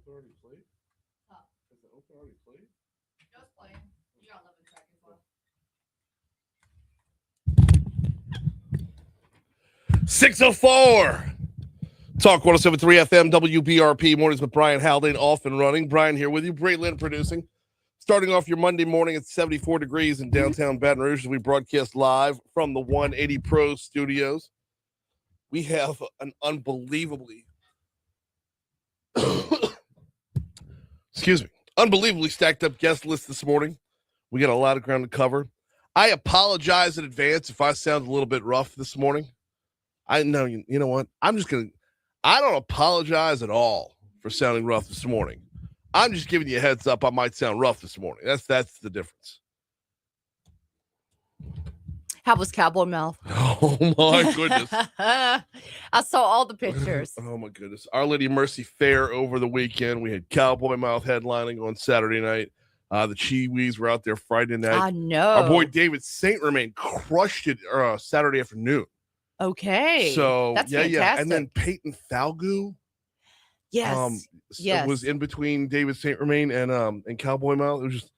open already played? Huh? Has the open already played? Just playing. You got 11 seconds left. 6:04. Talk 107.3 FM WBRP mornings with Brian Haldane off and running. Brian here with you. Braylon producing. Starting off your Monday morning at 74 degrees in downtown Baton Rouge as we broadcast live from the 180 Pro studios. We have an unbelievably unbelievably stacked up guest list this morning. We got a lot of ground to cover. I apologize in advance if I sound a little bit rough this morning. I know, you know what? I don't apologize at all for sounding rough this morning. I'm just giving you a heads up. I might sound rough this morning. That's the difference. How was Cowboy Mouth? Oh my goodness. I saw all the pictures. Oh my goodness. Our Lady of Mercy Fair over the weekend. We had Cowboy Mouth headlining on Saturday night. The Chiwis were out there Friday night. I know. Our boy David St. Romain crushed it Saturday afternoon. Okay. So that's yeah. fantastic. And then Peyton Falgout. Yes. Yes. Was in between David St. Romain and Cowboy Mouth. It was just,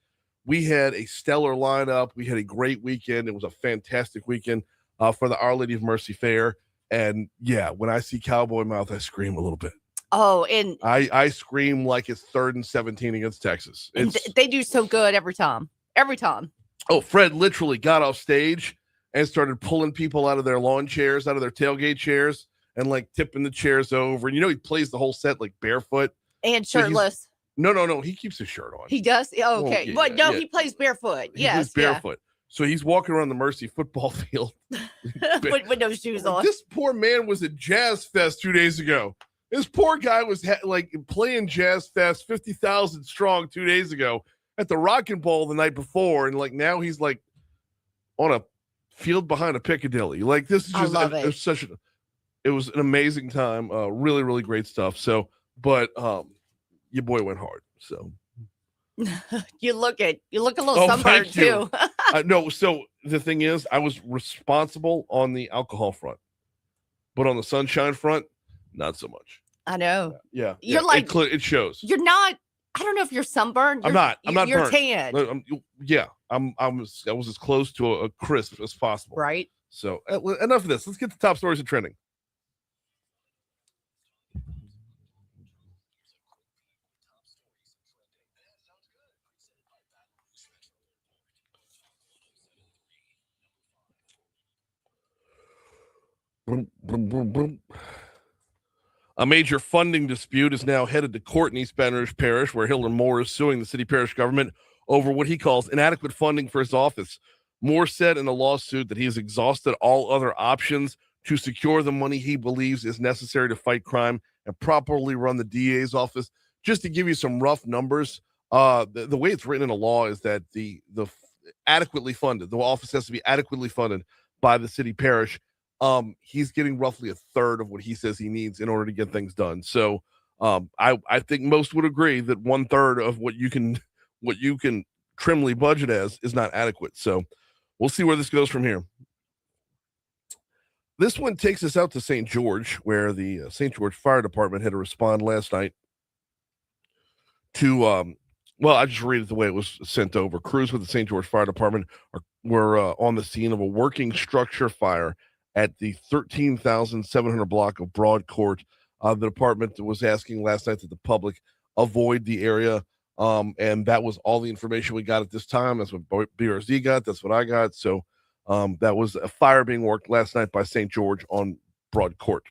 we had a stellar lineup. We had a great weekend. It was a fantastic weekend for the Our Lady of Mercy Fair. And yeah, when I see Cowboy Mouth, I scream a little bit. Oh, and I scream like it's 3rd and 17 against Texas. They do so good every time. Every time. Oh, Fred literally got off stage and started pulling people out of their lawn chairs, out of their tailgate chairs, and like tipping the chairs over. And you know, he plays the whole set like barefoot and shirtless. No. He keeps his shirt on. He does. Oh, okay. But no, he plays barefoot. He plays barefoot. So he's walking around the Mercy football field with no shoes on. This poor man was at Jazz Fest 2 days ago. This poor guy was like playing Jazz Fest 50,000 strong 2 days ago at the Rockin' Bowl the night before, and like now he's like on a field behind a Piccadilly. Like this is just it was an amazing time. Really, really great stuff. So, but your boy went hard. So you look a little sunburned too. No, so the thing is, I was responsible on the alcohol front, but on the sunshine front, not so much. I know. Yeah. You're like it shows. You're not. I don't know if you're sunburned. I'm not. You're burnt. tan. I was as close to a crisp as possible. Right. So enough of this. Let's get to top stories and trending. Boom, boom, boom, boom. A major funding dispute is now headed to court in East Baton Rouge Parish, where Hilton Moore is suing the city parish government over what he calls inadequate funding for his office. Moore said in a lawsuit that he has exhausted all other options to secure the money he believes is necessary to fight crime and properly run the DA's office. Just to give you some rough numbers, the way it's written in a law is that the adequately funded, the office has to be adequately funded by the city parish. He's getting roughly 1/3 of what he says he needs in order to get things done. So I think most would agree that 1/3 of what you can trimly budget as is not adequate. So we'll see where this goes from here. This one takes us out to St. George, where the St. George Fire Department had to respond last night to I just read it the way it was sent over. Crews with the St. George Fire Department were on the scene of a working structure fire at the 13,700 block of Broad Court. The department was asking last night that the public avoid the area, and that was all the information we got at this time. That's what BRZ got. That's what I got. So that was a fire being worked last night by St. George on Broad Court.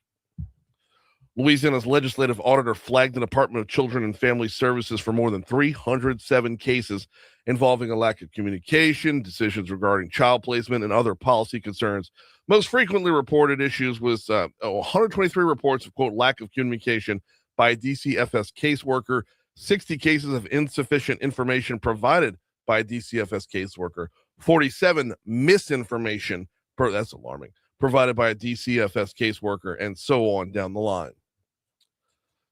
Louisiana's legislative auditor flagged the Department of Children and Family Services for more than 307 cases involving a lack of communication, decisions regarding child placement, and other policy concerns. Most frequently reported issues was 123 reports of, quote, lack of communication by a DCFS caseworker, 60 cases of insufficient information provided by a DCFS caseworker, 47 misinformation, that's alarming, provided by a DCFS caseworker, and so on down the line.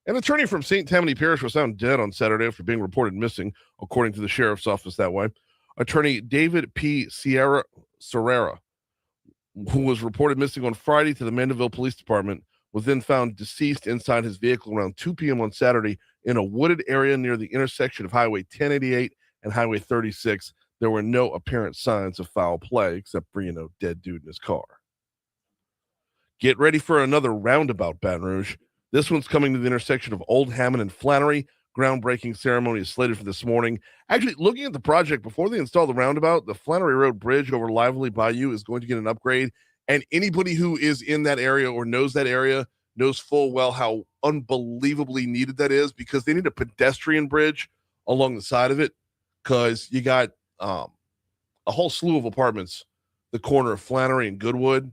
An attorney from St. Tammany Parish was found dead on Saturday after being reported missing, according to the sheriff's office that way. Attorney David P. Serrera, who was reported missing on Friday to the Mandeville Police Department, was then found deceased inside his vehicle around 2 p.m. on Saturday in a wooded area near the intersection of Highway 1088 and Highway 36. There were no apparent signs of foul play except for, dead dude in his car. Get ready for another roundabout, Baton Rouge. This one's coming to the intersection of Old Hammond and Flannery. Groundbreaking ceremony is slated for this morning. Actually, looking at the project, before they install the roundabout, the Flannery Road Bridge over Lively Bayou is going to get an upgrade. And anybody who is in that area or knows that area knows full well how unbelievably needed that is, because they need a pedestrian bridge along the side of it, because you got a whole slew of apartments, the corner of Flannery and Goodwood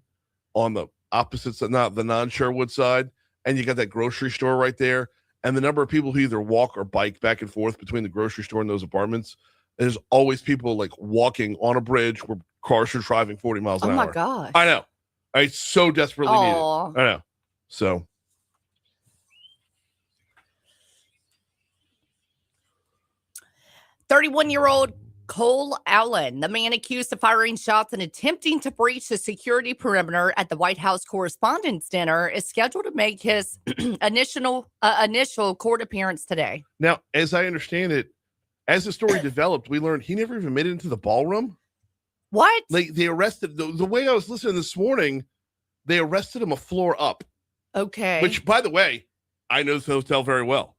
on the opposites, not the non-Sherwood side, and you got that grocery store right there. And the number of people who either walk or bike back and forth between the grocery store and those apartments, there's always people like walking on a bridge where cars are driving 40 miles an hour. Oh my gosh. I know. I so desperately need it. I know. So. "31-year-old Cole Allen, the man accused of firing shots and attempting to breach the security perimeter at the White House Correspondents' Dinner, is scheduled to make his initial court appearance today." Now, as I understand it, as the story developed, we learned he never even made it into the ballroom. What? Like, they arrested, the way I was listening this morning, they arrested him a floor up. Okay. Which, by the way, I know this hotel very well.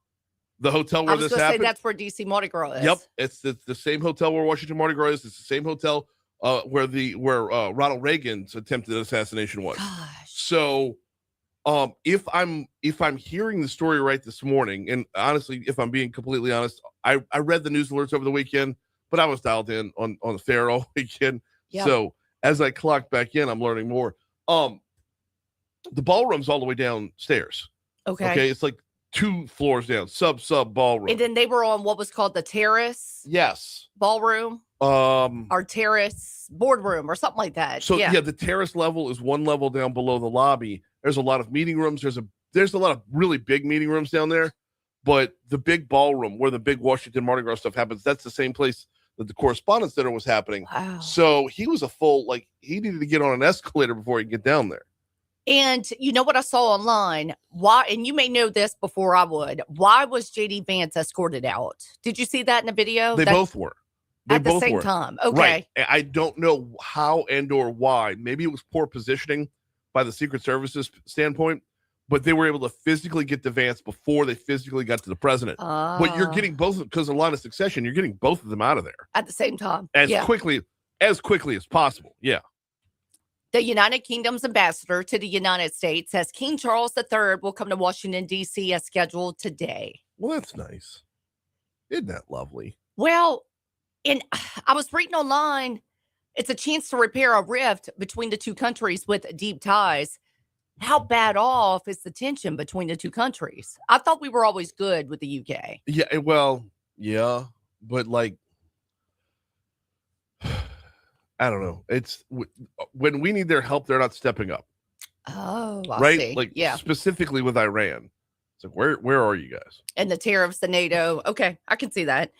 The hotel where this happened. Say that's where DC Mardi Gras is. Yep, it's the same hotel where Washington Mardi Gras is. It's the same hotel where Ronald Reagan's attempted assassination was. Gosh. So, if I'm hearing the story right this morning, and honestly, if I'm being completely honest, I read the news alerts over the weekend, but I was dialed in on the fair all weekend. Yep. So as I clocked back in, I'm learning more. The ballroom's all the way downstairs. Okay, it's like 2 floors down, sub ballroom. And then they were on what was called the terrace. Yes. Ballroom. Or terrace boardroom or something like that. So yeah, the terrace level is 1 level down below the lobby. There's a lot of meeting rooms. There's a lot of really big meeting rooms down there, but the big ballroom where the big Washington Mardi Gras stuff happens, that's the same place that the Correspondents' Dinner was happening. Wow. So he was he needed to get on an escalator before he could get down there. And you know what I saw online? Why, and you may know this before I would, why was JD Vance escorted out? Did you see that in the video? They both were. At the same time. Okay. Right. I don't know how and or why. Maybe it was poor positioning by the Secret Service's standpoint, but they were able to physically get to Vance before they physically got to the president. But you're getting both, because of line of succession, you're getting both of them out of there. At the same time. As quickly as possible. Yeah. The United Kingdom's ambassador to the United States says King Charles III will come to Washington, D.C. as scheduled today. Well, that's nice. Isn't that lovely? Well, and I was reading online, it's a chance to repair a rift between the two countries with deep ties. How bad off is the tension between the two countries? I thought we were always good with the UK. Yeah, well, yeah, but like, I don't know. It's when we need their help, they're not stepping up. Oh, right? See. Like, specifically with Iran. It's like, where are you guys? And the tariffs, the NATO. Okay, I can see that.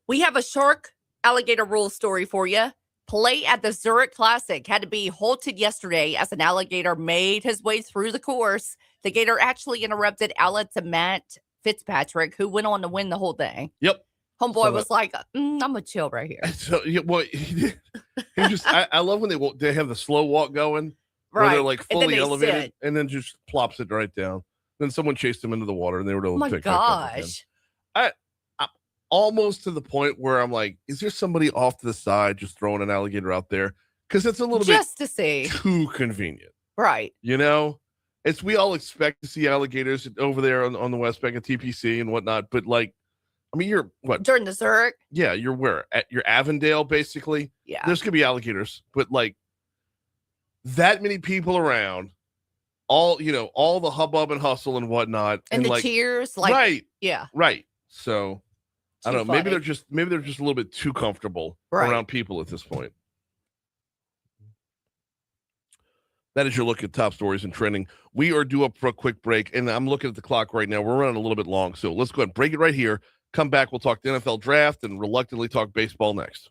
We have a shark alligator rule story for you. Play at the Zurich Classic had to be halted yesterday as an alligator made his way through the course. The gator actually interrupted Alex and Matt Fitzpatrick, who went on to win the whole thing. Yep. Homeboy was like, I'm gonna chill right here. So, yeah, well, he just, I love when they have the slow walk going, where they're like fully elevated, and then just plops it right down. Then someone chased him into the water, and they were able to pick it up again. I'm almost to the point where I'm like, is there somebody off to the side just throwing an alligator out there? Because it's a little bit to see too convenient, right? You know, we all expect to see alligators over there on the West Bank of TPC and whatnot, but like, I mean, you're what? During the Zurich? Yeah, you're where? At your Avondale, basically. Yeah. There's going to be alligators, but like that many people around, all the hubbub and hustle and whatnot. And the like, cheers. Like, right. Yeah. Right. So, I don't know. Funny. Maybe they're just a little bit too comfortable around people at this point. That is your look at top stories and trending. We are due up for a quick break, and I'm looking at the clock right now. We're running a little bit long, so let's go ahead and break it right here. Come back, we'll talk the NFL draft and reluctantly talk baseball next.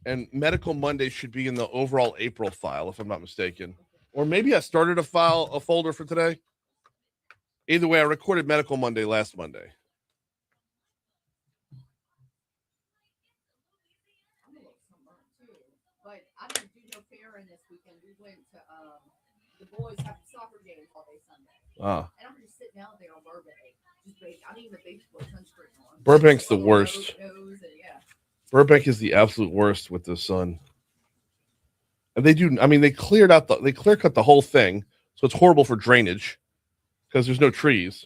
And Medical Monday should be in the overall April file, if I'm not mistaken. Or maybe I started a folder for today. Either way, I recorded Medical Monday last Monday. I'm a little sunburned too, but I didn't do no fairing this weekend. We went to the boys have a soccer game all day Sunday, and I'm just sitting out there on Burbank. Just I didn't even think what sunscreen on. Burbank's the On worst. nose and, yeah. Burbank is the absolute worst with the sun. And they do. I mean, they clear cut the whole thing, so it's horrible for drainage because there's no trees.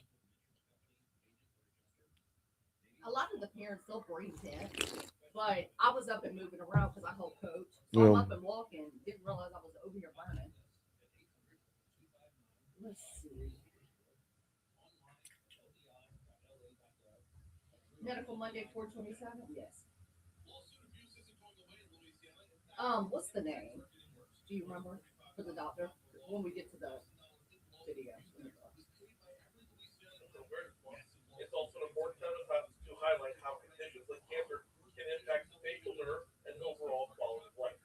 A lot of the parents they'll bring tents, but I was up and moving around because I help coach. So Yeah. I'm up and walking. Didn't realize I was over here burning. Let's see. Medical Monday 427. Yes. What's the name? Do you remember for the doctor when we get to the video? It's also an important to highlight how conditions like cancer can impact the facial nerve and overall quality of life.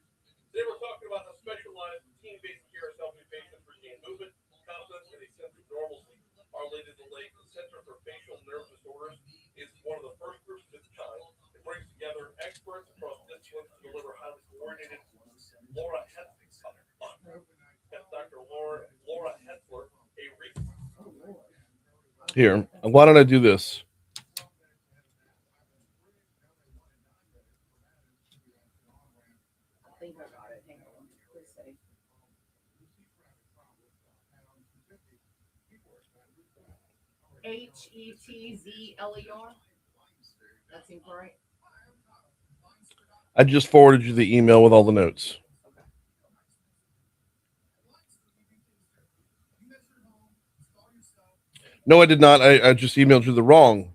Today we're talking about how specialized team-based care is helping patients regain movement, confidence, and a sense of normalcy. Our latest delay, the Center for Facial Nerve Disorders, is one of the first groups of its kind. It brings together experts across disciplines to deliver highly coordinated Laura Hetzler. That's Dr. Laura Hetzler, a recent. Here, why don't I do this? I think I got it. Hang on. Let's see. HETZLER. That seems right. I just forwarded you the email with all the notes. No, I did not. I just emailed you the wrong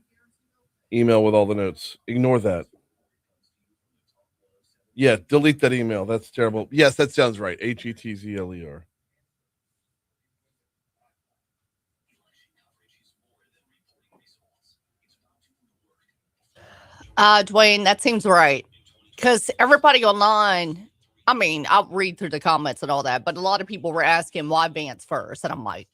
email with all the notes. Ignore that. Yeah, delete that email. That's terrible. Yes, that sounds right. HETZLER. Dwayne, that seems right. Because everybody online, I mean, I'll read through the comments and all that, but a lot of people were asking why Vance first. And I'm like,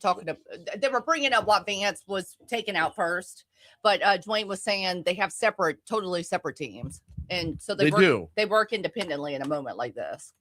they were bringing up what Vance was taken out first. But Dwayne was saying they have totally separate teams. And so they work independently in a moment like this.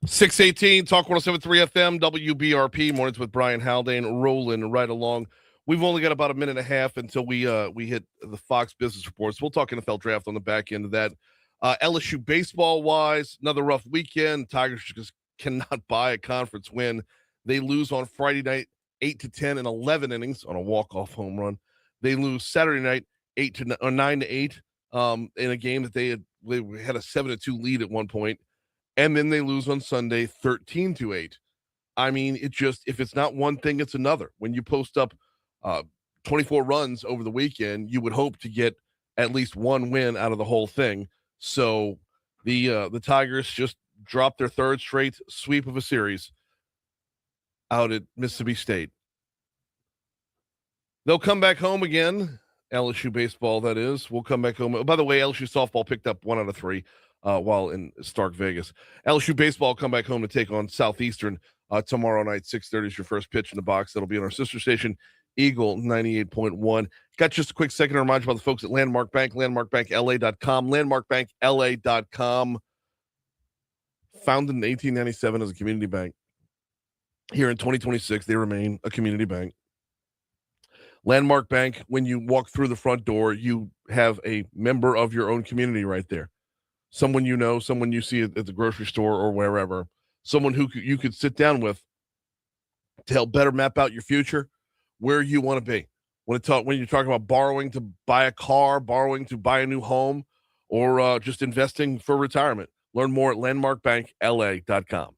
.618 Talk 107.3 FM WBRP mornings with Brian Haldane rolling right along. We've only got about a minute and a half until we hit the Fox Business Reports. We'll talk NFL draft on the back end of that. LSU baseball wise, another rough weekend. Tigers just cannot buy a conference win. They lose on Friday night 8-10 in 11 innings on a walk-off home run. They lose Saturday night 9-8 in a game that they had a 7-2 lead at one point. And then they lose on Sunday 13-8. I mean, if it's not one thing, it's another. When you post up 24 runs over the weekend, you would hope to get at least one win out of the whole thing. So the Tigers just dropped their third straight sweep of a series out at Mississippi State. They'll come back home again. LSU baseball, that is. We'll come back home. Oh, by the way, LSU softball picked up 1 out of 3. While in Stark Vegas. LSU baseball come back home to take on Southeastern tomorrow night. 6:30 is your first pitch in the box. That'll be on our sister station, Eagle 98.1. Got just a quick second to remind you about the folks at Landmark Bank, landmarkbankla.com, landmarkbankla.com. Founded in 1897 as a community bank. Here in 2026, they remain a community bank. Landmark Bank, when you walk through the front door, you have a member of your own community right there. Someone you know, someone you see at the grocery store or wherever, someone who you could sit down with to help better map out your future, where you want to be. When you're talking about borrowing to buy a car, borrowing to buy a new home, or just investing for retirement. Learn more at landmarkbankla.com.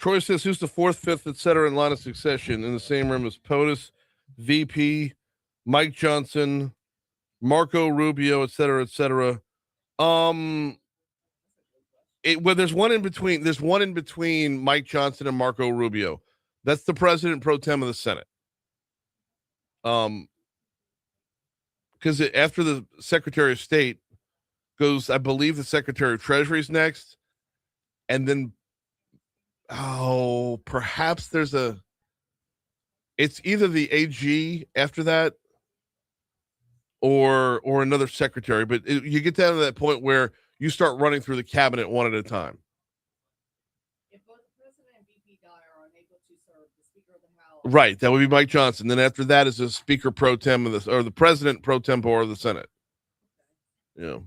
Troy says, who's the fourth, fifth, etc. in line of succession in the same room as POTUS, VP, Mike Johnson, Marco Rubio, etc., etc. Well, there's one in between. There's one in between Mike Johnson and Marco Rubio. That's the president pro tem of the Senate. Because after the Secretary of State goes, I believe the Secretary of Treasury is next, and then perhaps it's either the AG after that or another secretary, but you get down to that point where you start running through the cabinet one at a time. If both the president and VP die are unable to serve, the Speaker of the House. Right, that would be Mike Johnson. Then after that is the Speaker pro tem of or the President pro tempore of the Senate. Okay. Yo,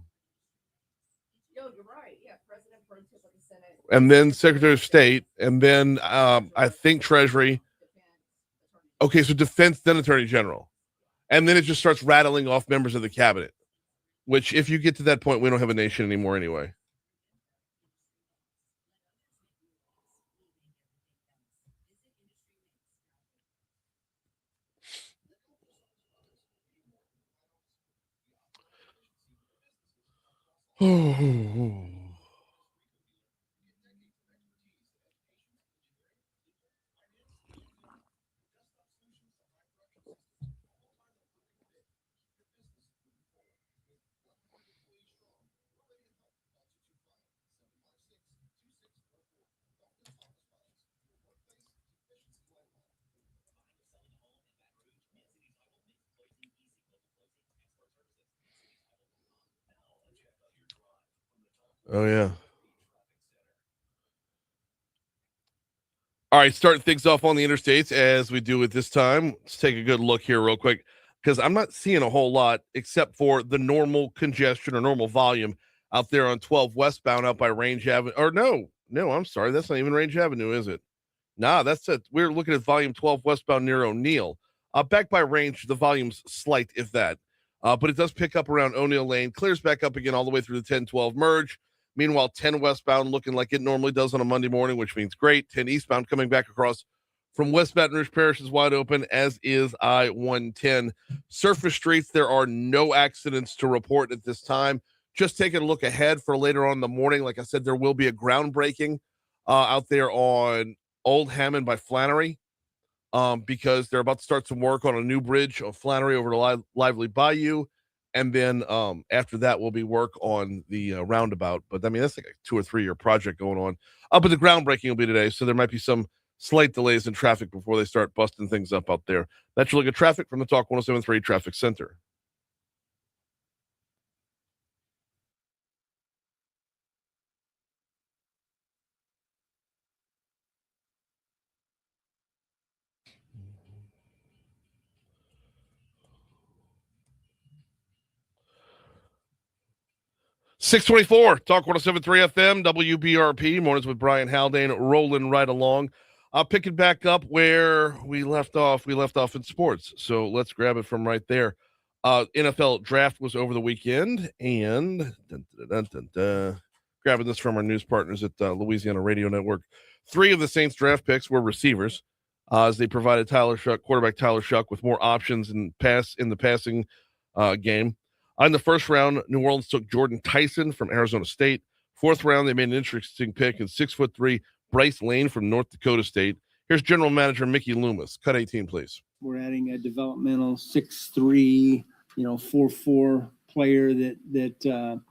you're right. Yeah, President pro tem of the Senate. And then Secretary of State, and then I think Treasury. Okay, so Defense, then Attorney General. And then it just starts rattling off members of the cabinet, which if you get to that point, we don't have a nation anymore anyway. Oh, yeah. All right, starting things off on the interstates as we do at this time. Let's take a good look here real quick because I'm not seeing a whole lot except for the normal congestion or normal volume out there on 12 westbound out by Range Avenue. Or no, I'm sorry. That's not even Range Avenue, is it? Nah, that's it. We're looking at volume 12 westbound near O'Neill. Back by Range, the volume's slight, if that. But it does pick up around O'Neill Lane, clears back up again all the way through the 10-12 merge. Meanwhile, 10 westbound looking like it normally does on a Monday morning, which means great. 10 eastbound coming back across from West Baton Rouge Parish is wide open, as is I-110. Surface streets, there are no accidents to report at this time. Just taking a look ahead for later on in the morning. Like I said, there will be a groundbreaking out there on Old Hammond by Flannery because they're about to start some work on a new bridge on Flannery over to Lively Bayou. And then after that will be work on the roundabout. But I mean, that's like a 2 or 3 year project going on. But the groundbreaking will be today. So there might be some slight delays in traffic before they start busting things up out there. That's your look at traffic from the Talk 107.3 Traffic Center. .624 Talk 107.3 FM WBRP mornings with Brian Haldane rolling right along. Picking back up where we left off in sports, so let's grab it from right there. NFL draft was over the weekend, and grabbing this from our news partners at Louisiana Radio Network. 3 of the Saints draft picks were receivers, as they provided quarterback Tyler Shuck with more options in the passing game. In the first round, New Orleans took Jordan Tyson from Arizona State. 4th round, they made an interesting pick in 6'3" Bryce Lane from North Dakota State. Here's General Manager Mickey Loomis. Cut 18, please. We're adding a developmental 6'3", 4'4" player that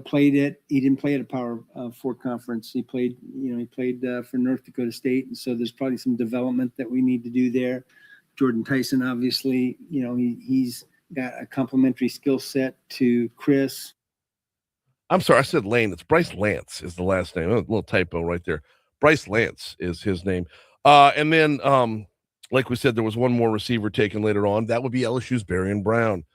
played it. He didn't play at a Power 4 conference. He played for North Dakota State, and so there's probably some development that we need to do there. Jordan Tyson, obviously, he's got a complementary skill set to Chris. I'm sorry, I said Lane. It's Bryce Lance is the last name. A little typo right there. Bryce Lance is his name. And then, like we said, there was one more receiver taken later on. That would be LSU's Barian Brown.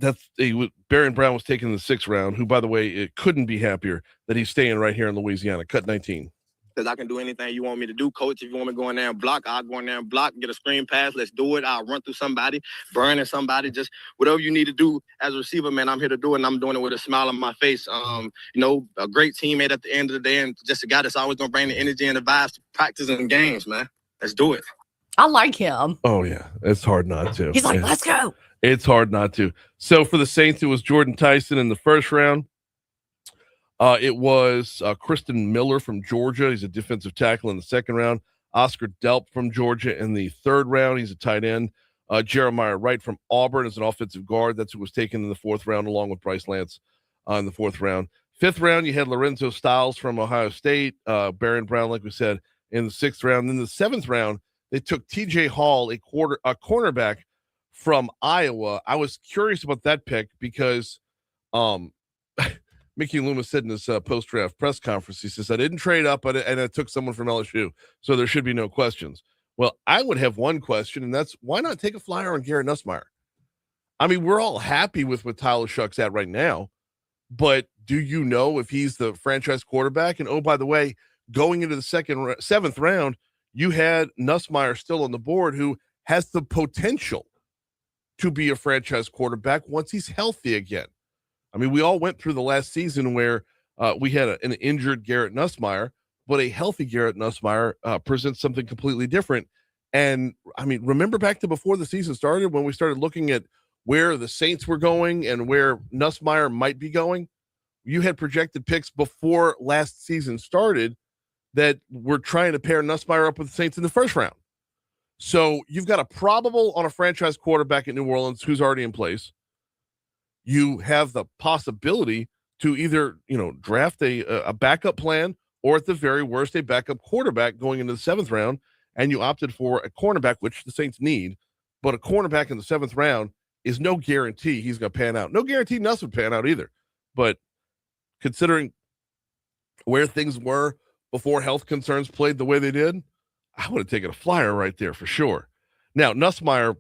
Barian Brown was taken in the 6th round, who, by the way, it couldn't be happier that he's staying right here in Louisiana. Cut 19. because I can do anything you want me to do. Coach, if you want me to go in there and block, I'll go in there and block, get a screen pass. Let's do it. I'll run through somebody, burn at somebody, just whatever you need to do as a receiver, man, I'm here to do it, and I'm doing it with a smile on my face. You know, a great teammate at the end of the day, and just a guy that's always going to bring the energy and the vibes to practice and games, man. Let's do it. I like him. Oh, yeah. It's hard not to. He's like, Yeah. let's go. It's hard not to. So for the Saints, it was Jordan Tyson in the first round. It was Kristen Miller from Georgia. He's a defensive tackle in the second round. Oscar Delp from Georgia in the third round. He's a tight end. Jeremiah Wright from Auburn is an offensive guard. That's who was taken in the fourth round, along with Bryce Lance in the fourth round. Fifth round, you had Lorenzo Styles from Ohio State. Barron Brown, like we said, in the sixth round. Then the seventh round, they took TJ Hall, a cornerback from Iowa. I was curious about that pick because Mickey Loomis said in his post-draft press conference, he says, I didn't trade up, and I took someone from LSU, so there should be no questions. Well, I would have one question, and that's why not take a flyer on Garrett Nussmeier? I mean, we're all happy with what Tyler Shuck's at right now, but do you know if he's the franchise quarterback? And, oh, by the way, going into the seventh round, you had Nussmeier still on the board, who has the potential to be a franchise quarterback once he's healthy again. I mean, we all went through the last season where we had an injured Garrett Nussmeier, but a healthy Garrett Nussmeier presents something completely different. And, I mean, remember back to before the season started when we started looking at where the Saints were going and where Nussmeier might be going? You had projected picks before last season started that were trying to pair Nussmeier up with the Saints in the first round. So you've got a probable on a franchise quarterback in New Orleans who's already in place. You have the possibility to either, draft a backup plan or at the very worst, a backup quarterback going into the seventh round, and you opted for a cornerback, which the Saints need, but a cornerback in the seventh round is no guarantee he's going to pan out. No guarantee Nuss would pan out either. But considering where things were before health concerns played the way they did, I would have taken a flyer right there for sure. Now, Nussmeier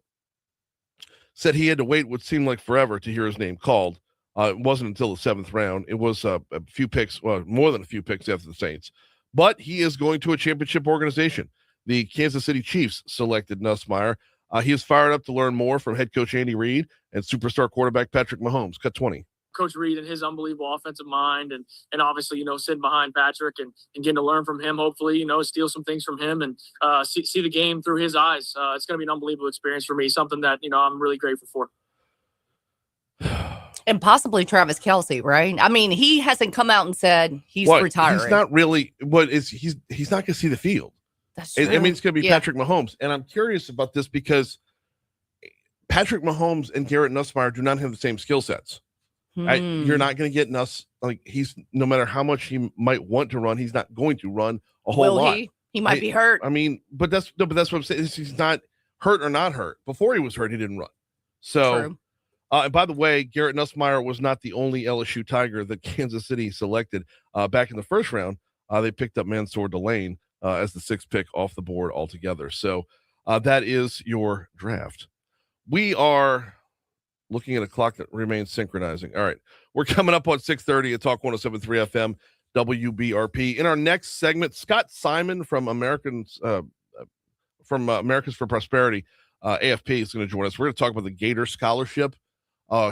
said he had to wait what seemed like forever to hear his name called. It wasn't until the seventh round. It was a few picks, well, more than a few picks after the Saints. But he is going to a championship organization. The Kansas City Chiefs selected Nussmeier. He is fired up to learn more from head coach Andy Reid and superstar quarterback Patrick Mahomes. Cut 20. Coach Reid and his unbelievable offensive mind and obviously, sitting behind Patrick and getting to learn from him, hopefully, steal some things from him and see the game through his eyes. It's going to be an unbelievable experience for me, something that, I'm really grateful for. And possibly Travis Kelce, right? I mean, he hasn't come out and said he's retiring. He's not really, he's not going to see the field. That's true. I mean, it's going to be Patrick Mahomes. And I'm curious about this because Patrick Mahomes and Garrett Nussmeier do not have the same skill sets. You're not going to get Nuss. Like, he's, no matter how much he might want to run, he's not going to run a whole lot. He might be hurt. I mean, but that's what I'm saying. He's not hurt or not hurt. Before he was hurt, he didn't run. So, True. And by the way, Garrett Nussmeier was not the only LSU Tiger that Kansas City selected. Back in the first round, they picked up Mansour Delane as the sixth pick off the board altogether. So that is your draft. We are looking at a clock that remains synchronizing. All right. We're coming up on 6:30 at Talk 107.3 FM WBRP. In our next segment, Scott Simon from Americans for Prosperity, AFP, is going to join us. We're going to talk about the Gator Scholarship.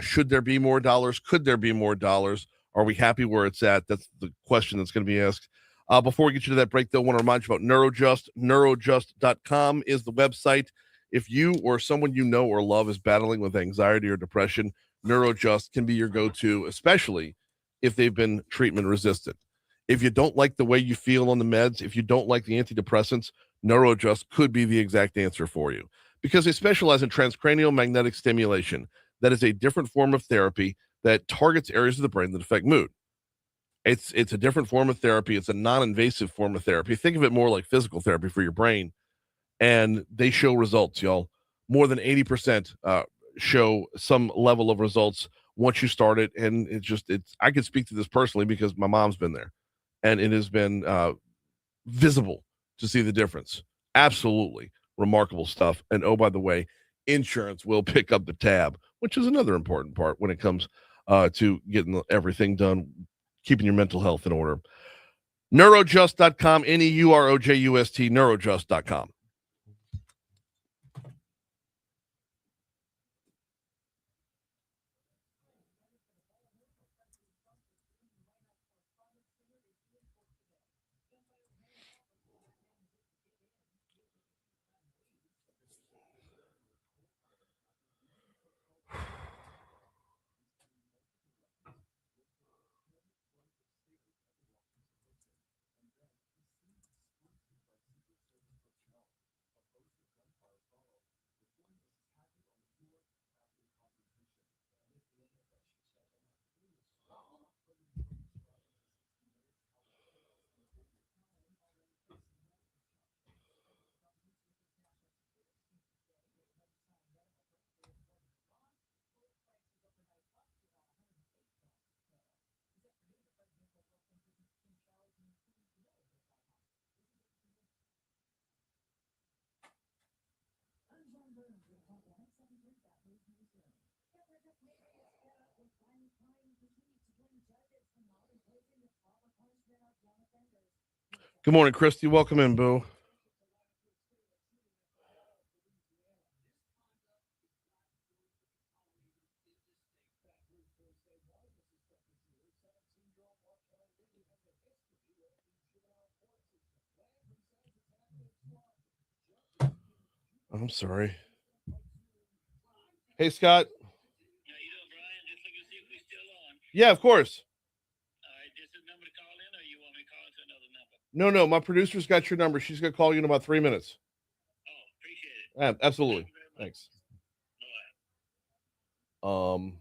Should there be more dollars? Could there be more dollars? Are we happy where it's at? That's the question that's going to be asked. Before we get you to that break, though, I want to remind you about Neurojust. Neurojust.com is the website. If you or someone you know or love is battling with anxiety or depression, Neurojust can be your go-to, especially if they've been treatment resistant. If you don't like the way you feel on the meds, if you don't like the antidepressants, Neurojust could be the exact answer for you because they specialize in transcranial magnetic stimulation. That is a different form of therapy that targets areas of the brain that affect mood. It's a different form of therapy. It's a non-invasive form of therapy. Think of it more like physical therapy for your brain. And they show results, y'all. More than 80% show some level of results once you start it. And I can speak to this personally because my mom's been there. And it has been visible to see the difference. Absolutely remarkable stuff. And oh, by the way, insurance will pick up the tab, which is another important part when it comes to getting everything done, keeping your mental health in order. Neurojust.com, Neurojust, neurojust.com. Good morning, Christy. Welcome in, boo. I'm sorry. Hey, Scott. How you doing, Brian? Just looking to see if we're still on. Yeah, of course. All right, this is the number to call in, or you want me to call into another number? No, my producer's got your number. She's going to call you in about 3 minutes. Oh, appreciate it. Absolutely. Thank you very much. Thanks. All right.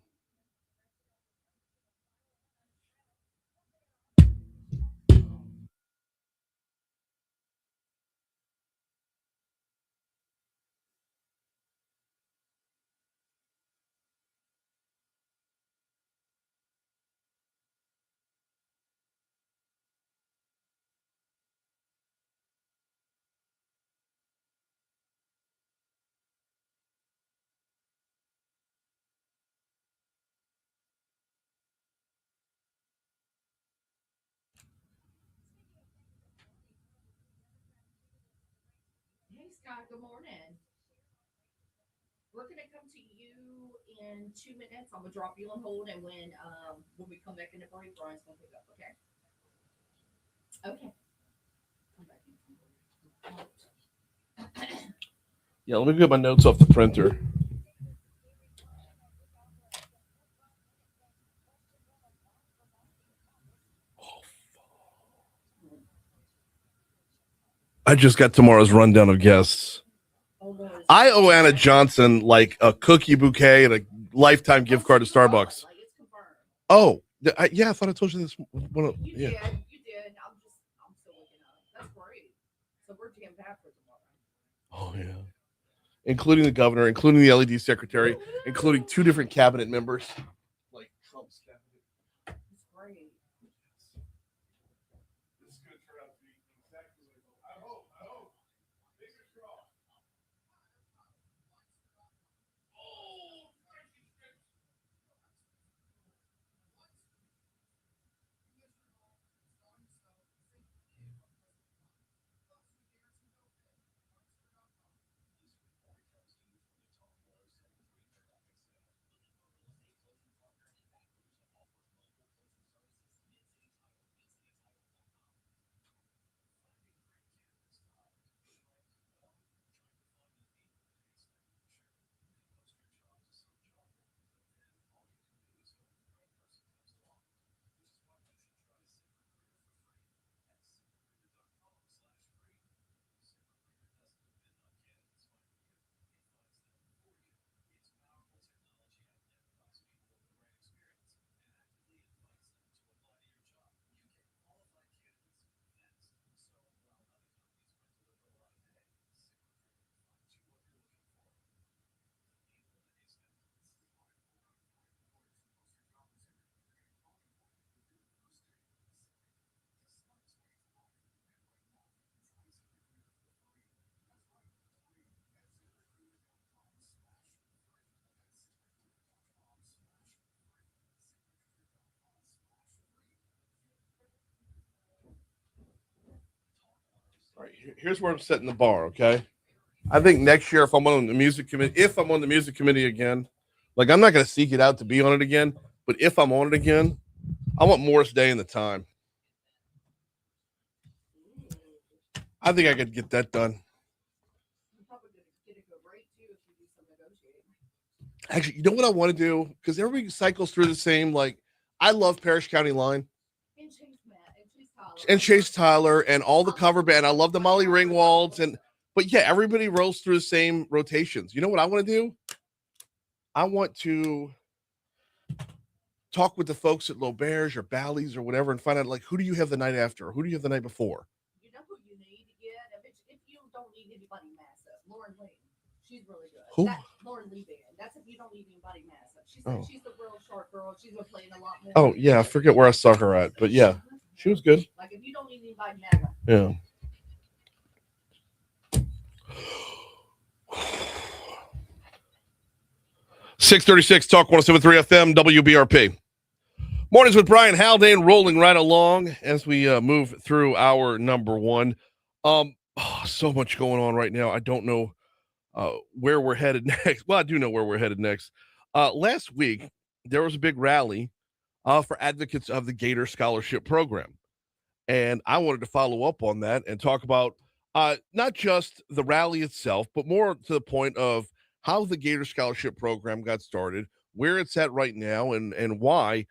Hey, Scott, good morning. We're gonna come to you in 2 minutes. I'm gonna drop you on hold, and when we come back in the break, Brian's gonna pick up. Okay. Okay. Come back in. Yeah, let me get my notes off the printer. I just got tomorrow's rundown of guests. I owe Anna Johnson like a cookie bouquet and a lifetime gift card to Starbucks. Oh, yeah, I thought I told you this. You did. I'm still looking up. That's great. So we're jam packed for tomorrow. Oh, yeah. Including the governor, including the LED secretary, including 2 different cabinet members. Like Trump's cabinet. That's great. This is going to turn out to be exactly what I hope. Fingers crossed. All right, here's where I'm setting the bar. Okay, I think next year, if I'm on the music committee again, like I'm not going to seek it out to be on it again, but if I'm on it again, I want Morris Day in the time. I think I could get that done. Actually, you know what I want to do? Because everybody cycles through the same, like, I love Parish County Line. And Chase Tyler and all the cover band. I love the Molly Ringwalds. But yeah, everybody rolls through the same rotations. You know what I want to do? I want to talk with the folks at L'Auberge or Bally's or whatever and find out, like, who do you have the night after? Or who do you have the night before? You know who you need to get? If you don't need anybody massive, Lauren Lee. She's really good. Who? Lauren Lee band. That's if you don't need anybody massive. She's the real short girl. She's been playing a lot more. Oh, yeah. I forget where I saw her at. But yeah, she was good. Like if you don't need anybody mega. Yeah. .636 Talk 107.3 FM WBRP. Mornings with Brian Haldane rolling right along as we move through our number one. So much going on right now. I don't know where we're headed next. Well, I do know where we're headed next. Last week, there was a big rally for advocates of the Gator Scholarship Program. And I wanted to follow up on that and talk about not just the rally itself, but more to the point of how the Gator Scholarship Program got started, where it's at right now, and why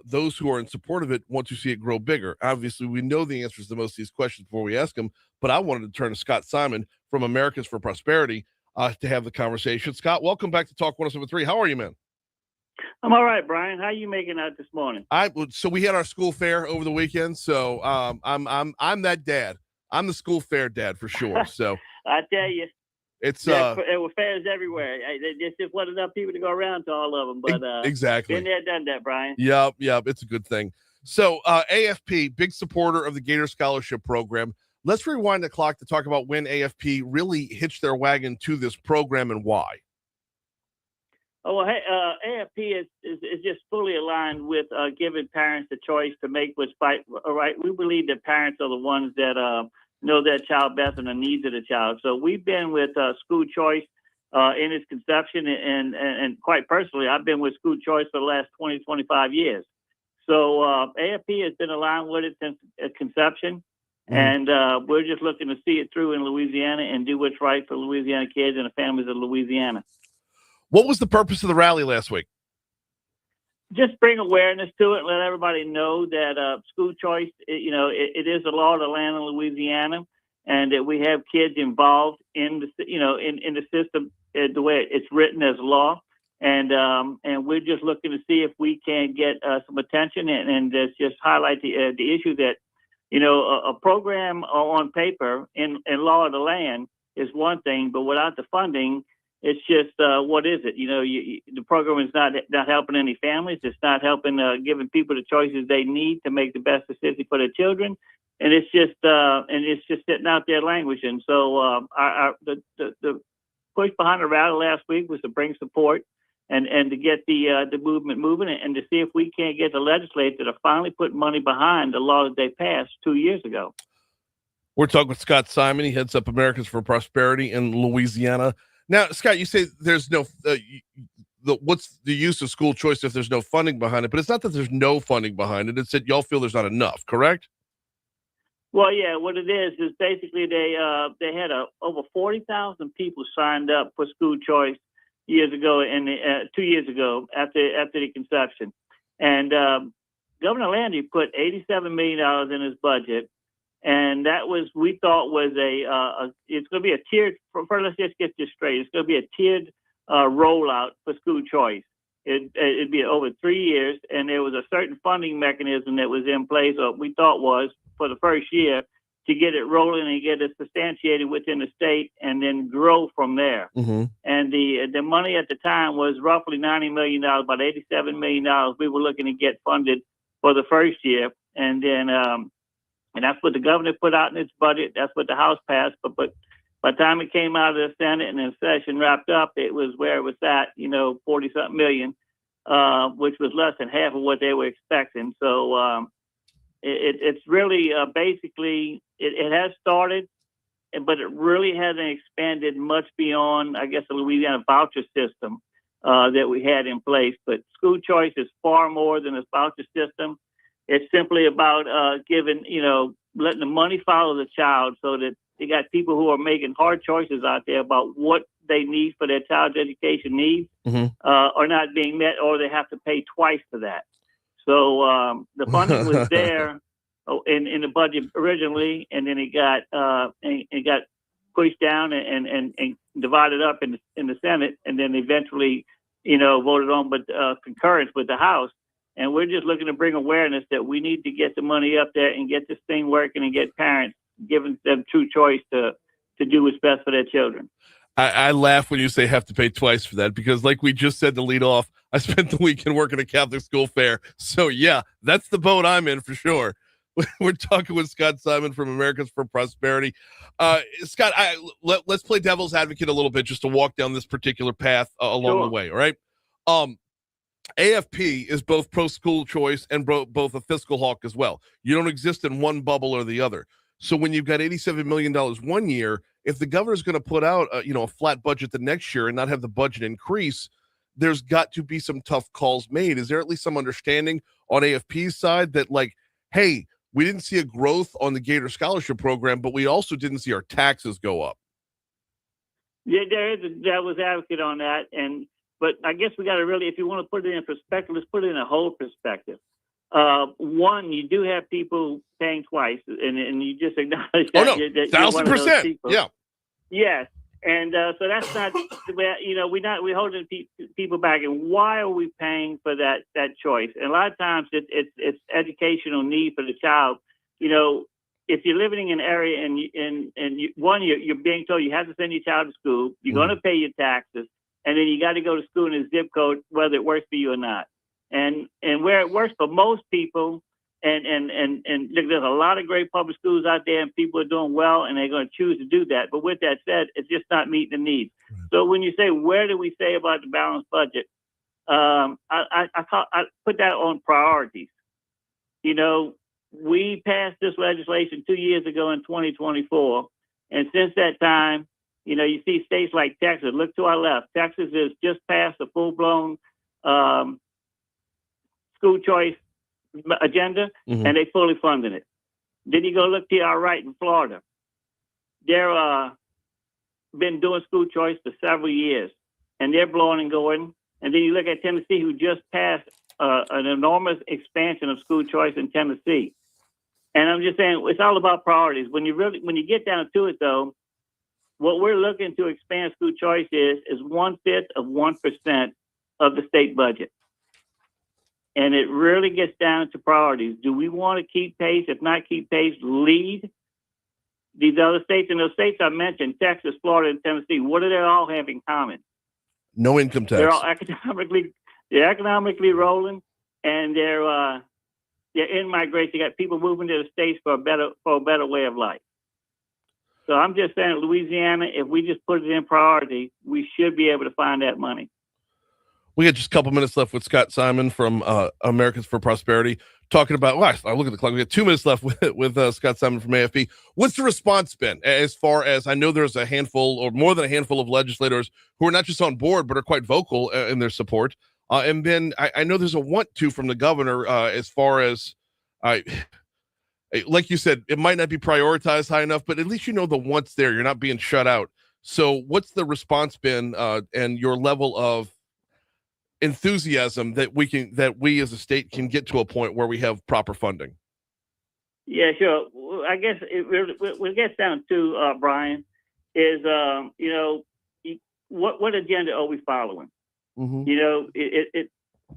those who are in support of it want to see it grow bigger. Obviously, we know the answers to most of these questions before we ask them, but I wanted to turn to Scott Simon from Americans for Prosperity to have the conversation. Scott, welcome back to Talk 107.3. How are you, man? I'm all right, Brian. How are you making out this morning? So we had our school fair over the weekend, so I'm that dad. I'm the school fair dad for sure. So I tell you, there were fairs everywhere. There's just wasn't enough people to go around to all of them. But exactly, been there, done that, Brian. Yep, it's a good thing. So AFP, big supporter of the Gator Scholarship Program. Let's rewind the clock to talk about when AFP really hitched their wagon to this program and why. Oh, well, hey, AFP is just fully aligned with giving parents the choice to make what's right. We believe that parents are the ones that know their child best and the needs of the child. So we've been with school choice in its conception, and quite personally, I've been with school choice for the last 20, 25 years. So AFP has been aligned with it since conception, and we're just looking to see it through in Louisiana and do what's right for Louisiana kids and the families of Louisiana. What was the purpose of the rally last week? Just bring awareness to it, let everybody know that school choice, it is a law of the land in Louisiana, and that we have kids involved in the, in the system the way it's written as law, and we're just looking to see if we can get some attention and just highlight the issue that, a program on paper in law of the land is one thing, but without the funding, it's just what is it? The program is not helping any families. It's not helping giving people the choices they need to make the best decision for their children, and it's just sitting out there languishing. So the push behind the rally last week was to bring support and to get the movement moving, and to see if we can't get the legislature to finally put money behind the law that they passed 2 years ago. We're talking with Scott Simon. He heads up Americans for Prosperity in Louisiana. Now, Scott, you say there's no what's the use of school choice if there's no funding behind it? But it's not that there's no funding behind it. It's that y'all feel there's not enough, correct? Well, yeah. What it is basically they had over 40,000 people signed up for school choice years ago, and 2 years ago after the conception, and Governor Landy put $87 million in his budget. And that was, we thought was it's going to be a tiered, let's just get this straight. It's going to be a tiered rollout for school choice. It'd be over 3 years, and there was a certain funding mechanism that was in place, or we thought was, for the first year, to get it rolling and get it substantiated within the state and then grow from there. Mm-hmm. And the money at the time was roughly $90 million, about $87 million we were looking to get funded for the first year. And then, and that's what the governor put out in its budget. That's what the House passed. But by the time it came out of the Senate and the session wrapped up, it was where it was at, 40-something million, which was less than half of what they were expecting. So it's really basically, it has started. but it really hasn't expanded much beyond, I guess, the Louisiana voucher system that we had in place. But school choice is far more than a voucher system. It's simply about giving, letting the money follow the child, so that you got people who are making hard choices out there about what they need for their child's education needs are not being met, or they have to pay twice for that. So the funding was there in the budget originally, and then it got pushed down and divided up in the Senate, and then eventually, voted on, but concurrence with the House. And we're just looking to bring awareness that we need to get the money up there and get this thing working and get parents giving them true choice to do what's best for their children. I laugh when you say have to pay twice for that, because like we just said to lead off, I spent the weekend working at Catholic school fair. So yeah, that's the boat I'm in for sure. We're talking with Scott Simon from Americans for Prosperity. Scott, let's play devil's advocate a little bit just to walk down this particular path along the way. All right. AFP is both pro school choice and both a fiscal hawk as well. You don't exist in one bubble or the other. So when you've got $87 million one year, if the governor's going to put out a flat budget the next year and not have the budget increase, there's got to be some tough calls made. Is there at least some understanding on AFP's side that, like, hey, we didn't see a growth on the Gator Scholarship Program, but we also didn't see our taxes go up? Yeah, there is a devil's advocate on that, but I guess we got to really, if you want to put it in perspective, let's put it in a whole perspective. One, you do have people paying twice, and you just acknowledge that. Oh, no, 1,000%. Yeah. Yes. And so that's not, we're holding people back. And why are we paying for that choice? And a lot of times it's educational need for the child. If you're living in an area and you're being told you have to send your child to school, you're going to pay your taxes, and then you got to go to school in a zip code, whether it works for you or not. And where it works for most people, and look, there's a lot of great public schools out there, and people are doing well, and they're going to choose to do that. But with that said, it's just not meeting the needs. So when you say, where do we say about the balanced budget? I put that on priorities. We passed this legislation 2 years ago in 2024. And since that time, you see states like Texas. Look to our left. Texas has just passed a full-blown school choice agenda, and they fully funded it. Then you go look to our right in Florida. They're been doing school choice for several years, and they're blowing and going. And then you look at Tennessee, who just passed an enormous expansion of school choice in Tennessee. And I'm just saying, it's all about priorities. When you get down to it, though, what we're looking to expand school choice is 1/5 of 1% of the state budget. And it really gets down to priorities. Do we want to keep pace? If not keep pace, lead these other states? And those states I mentioned, Texas, Florida, and Tennessee, what do they all have in common? No income tax. They're all economically rolling, and they're in migration. You got people moving to the states for a better way of life. So I'm just saying, Louisiana, if we just put it in priority, we should be able to find that money. We got just a couple minutes left with Scott Simon from Americans for Prosperity, talking about, I look at the clock, we got 2 minutes left with Scott Simon from AFP. What's the response been, as far as, I know there's a handful or more than a handful of legislators who are not just on board, but are quite vocal in their support. And then I know there's a want to from the governor as far as, like you said, it might not be prioritized high enough, but at least the want's there. You're not being shut out. So what's the response been and your level of enthusiasm that we as a state can get to a point where we have proper funding? Yeah, sure. I guess what it gets down to, Brian, is what agenda are we following?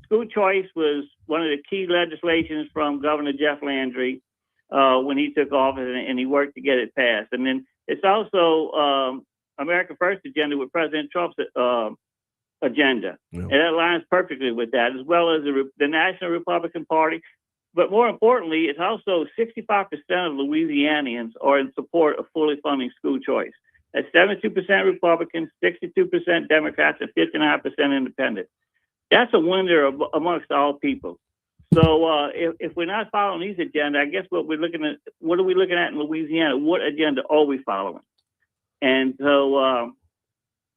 School choice was one of the key legislations from Governor Jeff Landry when he took office, and he worked to get it passed. And then it's also America First agenda with President Trump's agenda. Yeah. And that aligns perfectly with that, as well as the National Republican Party. But more importantly, it's also 65% of Louisianians are in support of fully funding school choice. That's 72% Republicans, 62% Democrats, and 59% independent. That's a winner amongst all people. So if we're not following these agenda, I guess what are we looking at in Louisiana? What agenda are we following? And so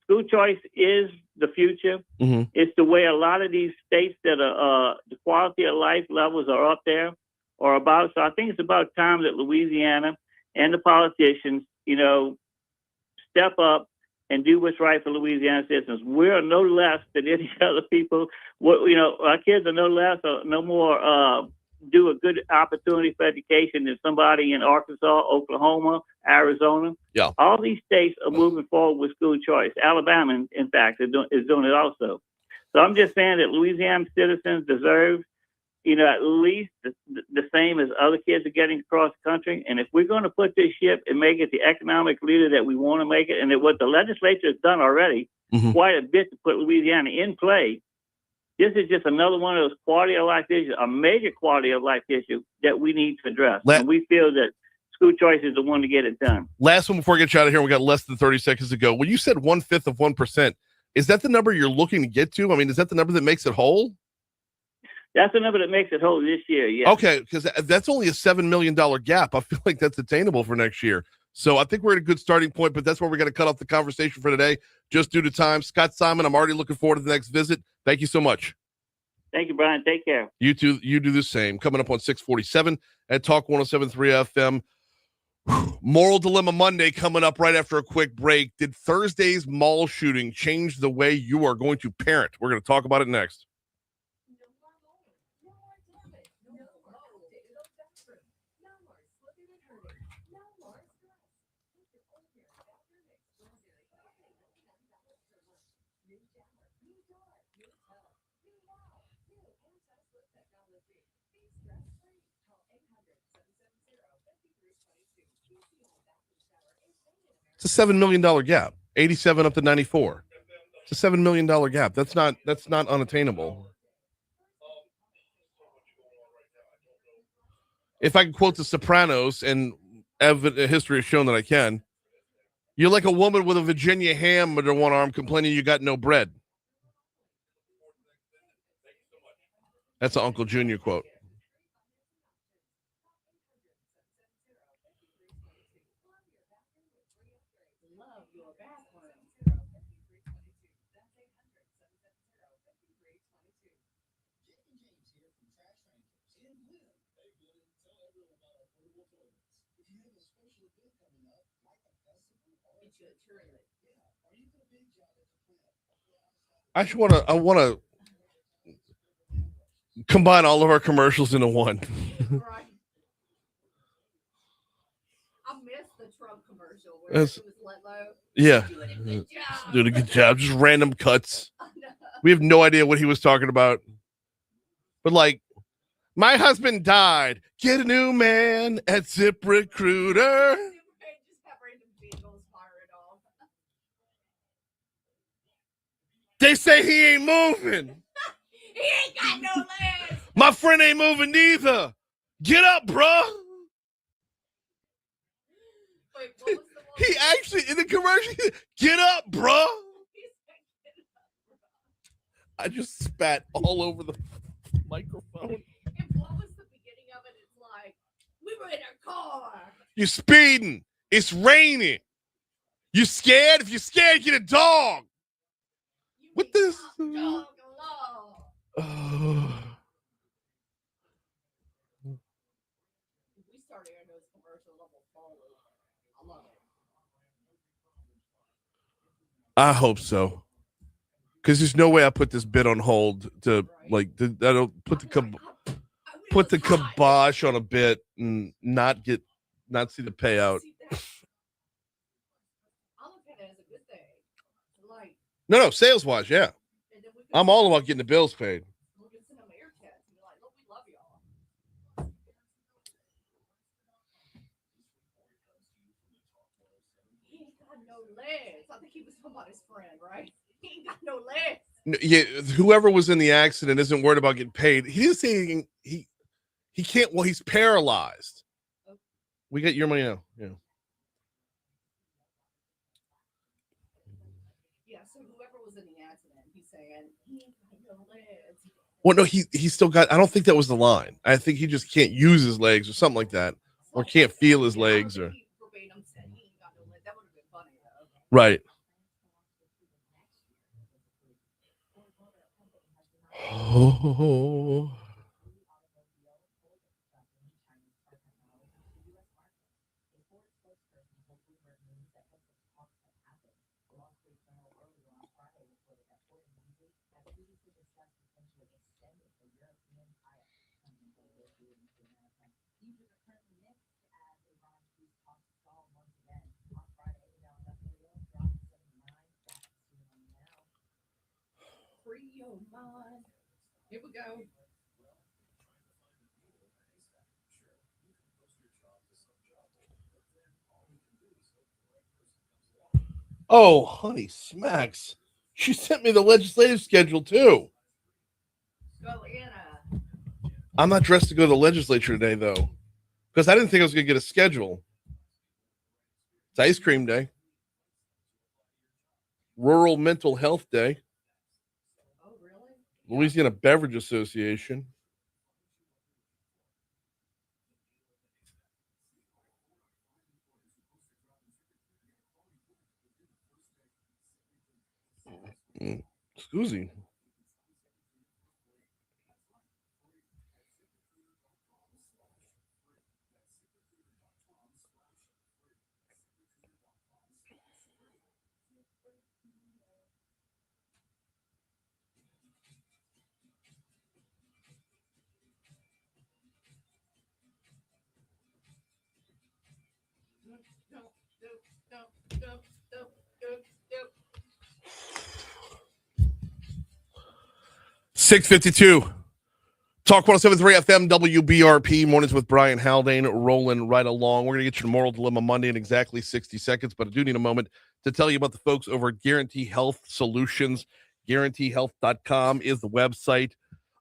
school choice is the future. Mm-hmm. It's the way a lot of these states that are the quality of life levels are up there or about. So I think it's about time that Louisiana and the politicians, step up and do what's right for Louisiana citizens. We're no less than any other people. Our kids are no less or no more do a good opportunity for education than somebody in Arkansas, Oklahoma, Arizona. Yeah. All these states are moving forward with school choice. Alabama, in fact, is doing it also. So I'm just saying that Louisiana citizens deserve, at least the same as other kids are getting across the country. And if we're going to put this ship and make it the economic leader that we want to make it, and what the legislature has done already, quite a bit to put Louisiana in play, this is just another one of those quality of life issues, a major quality of life issue that we need to address. And we feel that school choice is the one to get it done. Last one before I get you out of here, we got less than 30 seconds to go. When you said 1/5 of 1%, is that the number you're looking to get to? I mean, is that the number that makes it whole? That's the number that makes it whole this year, yeah. Okay, because that's only a $7 million gap. I feel like that's attainable for next year. So I think we're at a good starting point, but that's where we're going to cut off the conversation for today, just due to time. Scott Simon, I'm already looking forward to the next visit. Thank you so much. Thank you, Brian. Take care. You too. You do the same. Coming up on 647 at Talk 107.3 FM. Moral Dilemma Monday coming up right after a quick break. Did Thursday's mall shooting change the way you are going to parent? We're going to talk about it next. It's a $7 million gap. 87 up to 94. It's a $7 million gap. That's not unattainable. If I can quote The Sopranos, and history has shown that I can, you're like a woman with a Virginia ham under one arm complaining you got no bread. That's an Uncle Junior quote. I want to combine all of our commercials into one. Right. I missed the Trump commercial where it was let low. Yeah. Doing a good job. Doing a good job. Just random cuts. We have no idea what he was talking about. But like, my husband died. Get a new man at ZipRecruiter. They say he ain't moving. He ain't got no legs. My friend ain't moving neither. Get up, bruh. Wait, what was the one? He actually, in the commercial, get up, bruh. I just spat all over the microphone. And what was the beginning of it? It's like, we were in a car. You're speeding. It's raining. You scared? If you're scared, get a dog. What this? Dog alone. If we start airing those commercials, I'm gonna follow. I love it. I hope so. Because there's no way I put this bit on hold to I don't put the kibosh on a bit and not see the payout. I look at it as a good thing. Like, No, sales wise, yeah. and then we I'm all about getting the bills paid. we can send them air chats and be like, look, we love y'all. He ain't got no legs. I think he was talking about his friend, right? He ain't got no legs. Yeah, whoever was in the accident isn't worried about getting paid. He didn't say anything. He can't. Well, he's paralyzed. We get your money now. Yeah. Yeah, so whoever was in the accident, he's saying, he ain't got no legs. Well, no, he still got. I don't think that was the line. I think he just can't use his legs or something like that, or can't feel his legs or. Verbatim said he ain't got no legs. That would have been funny, though. Right. Oh. Here we go. Oh, honey smacks. She sent me the legislative schedule too. Go, Anna. I'm not dressed to go to the legislature today, though, because I didn't think I was going to get a schedule. It's ice cream day. Rural Mental Health Day. Oh, really? Louisiana Beverage Association. Excuse me. Go. 652. Talk 107.3 FM WBRP. Mornings with Brian Haldane rolling right along. We're going to get you to Moral Dilemma Monday in exactly 60 seconds, but I do need a moment to tell you about the folks over at Guarantee Health Solutions. GuaranteeHealth.com is the website.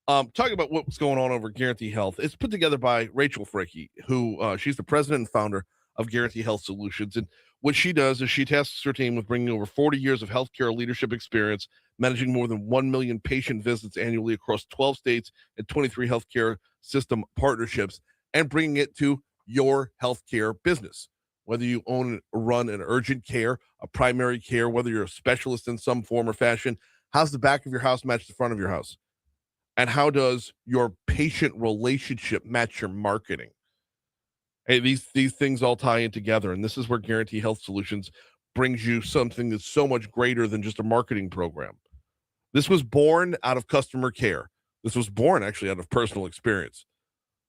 Talking about what's going on over at Guarantee Health. It's put together by Rachel Fricke, who she's the president and founder of Guarantee Health Solutions. And what she does is she tasks her team with bringing over 40 years of healthcare leadership experience, managing more than 1 million patient visits annually across 12 states and 23 healthcare system partnerships, and bringing it to your healthcare business. Whether you own or run an urgent care, a primary care, whether you're a specialist in some form or fashion, how's the back of your house match the front of your house? And how does your patient relationship match your marketing? Hey, these things all tie in together, and this is where Guarantee Health Solutions brings you something that's so much greater than just a marketing program. This was born out of customer care. This was born actually out of personal experience.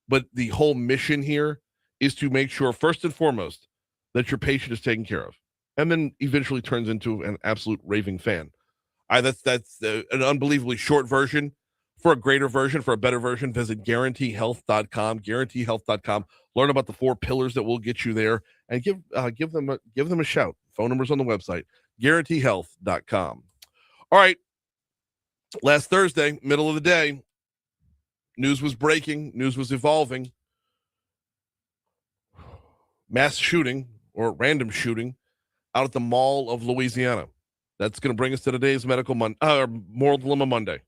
But the whole mission here is to make sure, first and foremost, that your patient is taken care of, and then eventually turns into an absolute raving fan. That's an unbelievably short version. For a greater version, for a better version, visit GuaranteeHealth.com. GuaranteeHealth.com. Learn about the 4 pillars that will get you there, and give them a shout. Phone numbers on the website. GuaranteeHealth.com. All right. Last Thursday, middle of the day, news was breaking. News was evolving. Mass shooting or random shooting out at the Mall of Louisiana. That's going to bring us to today's Moral Dilemma Monday.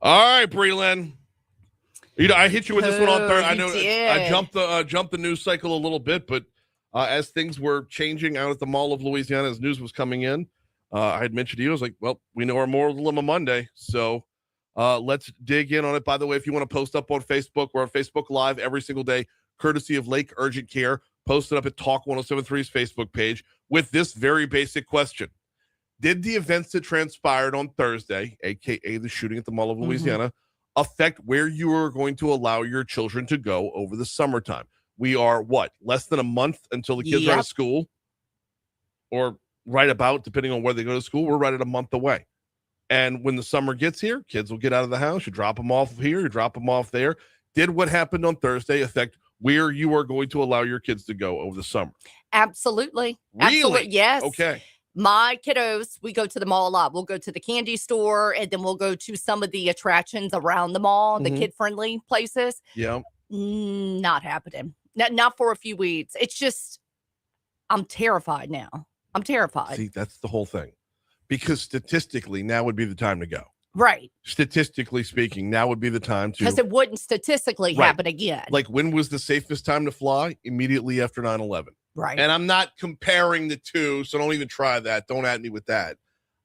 All right, Breland. I hit you with this one on Thursday. I know I jumped the news cycle a little bit, but as things were changing out at the Mall of Louisiana, as news was coming in, I had mentioned to you, I was like, well, we know our Moral Dilemma Monday, so let's dig in on it. By the way, if you want to post up on Facebook, we're on Facebook Live every single day, courtesy of Lake Urgent Care. Post it up at Talk 107.3's Facebook page with this very basic question. Did the events that transpired on Thursday, a.k.a. the shooting at the Mall of Louisiana, affect where you are going to allow your children to go over the summertime? We are, less than a month until the kids are out of school? Or right about, depending on where they go to school, we're right at a month away. And when the summer gets here, kids will get out of the house. You drop them off here, you drop them off there. Did what happened on Thursday affect where you are going to allow your kids to go over the summer? Absolutely. Really? Absolutely. Yes. Okay. My kiddos, we go to the mall a lot. We'll go to the candy store, and then we'll go to some of the attractions around the mall, the kid-friendly places. Yeah. Not happening. Not for a few weeks. It's just, I'm terrified now. I'm terrified. See, that's the whole thing. Because statistically, now would be the time to go. Right. Statistically speaking, now would be the time to. Because it wouldn't statistically happen again. Like, when was the safest time to fly? Immediately after 9/11. Right. And I'm not comparing the two, so don't even try that. Don't at me with that.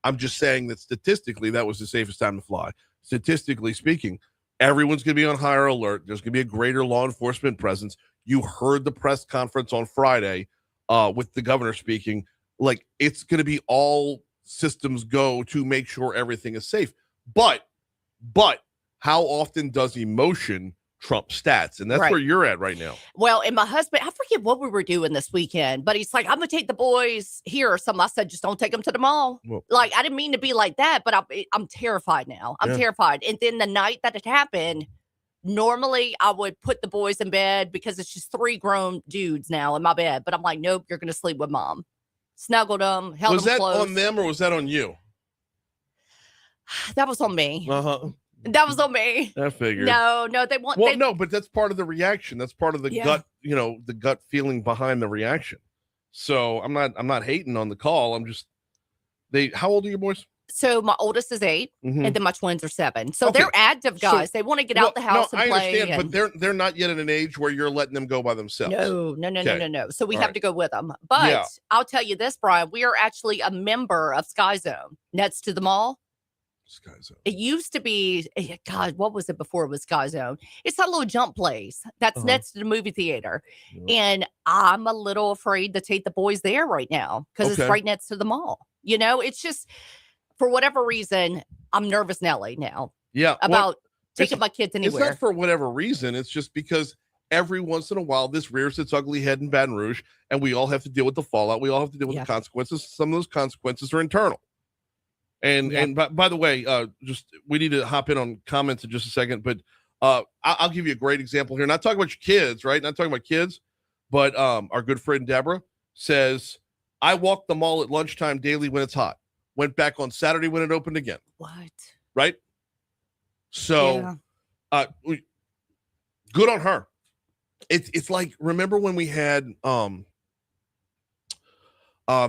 I'm just saying that statistically, that was the safest time to fly. Statistically speaking, everyone's going to be on higher alert. There's going to be a greater law enforcement presence. You heard the press conference on Friday with the governor speaking. Like, it's going to be all systems go to make sure everything is safe. But how often does emotion trump stats? And that's where you're at right now. Well, and my husband, I forget what we were doing this weekend, but he's like, I'm going to take the boys here or something. I said, just don't take them to the mall. Well, like, I didn't mean to be like that, but I'm terrified now. I'm terrified. And then the night that it happened, normally I would put the boys in bed because it's just 3 grown dudes now in my bed. But I'm like, nope, you're going to sleep with mom. Snuggled them, held was them that close. on them or was that on you? That was on me. Uh-huh. That was on me. I figured. No, they want. Well, no, but that's part of the reaction. That's part of the gut, the gut feeling behind the reaction. So I'm not hating on the call. I'm just, how old are your boys? So my oldest is 8, and then my twins are 7. So Okay. they're active guys. They want to get out the house and I play. understand, but they're not yet at an age where you're letting them go by themselves. No. So we All have right. to go with them. But I'll tell you this, Brian, we are actually a member of Sky Zone next to the mall. Sky Zone. It used to be, God, what was it before it was Sky Zone? It's that little jump place that's next to the movie theater. And I'm a little afraid to take the boys there right now because it's right next to the mall. It's just, for whatever reason, I'm nervous Nelly now. Yeah. About taking my kids anywhere. It's not for whatever reason. It's just because every once in a while this rears its ugly head in Baton Rouge, and we all have to deal with the fallout. We all have to deal with the consequences. Some of those consequences are internal. And by the way, just we need to hop in on comments in just a second, but I'll give you a great example here. Not talking about your kids, right? Not talking about kids, but our good friend Deborah says, I walk the mall at lunchtime daily when it's hot. Went back on Saturday when it opened again. What? Right? So good on her. It's like, remember when we had the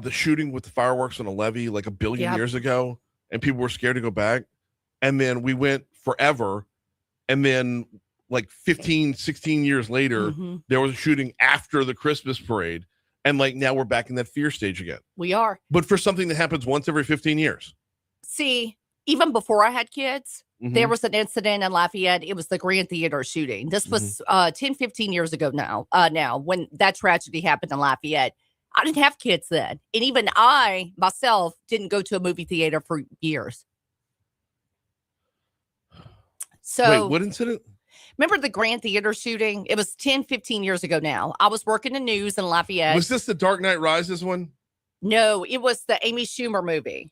shooting with the fireworks on a levee like a billion years ago, and people were scared to go back, and then we went forever, and then like 15 16 years later there was a shooting after the Christmas parade, and like now we're back in that fear stage again. We are, but for something that happens once every 15 years. See, even before I had kids, there was an incident in Lafayette. It was the Grand Theater shooting. This was 10 15 years ago now when that tragedy happened in Lafayette. I didn't have kids then. And even I, myself, didn't go to a movie theater for years. So, wait, what incident? Remember the Grand Theater shooting? It was 10, 15 years ago now. I was working in news in Lafayette. Was this the Dark Knight Rises one? No, it was the Amy Schumer movie.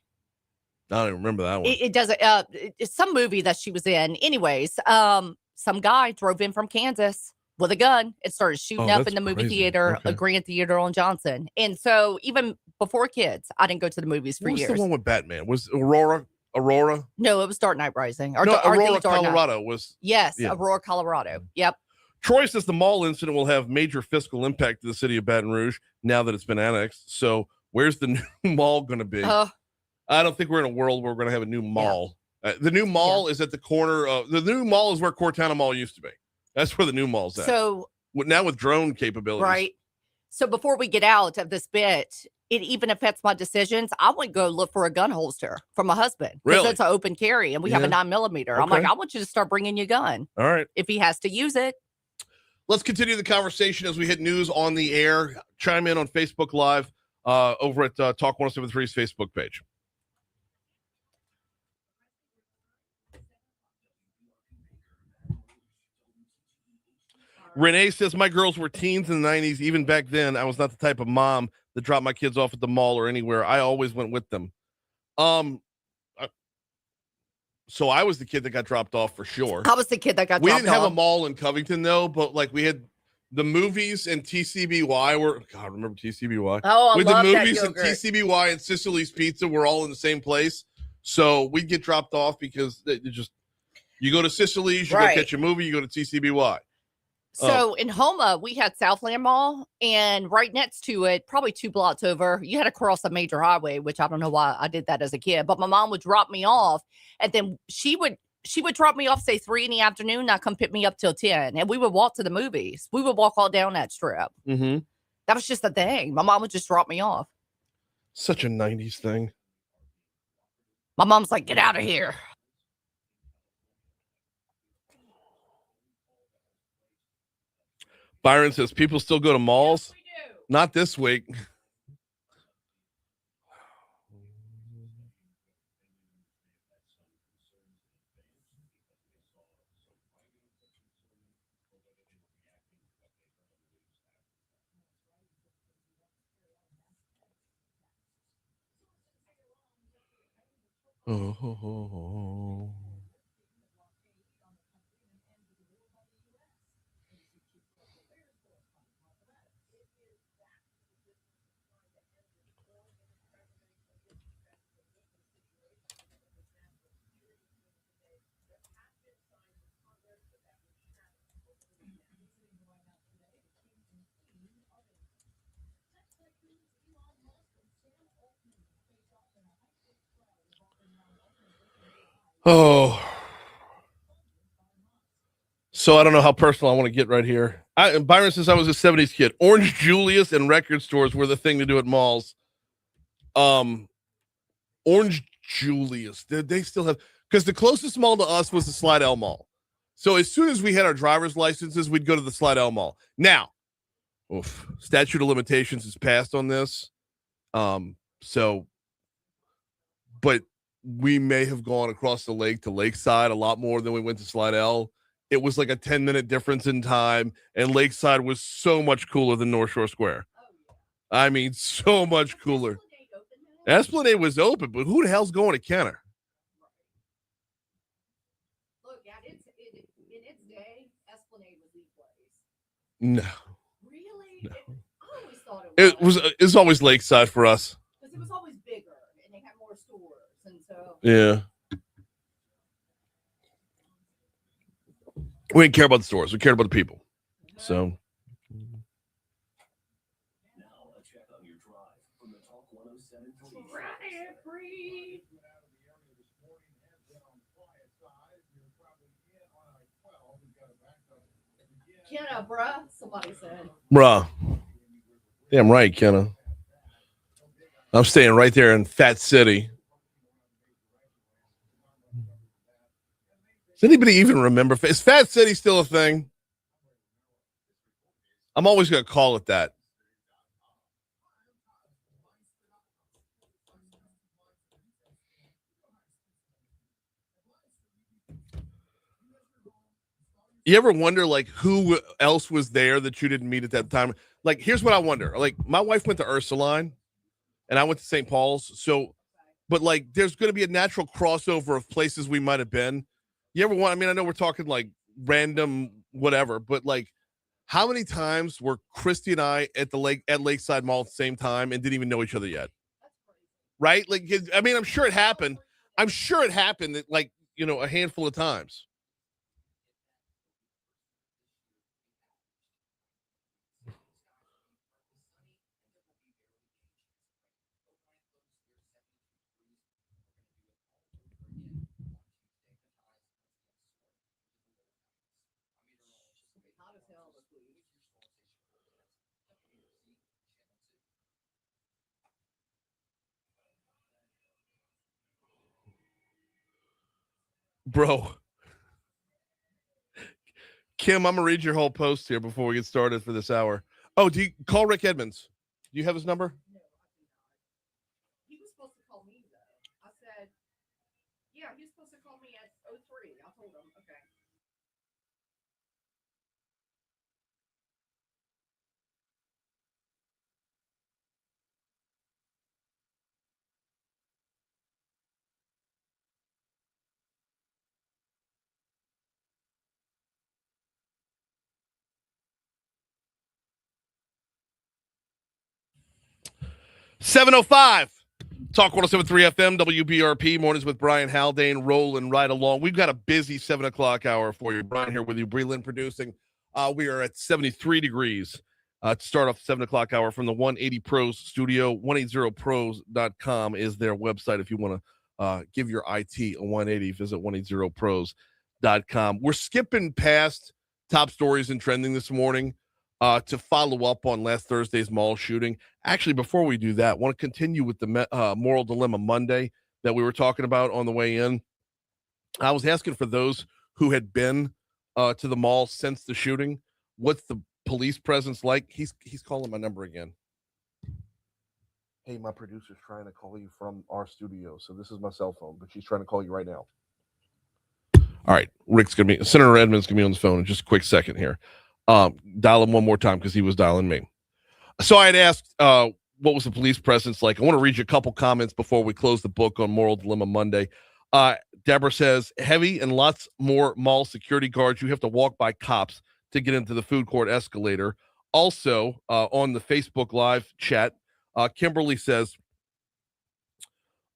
I don't even remember that one. It doesn't, it's some movie that she was in. Anyways, some guy drove in from Kansas with a gun and started shooting up in the movie theater, a Grand Theater on Johnson. And so even before kids, I didn't go to the movies for years. What was the one with Batman? Was Aurora? No, it was Dark Knight Rising. Aurora, Colorado was. Yes, Aurora, Colorado. Yep. Troy says the mall incident will have major fiscal impact to the city of Baton Rouge now that it's been annexed. So where's the new mall going to be? I don't think we're in a world where we're going to have a new mall. The new mall is at the corner of the new mall is where Cortana Mall used to be. That's where the new mall's at. So now with drone capabilities. Right. So before we get out of this bit, it even affects my decisions. I would go look for a gun holster for my husband. Because it's an open carry and we have a 9mm. Okay. I'm like, I want you to start bringing your gun. All right. If he has to use it. Let's continue the conversation as we hit news on the air. Chime in on Facebook Live over at Talk 1073's Facebook page. Renee says, my girls were teens in the 90s. Even back then, I was not the type of mom that dropped my kids off at the mall or anywhere. I always went with them. So I was the kid that got dropped off for sure. I was the kid that got dropped off. We didn't have a mall in Covington, though, but like we had the movies and TCBY were, God, remember TCBY? Oh, I with love the movies that and TCBY and Sicily's Pizza were all in the same place. So we'd get dropped off because it just, you go to Sicily's, you go catch a movie, you go to TCBY. So in Homa, we had Southland Mall, and right next to it, probably 2 blocks over, you had to cross a major highway, which I don't know why I did that as a kid. But my mom would drop me off, and then she would drop me off, say 3 in the afternoon, not come pick me up till 10, and we would walk to the movies. We would walk all down that strip. Mm-hmm. That was just a thing. My mom would just drop me off. Such a 90s thing. My mom's like, "Get out of here." Byron says people still go to malls. Yes, Not this week. Oh. Oh. So I don't know how personal I want to get right here. Byron says I was a 70s kid. Orange Julius and record stores were the thing to do at malls. Orange Julius. They still have, because the closest mall to us was the Slidell Mall. So as soon as we had our driver's licenses, we'd go to the Slidell Mall. Now, statute of limitations is passed on this. But we may have gone across the lake to Lakeside a lot more than we went to Slidell. It was like a 10-minute difference in time, and Lakeside was so much cooler than North Shore Square. I mean, so much cooler. Esplanade was open, but who the hell's going to Kenner? Look, in its day, Esplanade was the place. No. Really? No. I always thought It was always Lakeside for us. Because it was always bigger, and they had more stores, and so. Yeah. We didn't care about the stores. We cared about the people. So. Kenna, bruh, somebody said. Bruh. Damn right, Kenna. I'm staying right there in Fat City. Does anybody even remember? Is Fat City still a thing? I'm always going to call it that. You ever wonder, like, who else was there that you didn't meet at that time? Like, here's what I wonder. Like, my wife went to Ursuline, and I went to St. Paul's. So, but, like, there's going to be a natural crossover of places we might have been. You ever want, I mean, I know we're talking, like, random whatever, but, like, how many times were Christy and I at Lakeside Mall at the same time and didn't even know each other yet? Right? Like, I mean, I'm sure it happened. I'm sure it happened, like, you know, a handful of times. Bro. Kim, I'm going to read your whole post here before we get started for this hour. Oh, do you call Rick Edmonds? Do you have his number? No, I do not. He was supposed to call me, though. I said, yeah, he was supposed to call me at 03. I told him, okay. $7:05. Talk 107.3 FM, WBRP, mornings with Brian Haldane, rolling right along. We've got a busy 7 o'clock hour for you. Brian here with you, Breland producing. We are at 73 degrees to start off the 7 o'clock hour from the 180 Pros studio. 180pros.com is their website if you want to give your IT a 180. Visit 180pros.com. We're skipping past top stories and trending this morning to follow up on last Thursday's mall shooting. Actually, before we do that, I want to continue with the Moral Dilemma Monday that we were talking about on the way in. I was asking for those who had been to the mall since the shooting, what's the police presence like? He's calling my number again. Hey, my producer's trying to call you from our studio, so this is my cell phone, but she's trying to call you right now. All right, Senator Edmonds gonna be on the phone in just a quick second here. Dial him one more time because he was dialing me. So I had asked what was the police presence like. I want to read you a couple comments before we close the book on Moral Dilemma Monday. Deborah says, heavy and lots more mall security guards. You have to walk by cops to get into the food court escalator. Also, on the Facebook Live chat, Kimberly says,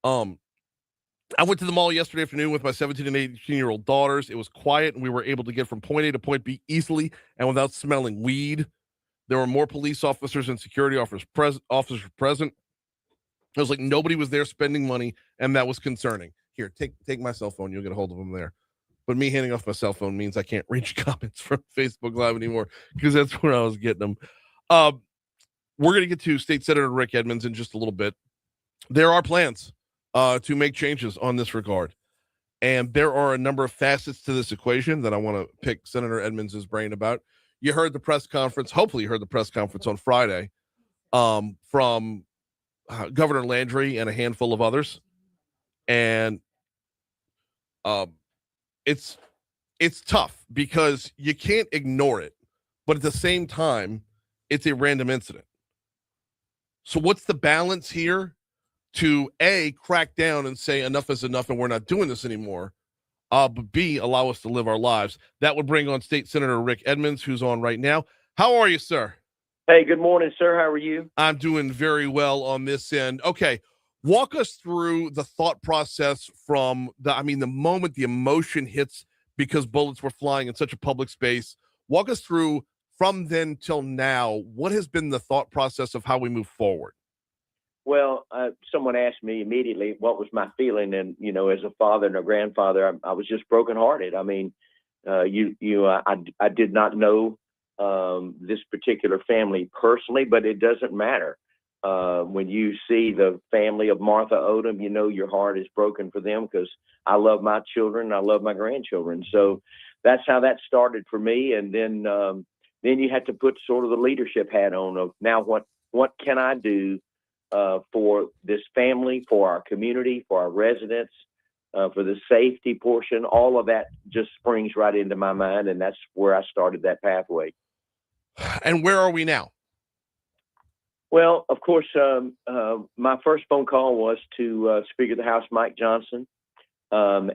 I went to the mall yesterday afternoon with my 17 and 18-year-old daughters. It was quiet, and we were able to get from point A to point B easily and without smelling weed. There were more police officers and security officers present. It was like nobody was there spending money, and that was concerning. Here, take my cell phone. You'll get a hold of them there. But me handing off my cell phone means I can't reach comments from Facebook Live anymore because that's where I was getting them. We're going to get to State Senator Rick Edmonds in just a little bit. There are plans to make changes on this regard. And there are a number of facets to this equation that I want to pick Senator Edmonds' brain about. You heard the press conference. Hopefully you heard the press conference on Friday from Governor Landry and a handful of others. And it's tough because you can't ignore it, but at the same time, it's a random incident. So what's the balance here to A, crack down and say enough is enough and we're not doing this anymore, but B, allow us to live our lives? That would bring on State Senator Rick Edmonds, who's on right now. How are you, sir? Hey, good morning, sir. How are you? I'm doing very well on this end. Okay. Walk us through the thought process from the moment the emotion hits because bullets were flying in such a public space. Walk us through from then till now. What has been the thought process of how we move forward? Well, someone asked me immediately what was my feeling, and as a father and a grandfather, I was just brokenhearted. I mean, I did not know this particular family personally, but it doesn't matter. When you see the family of Martha Odom, your heart is broken for them because I love my children. I love my grandchildren. So that's how that started for me. And then you had to put sort of the leadership hat on of now what can I do for this family, for our community, for our residents, for the safety portion. All of that just springs right into my mind. And that's where I started that pathway. And where are we now? Well, of course, my first phone call was to Speaker of the House, Mike Johnson. I've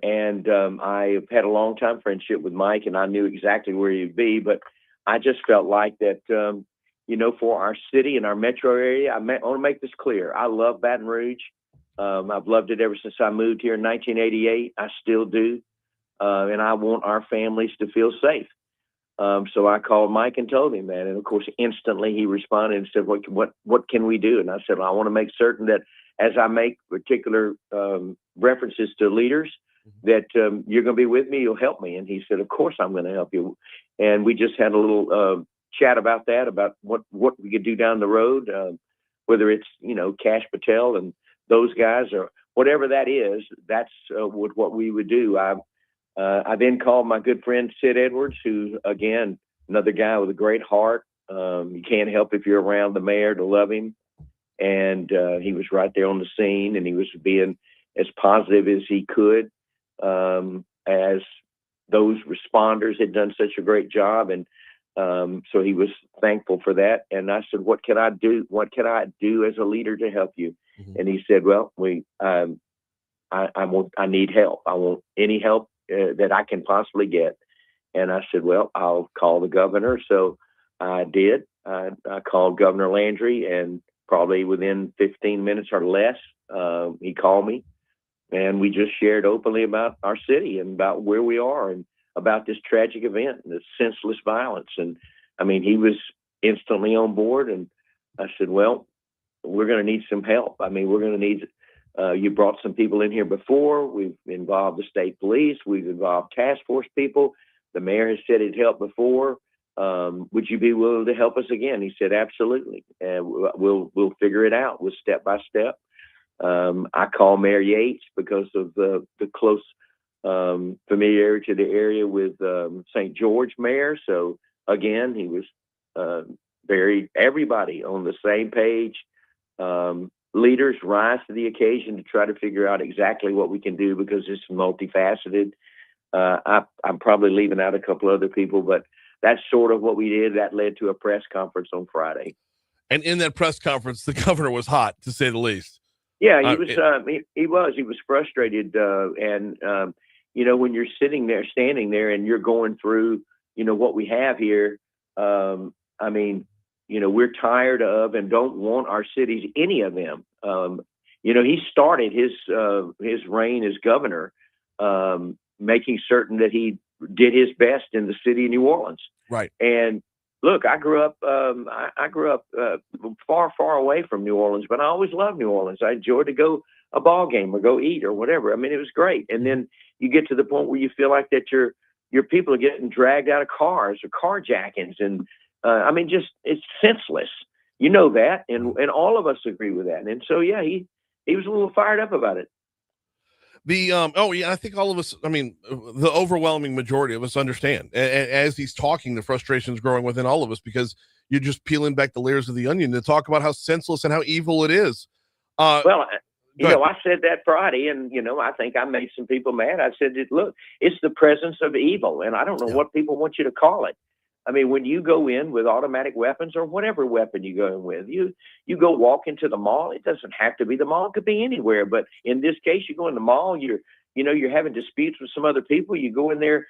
had a long time friendship with Mike, and I knew exactly where he'd be. But I just felt like that, for our city and our metro area, I want to make this clear. I love Baton Rouge. I've loved it ever since I moved here in 1988. I still do. And I want our families to feel safe. So I called Mike and told him that. And of course, instantly he responded and said, what can we do? And I said, well, I want to make certain that as I make particular references to leaders, that you're going to be with me, you'll help me. And he said, of course I'm going to help you. And we just had a little chat about that, about what we could do down the road, whether it's, Cash Patel and those guys or whatever that is, that's what we would do. I then called my good friend Sid Edwards, who, again, another guy with a great heart. You can't help if you're around the mayor to love him. And he was right there on the scene, and he was being as positive as he could, as those responders had done such a great job. And so he was thankful for that. And I said, what can I do? What can I do as a leader to help you? Mm-hmm. And he said, well, I need help. I want any help that I can possibly get. And I said, well, I'll call the governor. So I did. I called Governor Landry, and probably within 15 minutes or less, he called me, and we just shared openly about our city and about where we are and about this tragic event and this senseless violence. And I mean, he was instantly on board. And I said, well, we're going to need some help. I mean, we're going to need, you brought some people in here before. We've involved the state police. We've involved task force people. The mayor has said he'd helped before. Would you be willing to help us again? He said, absolutely. And we'll figure it out. We'll step by step. I call Mayor Yates because of the close familiarity to the area with St. George mayor. So again, he was everybody on the same page. Leaders rise to the occasion to try to figure out exactly what we can do because it's multifaceted. I'm probably leaving out a couple other people, but that's sort of what we did. That led to a press conference on Friday. And in that press conference, the governor was hot, to say the least. Yeah, he was. He was frustrated. And when you're standing there and you're going through, what we have here, we're tired of and don't want our cities, any of them. He started his reign as governor, making certain that he did his best in the city of New Orleans. Right. And look, I grew up far, far away from New Orleans, but I always loved New Orleans. I enjoyed to go a ball game or go eat or whatever. I mean, it was great. And then you get to the point where you feel like that your people are getting dragged out of cars or carjackings. And it's senseless. You know that. And all of us agree with that. And so, yeah, he was a little fired up about it. I think all of us, the overwhelming majority of us understand. As he's talking, the frustration is growing within all of us because you're just peeling back the layers of the onion to talk about how senseless and how evil it is. I said that Friday, and, I think I made some people mad. I said, look, it's the presence of evil, and I don't know what people want you to call it. I mean, when you go in with automatic weapons or whatever weapon you go in with, you go walk into the mall. It doesn't have to be the mall; it could be anywhere. But in this case, you go in the mall. You're having disputes with some other people. You go in there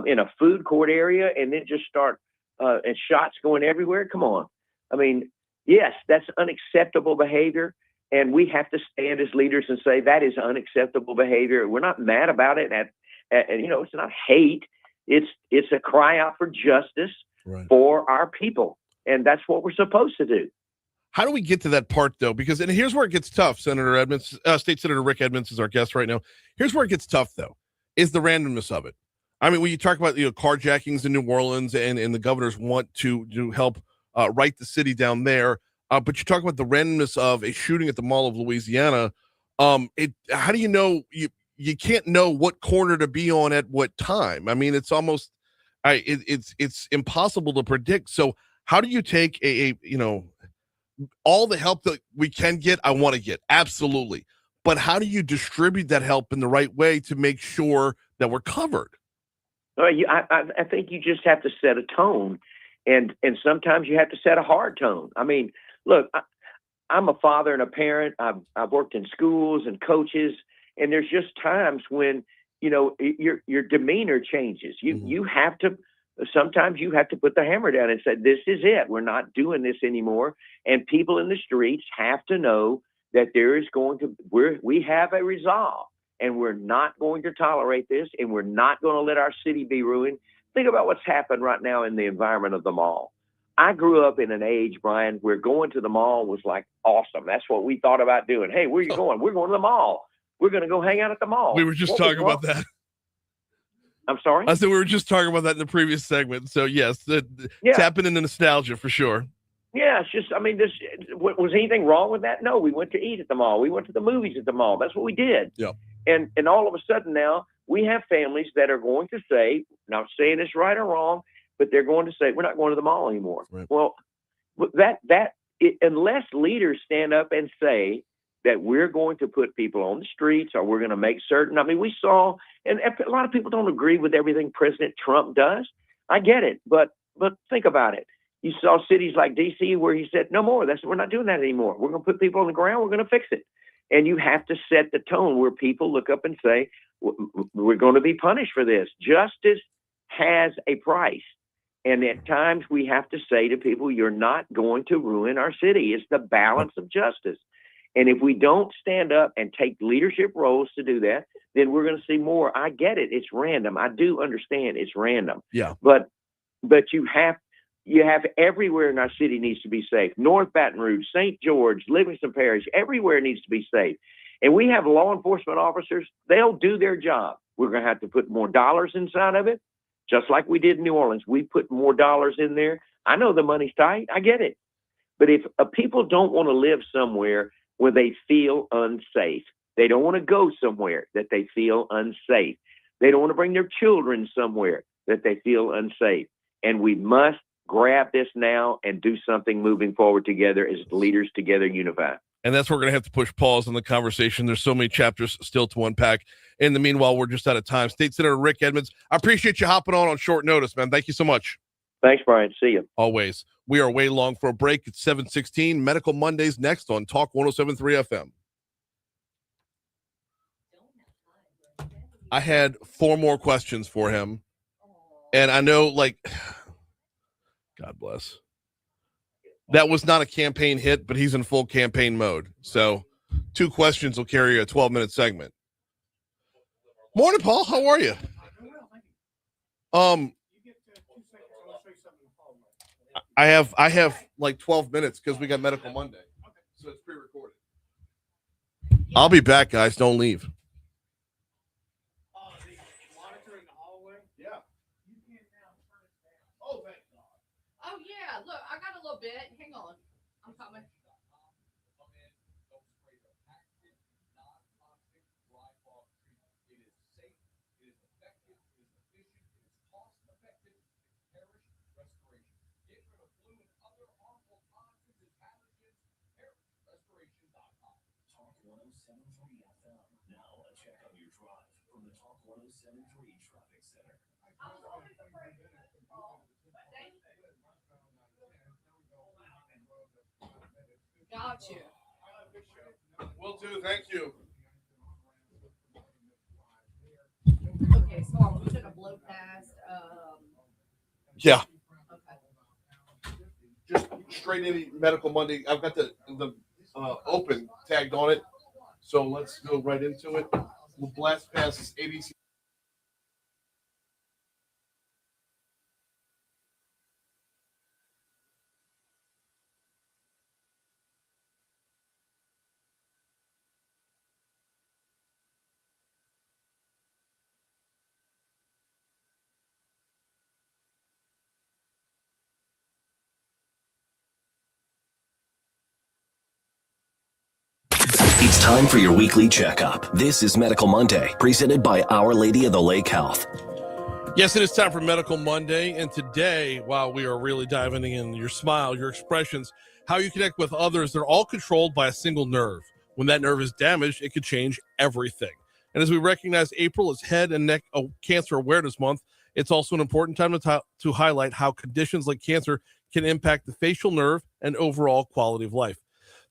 in a food court area, and then just start and shots going everywhere. Come on, I mean, yes, that's unacceptable behavior, and we have to stand as leaders and say that is unacceptable behavior. We're not mad about it. It's not hate. It's a cry out for justice for our people. And that's what we're supposed to do. How do we get to that part, though? Because, and here's where it gets tough. Senator Edmonds, State Senator Rick Edmonds is our guest right now. Here's where it gets tough, though, is the randomness of it. I mean, when you talk about, carjackings in New Orleans and the governors want to help right the city down there. But you talk about the randomness of a shooting at the Mall of Louisiana. How do you know you can't know what corner to be on at what time? I mean, it's almost, it's impossible to predict. So how do you take all the help that we can get? I want to get, absolutely. But how do you distribute that help in the right way to make sure that we're covered? I think you just have to set a tone, and sometimes you have to set a hard tone. I mean, look, I'm a father and a parent. I've worked in schools and coaches. And there's just times when, your demeanor changes. Sometimes you have to put the hammer down and say, this is it. We're not doing this anymore. And people in the streets have to know that we have a resolve, and we're not going to tolerate this, and we're not going to let our city be ruined. Think about what's happened right now in the environment of the mall. I grew up in an age, Brian, where going to the mall was like awesome. That's what we thought about doing. Hey, where are you going? We're going to the mall. We're going to go hang out at the mall. We were just talking about that. I'm sorry? I said we were just talking about that in the previous segment. So, yes, tapping into nostalgia for sure. Yeah, it's just, was anything wrong with that? No, we went to eat at the mall. We went to the movies at the mall. That's what we did. Yeah. And all of a sudden now, we have families that are going to say, not saying it's right or wrong, but they're going to say, we're not going to the mall anymore. Right. Well, unless leaders stand up and say, that we're going to put people on the streets, or we're going to make certain. I mean, we saw, and a lot of people don't agree with everything President Trump does. I get it, but think about it. You saw cities like D.C. where he said, no more. We're not doing that anymore. We're going to put people on the ground. We're going to fix it. And you have to set the tone where people look up and say, we're going to be punished for this. Justice has a price. And at times we have to say to people, you're not going to ruin our city. It's the balance of justice. And if we don't stand up and take leadership roles to do that, then we're going to see more. I get it. It's random. I do understand it's random. Yeah. But you have everywhere in our city needs to be safe. North Baton Rouge, St. George, Livingston Parish, everywhere needs to be safe. And we have law enforcement officers. They'll do their job. We're going to have to put more dollars inside of it, just like we did in New Orleans. We put more dollars in there. I know the money's tight. I get it. But if people don't want to live somewhere where they feel unsafe, they don't want to go somewhere that they feel unsafe. They don't want to bring their children somewhere that they feel unsafe. And we must grab this now and do something moving forward together as leaders together unified. And that's where we're going to have to push pause on the conversation. There's so many chapters still to unpack. In the meanwhile, we're just out of time. State Senator Rick Edmonds, I appreciate you hopping on short notice, man. Thank you so much. Thanks, Brian. See you. Always. We are way long for a break. It's 7:16. Medical Mondays next on Talk 107.3 FM. I had 4 more questions for him. And I know, like, God bless. That was not a campaign hit, but he's in full campaign mode. So 2 questions will carry a 12-minute segment. Morning, Paul. How are you? I have like 12 minutes because we got Medical Monday. So it's pre-recorded. I'll be back, guys. Don't leave. Monitoring the hallway? Yeah. Oh, thank God. Oh, yeah. Look, I got a little bit. Hang on. I'm coming. Got you. Will do. Thank you. Okay, so I'm just gonna blow past. Yeah. Okay. Just straight into Medical Monday. I've got the open tagged on it. So let's go right into it. We'll blast past this ABC. It's time for your weekly checkup. This is Medical Monday, presented by Our Lady of the Lake Health. Yes, it is time for Medical Monday. And today, while we are really diving in your smile, your expressions, how you connect with others, they're all controlled by a single nerve. When that nerve is damaged, it could change everything. And as we recognize April is Head and Neck Cancer Awareness Month, it's also an important time to highlight how conditions like cancer can impact the facial nerve and overall quality of life.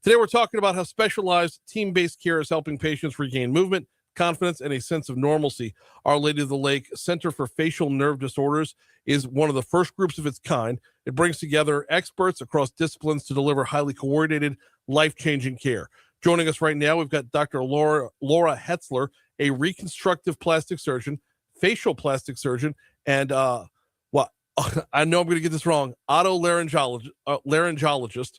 Today, we're talking about how specialized team-based care is helping patients regain movement, confidence, and a sense of normalcy. Our Lady of the Lake Center for Facial Nerve Disorders is one of the first groups of its kind. It brings together experts across disciplines to deliver highly coordinated, life-changing care. Joining us right now, we've got Dr. Laura Hetzler, a reconstructive plastic surgeon, facial plastic surgeon, and I know I'm going to get this wrong, otolaryngologist,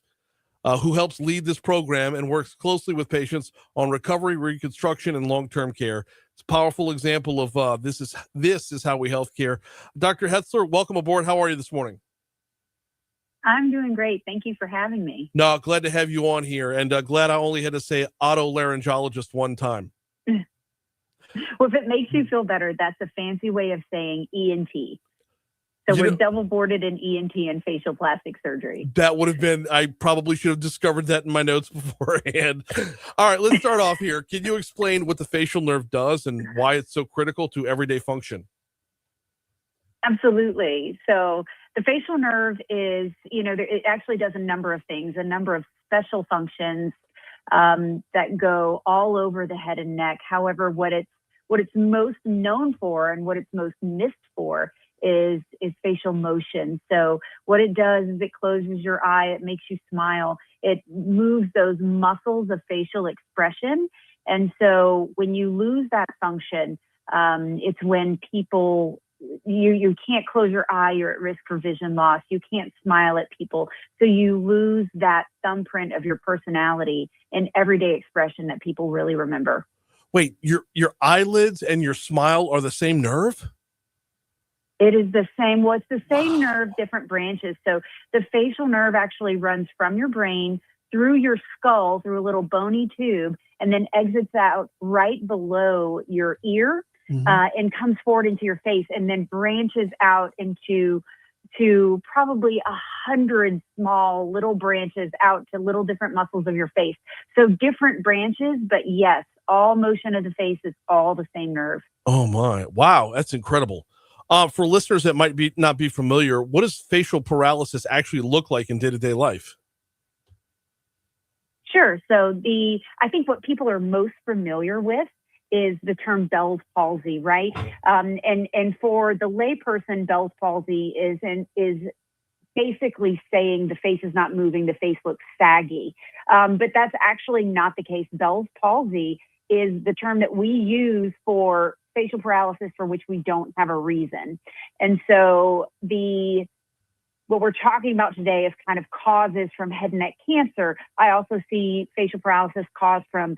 who helps lead this program and works closely with patients on recovery, reconstruction, and long-term care. It's a powerful example of this is how we healthcare. Dr. Hetzler, welcome aboard. How are you this morning? I'm doing great. Thank you for having me. No, glad to have you on here, and glad I only had to say otolaryngologist one time. Well, if it makes you feel better, that's a fancy way of saying ENT. So we're double boarded in ENT and facial plastic surgery. That would have been, I probably should have discovered that in my notes beforehand. All right, let's start off here. Can you explain what the facial nerve does and why it's so critical to everyday function? Absolutely. So the facial nerve is, it actually does a number of things, a number of special functions that go all over the head and neck. However, what it's most known for and what it's most missed for is facial motion. So what it does is it closes your eye, it makes you smile, it moves those muscles of facial expression. And so when you lose that function, it's when people, you can't close your eye, you're at risk for vision loss, you can't smile at people. So you lose that thumbprint of your personality and everyday expression that people really remember. Wait, your eyelids and your smile are the same nerve? It is the same. Well, it's the same nerve, different branches. So the facial nerve actually runs from your brain through your skull, through a little bony tube, and then exits out right below your ear, and comes forward into your face, and then branches out into probably 100 small little branches out to little different muscles of your face. So different branches, but yes, all motion of the face is all the same nerve. Oh my, wow, that's incredible. For listeners that might not be familiar, what does facial paralysis actually look like in day-to-day life? Sure. So I think what people are most familiar with is the term Bell's palsy, right? And for the layperson, Bell's palsy is basically saying the face is not moving, the face looks saggy. But that's actually not the case. Bell's palsy is the term that we use for facial paralysis for which we don't have a reason. And so what we're talking about today is kind of causes from head and neck cancer. I also see facial paralysis caused from,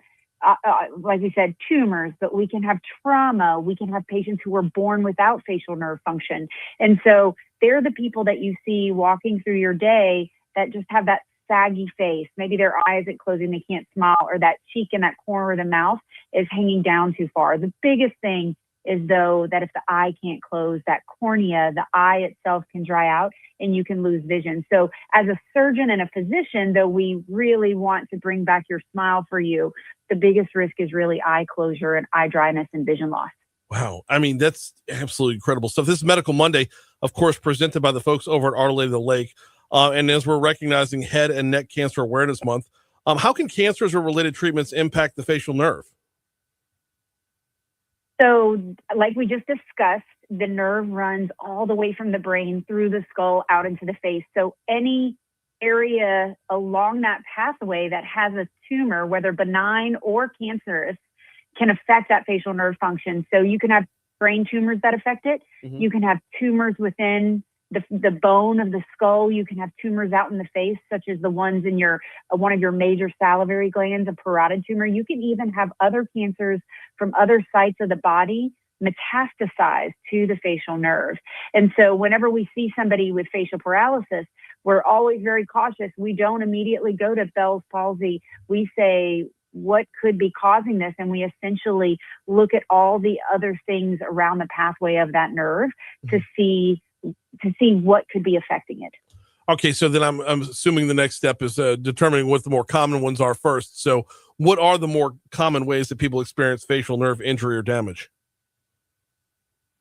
like we said, tumors, but we can have trauma. We can have patients who were born without facial nerve function. And so they're the people that you see walking through your day that just have that saggy face. Maybe their eye isn't closing, they can't smile, or that cheek in that corner of the mouth is hanging down too far. The biggest thing is, though, that if the eye can't close, that cornea, the eye itself can dry out and you can lose vision. So as a surgeon and a physician, though we really want to bring back your smile for you, the biggest risk is really eye closure and eye dryness and vision loss. Wow. I mean, that's absolutely incredible stuff. This is Medical Monday, of course, presented by the folks over at Our Lady of the Lake. And as we're recognizing Head and Neck Cancer Awareness Month, how can cancers or related treatments impact the facial nerve? So like we just discussed, the nerve runs all the way from the brain through the skull out into the face. So any area along that pathway that has a tumor, whether benign or cancerous, can affect that facial nerve function. So you can have brain tumors that affect it. You can have tumors within the bone of the skull. You can have tumors out in the face, such as the ones in one of your major salivary glands, a parotid tumor. You can even have other cancers from other sites of the body metastasize to the facial nerve. And so whenever we see somebody with facial paralysis, we're always very cautious. We don't immediately go to Bell's palsy. We say, what could be causing this? And we essentially look at all the other things around the pathway of that nerve to see what could be affecting it. Okay, so then I'm assuming the next step is determining what the more common ones are first. So what are the more common ways that people experience facial nerve injury or damage?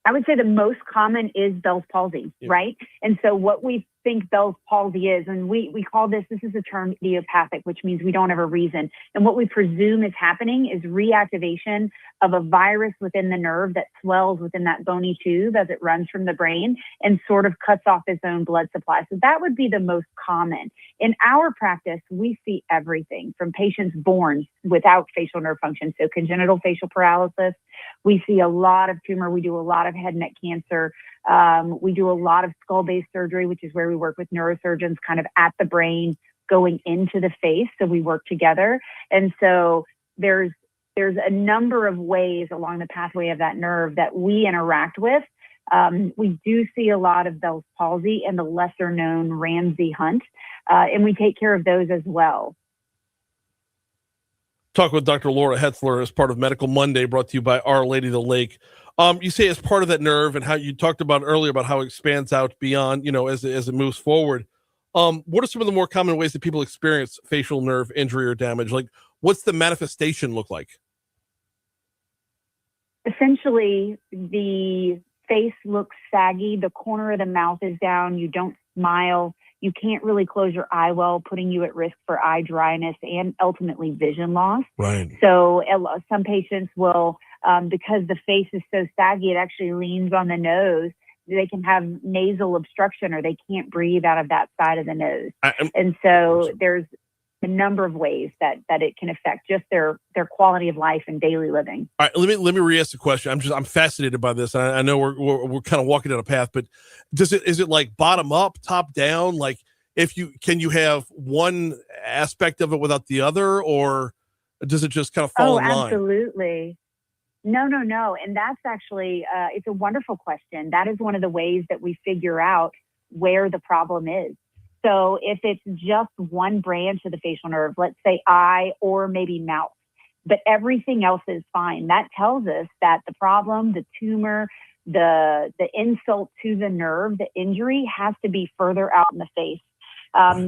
I would say the most common is Bell's palsy, right? And so what we think Bell's palsy is, and we call this is a term idiopathic, which means we don't have a reason. And what we presume is happening is reactivation of a virus within the nerve that swells within that bony tube as it runs from the brain and sort of cuts off its own blood supply. So that would be the most common. In our practice, we see everything from patients born without facial nerve function, so congenital facial paralysis. We see a lot of tumor. We do a lot of head and neck cancer. We do a lot of skull-based surgery, which is where we work with neurosurgeons kind of at the brain going into the face. So we work together. And so there's a number of ways along the pathway of that nerve that we interact with. We do see a lot of Bell's palsy and the lesser known Ramsay-Hunt, and we take care of those as well. Talk with Dr. Laura Hetzler as part of Medical Monday, brought to you by Our Lady of the Lake. You say as part of that nerve, and how you talked about earlier about how it expands out beyond, as it moves forward. What are some of the more common ways that people experience facial nerve injury or damage? Like, what's the manifestation look like? Essentially, the face looks saggy. The corner of the mouth is down. You don't smile. You can't really close your eye well, putting you at risk for eye dryness and ultimately vision loss. Right. So some patients will, because the face is so saggy, it actually leans on the nose they can have nasal obstruction, or they can't breathe out of that side of the nose. And so there's a number of ways that it can affect just their quality of life and daily living. All right, let me re-ask the question. I'm fascinated by this. I know we're kind of walking down a path, but is it like bottom up, top down? Like can you have one aspect of it without the other, or does it just kind of fall in line? Absolutely. No. And that's actually, it's a wonderful question. That is one of the ways that we figure out where the problem is. So if it's just one branch of the facial nerve, let's say eye or maybe mouth, but everything else is fine, that tells us that the problem, the tumor, the insult to the nerve, the injury has to be further out in the face.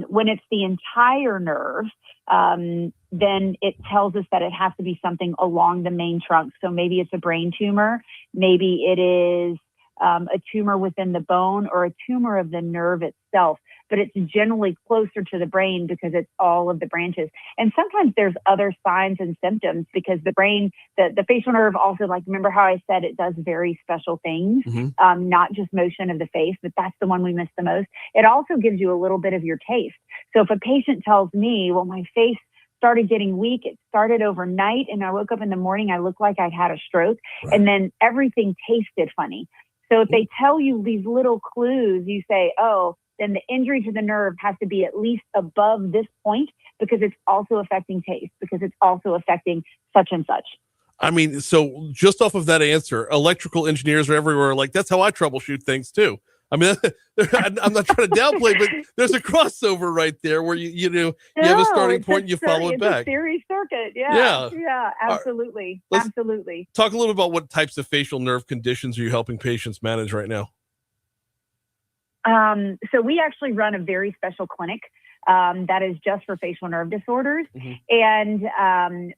When it's the entire nerve, then it tells us that it has to be something along the main trunk. So maybe it's a brain tumor, maybe it is a tumor within the bone, or a tumor of the nerve itself, but it's generally closer to the brain because it's all of the branches. And sometimes there's other signs and symptoms because the brain, the facial nerve also, like, remember how I said it does very special things, not just motion of the face, but that's the one we miss the most. It also gives you a little bit of your taste. So if a patient tells me, well, my face started getting weak, it started overnight, and I woke up in the morning, I looked like I'd had a stroke, and then everything tasted funny. So if they tell you these little clues, you say, oh, then the injury to the nerve has to be at least above this point because it's also affecting taste, because it's also affecting such and such. I mean, so just off of that answer, electrical engineers are everywhere. Like, that's how I troubleshoot things too. I mean, I'm not trying to downplay, but there's a crossover right there where you have a starting point and you follow it back. It's a series circuit. Yeah, absolutely. Absolutely. Talk a little about what types of facial nerve conditions are you helping patients manage right now? So we actually run a very special clinic that is just for facial nerve disorders. And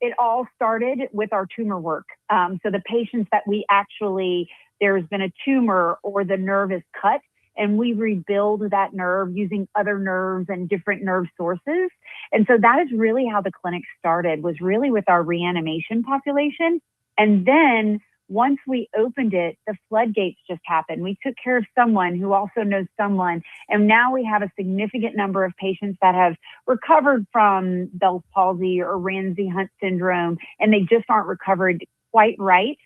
it all started with our tumor work. So the patients that we actually, there's been a tumor or the nerve is cut, and we rebuild that nerve using other nerves and different nerve sources. And so that is really how the clinic started, was really with our reanimation population. And then once we opened it, the floodgates just happened. We took care of someone who also knows someone. And now we have a significant number of patients that have recovered from Bell's palsy or Ramsay-Hunt syndrome, and they just aren't recovered quite right.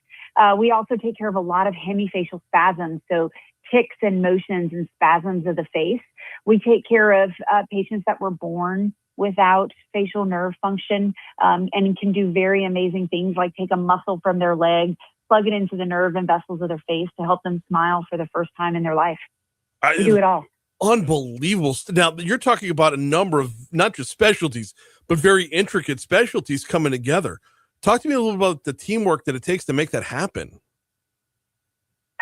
We also take care of a lot of hemifacial spasms, so tics and motions and spasms of the face. We take care of patients that were born without facial nerve function and can do very amazing things like take a muscle from their leg, plug it into the nerve and vessels of their face to help them smile for the first time in their life. We do it all. Unbelievable. Now, you're talking about a number of not just specialties, but very intricate specialties coming together. Talk to me a little about the teamwork that it takes to make that happen.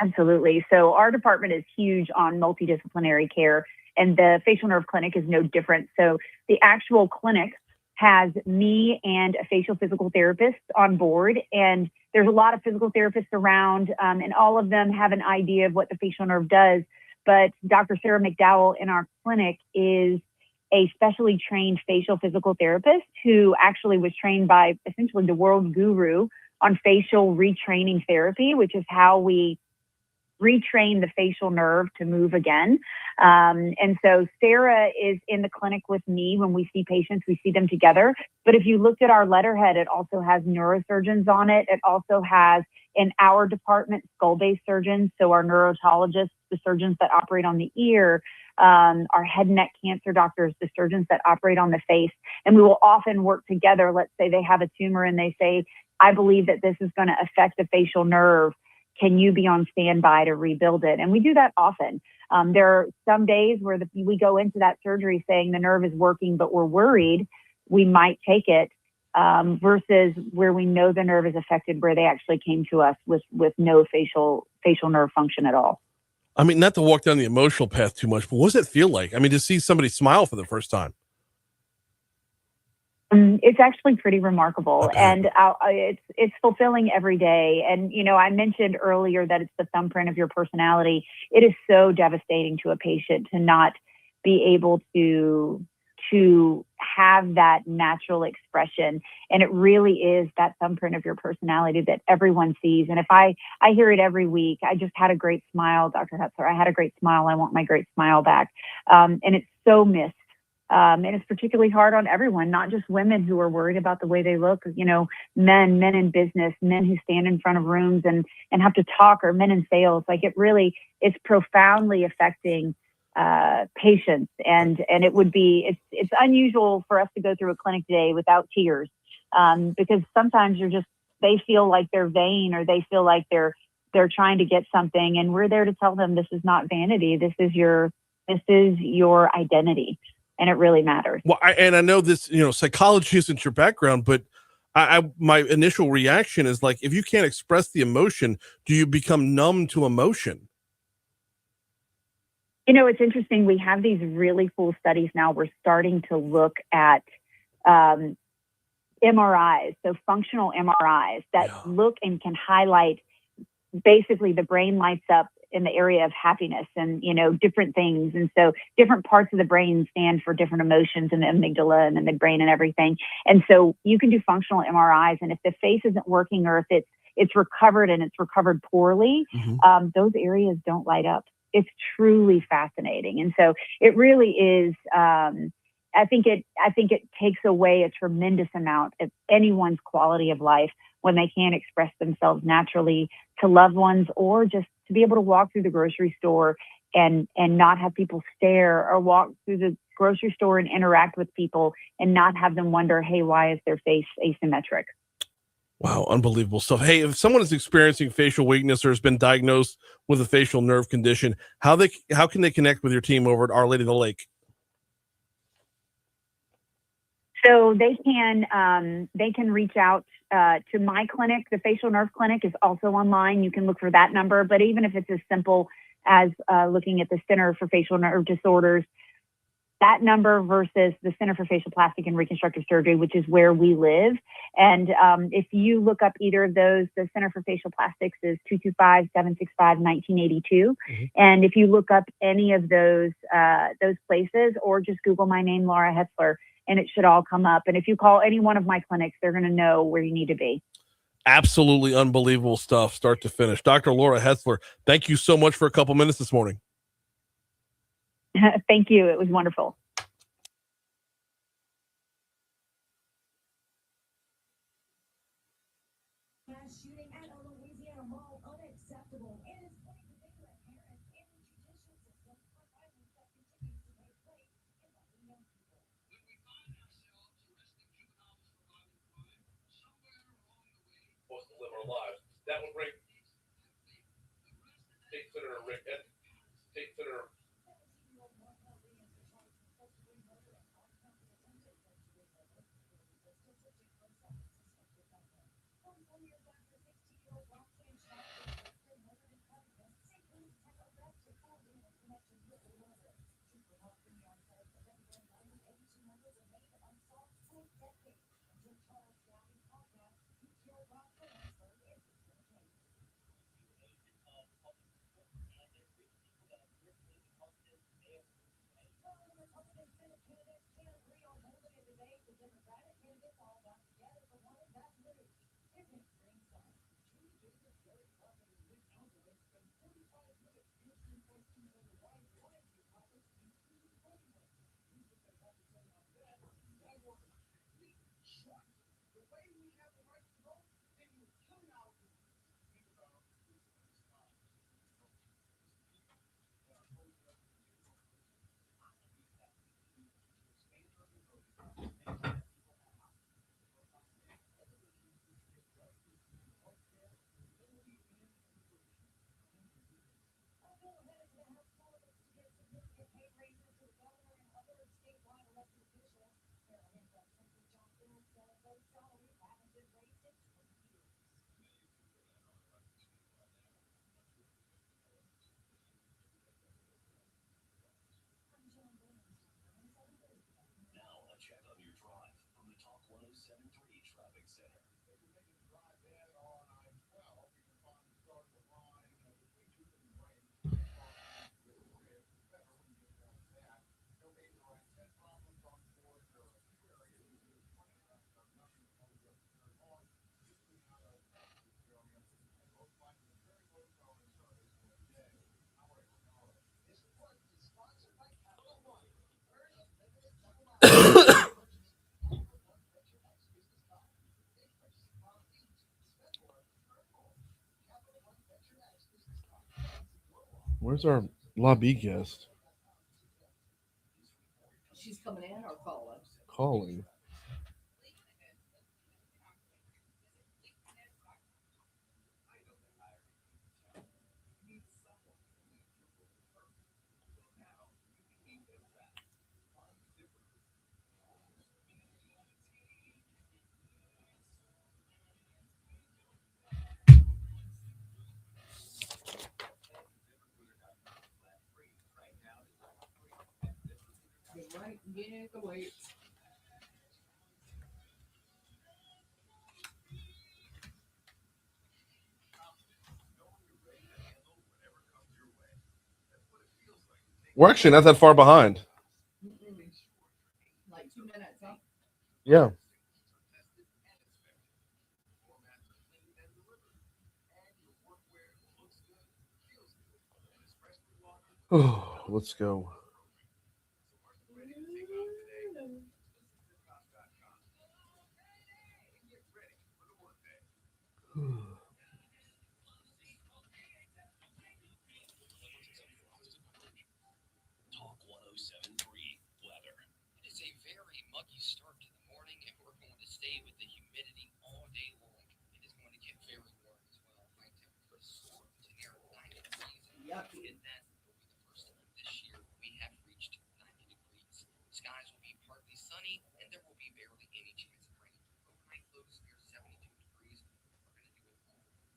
Absolutely. So our department is huge on multidisciplinary care, and the facial nerve clinic is no different. So the actual clinic has me and a facial physical therapist on board, and there's a lot of physical therapists around, and all of them have an idea of what the facial nerve does. But Dr. Sarah McDowell in our clinic is a specially trained facial physical therapist who actually was trained by essentially the world guru on facial retraining therapy, which is how we retrain the facial nerve to move again. And so Sarah is in the clinic with me when we see patients, we see them together. But if you looked at our letterhead, it also has neurosurgeons on it. It also has in our department, skull-based surgeons. So our neurotologists, the surgeons that operate on the ear, our head and neck cancer doctors, the surgeons that operate on the face. And we will often work together. Let's say they have a tumor and they say, I believe that this is going to affect the facial nerve. Can you be on standby to rebuild it? And we do that often. There are some days where we go into that surgery saying the nerve is working, but we're worried we might take it, versus where we know the nerve is affected, where they actually came to us with no facial nerve function at all. I mean, not to walk down the emotional path too much, but what does it feel like? I mean, to see somebody smile for the first time. It's actually pretty remarkable, okay. And it's fulfilling every day. And, you know, I mentioned earlier that it's the thumbprint of your personality. It is so devastating to a patient to not be able to have that natural expression. And it really is that thumbprint of your personality that everyone sees. And if I hear it every week, I just had a great smile, Dr. Hetzler. I had a great smile. I want my great smile back. And it's so missed. And it's particularly hard on everyone, not just women who are worried about the way they look, men in business, men who stand in front of rooms and have to talk, or men in sales. Like, it really is profoundly affecting patients. And it's unusual for us to go through a clinic today without tears, because sometimes they feel like they're vain, or they feel like they're trying to get something. And we're there to tell them this is not vanity. This is your identity. And it really matters. Well, I know this, psychology isn't your background, but my initial reaction is like, if you can't express the emotion, do you become numb to emotion? It's interesting. We have these really cool studies now. We're starting to look at MRIs, so functional MRIs that look and can highlight, basically the brain lights up in the area of happiness and, different things. And so different parts of the brain stand for different emotions, and the amygdala and the midbrain and everything. And so you can do functional MRIs, and if the face isn't working, or if it's recovered and it's recovered poorly, those areas don't light up. It's truly fascinating. And so it really is, I think it takes away a tremendous amount of anyone's quality of life when they can't express themselves naturally to loved ones, or just to be able to walk through the grocery store and not have people stare, or walk through the grocery store and interact with people and not have them wonder, hey, why is their face asymmetric? Wow, unbelievable stuff. Hey, if someone is experiencing facial weakness or has been diagnosed with a facial nerve condition, how can they connect with your team over at Our Lady of the Lake? So they can reach out to my clinic. The facial nerve clinic is also online. You can look for that number. But even if it's as simple as looking at the Center for Facial Nerve Disorders, that number versus the Center for Facial Plastic and Reconstructive Surgery, which is where we live. And if you look up either of those, the Center for Facial Plastics is 225-765-1982. Mm-hmm. And if you look up any of those places, or just Google my name, Laura Hetzler, and it should all come up. And if you call any one of my clinics, they're going to know where you need to be. Absolutely unbelievable stuff, start to finish. Dr. Laura Hetzler, thank you so much for a couple minutes this morning. Thank you. It was wonderful. Shooting at a Louisiana mall unacceptable. It is putting together parents in the judicial system for violence that continues to take place involving young people. When we find ourselves arresting juveniles for violent crime, somewhere along the way, Supposed to live our lives. That would bring State Senator Rick Edmonds. State Senator. Where's our LABI guest? She's coming in or calling? Calling. Right, yeah, the wait. We're actually not that far behind. Like 2 minutes, huh? Yeah. Oh, let's go. Talk 107.3 weather. It is a very muggy start to the morning, and we're going to stay with the humidity all day long. It is going to get very warm as well. High temperatures soar to near 90 degrees. Yucky. And that will be the first time this year we have reached 90 degrees. Skies will be partly sunny, and there will be barely any chance of rain. Overnight lows near 72 degrees.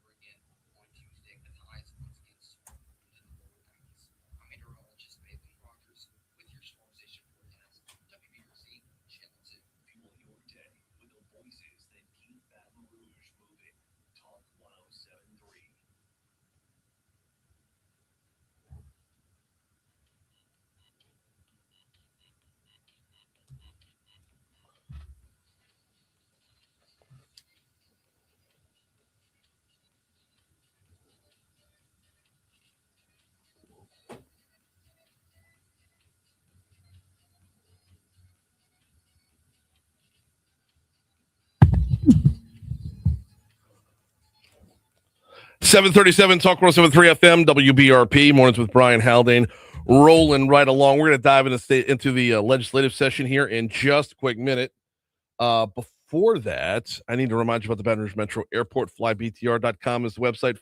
We're going to do it all over again on Tuesday. The highs once again soar into the lower 90s. I'm meteorologist Nathan Rogers with your Storm Station forecast. WBRZ Channel 2. Fuel your day with the voices that keep Baton Rouge moving. Talk 107.3. Seven 37 Talk 107.3 FM WBRP mornings with Brian Haldane, rolling right along. We're going to dive into the legislative session here in just a quick minute. Before that, I need to remind you about the Baton Rouge Metro Airport. FlyBTR.com is the website.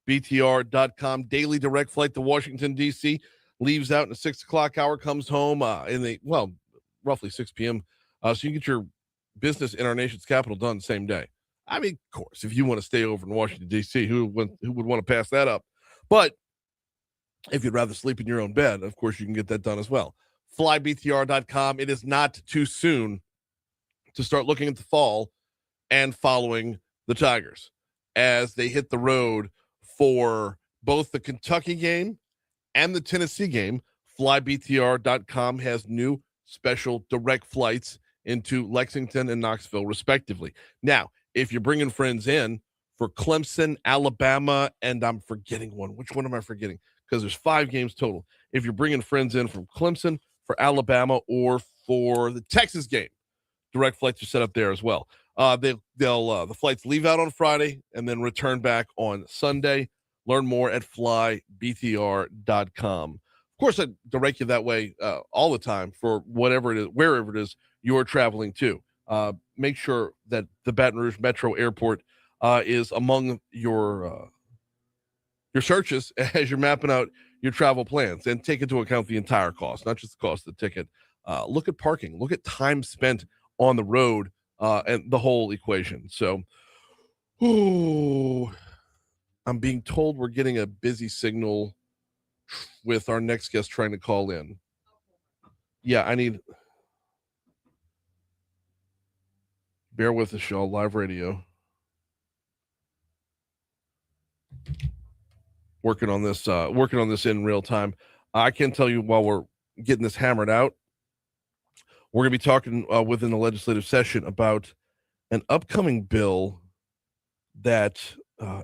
FlyBTR.com. Daily direct flight to Washington, D.C. Leaves out in the 6 o'clock hour, comes home roughly 6 p.m. So you can get your business in our nation's capital done the same day. I mean, of course, if you want to stay over in Washington, D.C., who would want to pass that up? But if you'd rather sleep in your own bed, of course, you can get that done as well. FlyBTR.com. It is not too soon to start looking at the fall and following the Tigers as they hit the road for both the Kentucky game and the Tennessee game. FlyBTR.com has new special direct flights into Lexington and Knoxville, respectively. Now, if you're bringing friends in for Clemson, Alabama, and I'm forgetting one. Which one am I forgetting? Because there's 5 games total. If you're bringing friends in from Clemson, for Alabama, or for the Texas game, direct flights are set up there as well. The flights leave out on Friday and then return back on Sunday. Learn more at flybtr.com. Of course, I direct you that way all the time for whatever it is, wherever it is you're traveling to. Make sure that the Baton Rouge Metro Airport is among your searches as you're mapping out your travel plans, and take into account the entire cost, not just the cost of the ticket. Look at parking, look at time spent on the road, and the whole equation. So, I'm being told we're getting a busy signal with our next guest trying to call in. Yeah, bear with us, y'all. Live radio. Working on this in real time. I can tell you while we're getting this hammered out, we're going to be talking within the legislative session about an upcoming bill that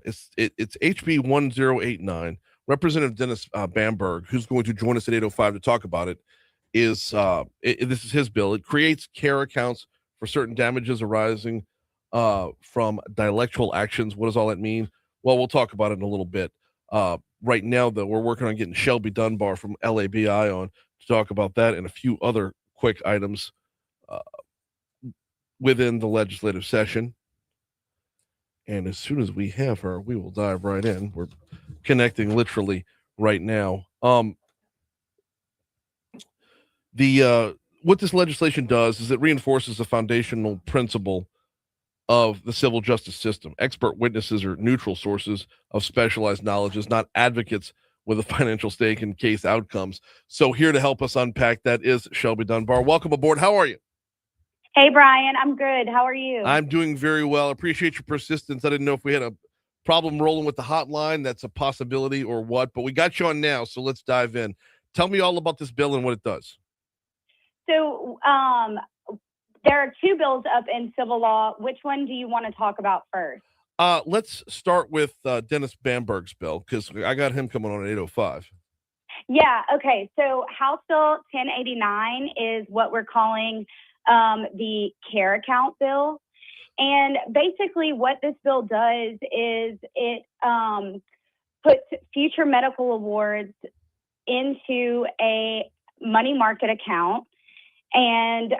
it's HB 1089. Representative Dennis Bamburg, who's going to join us at 8:05 to talk about it, this is his bill. It creates care accounts for certain damages arising from dialectical actions. What does all that mean? Well, we'll talk about it in a little bit. right now, though, we're working on getting Shelby Dunbar from LABI on to talk about that and a few other quick items within the legislative session. And as soon as we have her, we will dive right in. We're connecting literally right now. What this legislation does is it reinforces the foundational principle of the civil justice system. Expert witnesses are neutral sources of specialized knowledge, not advocates with a financial stake in case outcomes. So here to help us unpack that is Shelby Dunbar. Welcome aboard. How are you? Hey, Brian, I'm good. How are you? I'm doing very well. I appreciate your persistence. I didn't know if we had a problem rolling with the hotline. That's a possibility or what, but we got you on now, so let's dive in. Tell me all about this bill and what it does. So there are two bills up in civil law. Which one do you want to talk about first? Let's start with Dennis Bamburg's bill, because I got him coming on at 8:05. Yeah, okay. So House Bill 1089 is what we're calling the care account bill. And basically what this bill does is it puts future medical awards into a money market account. And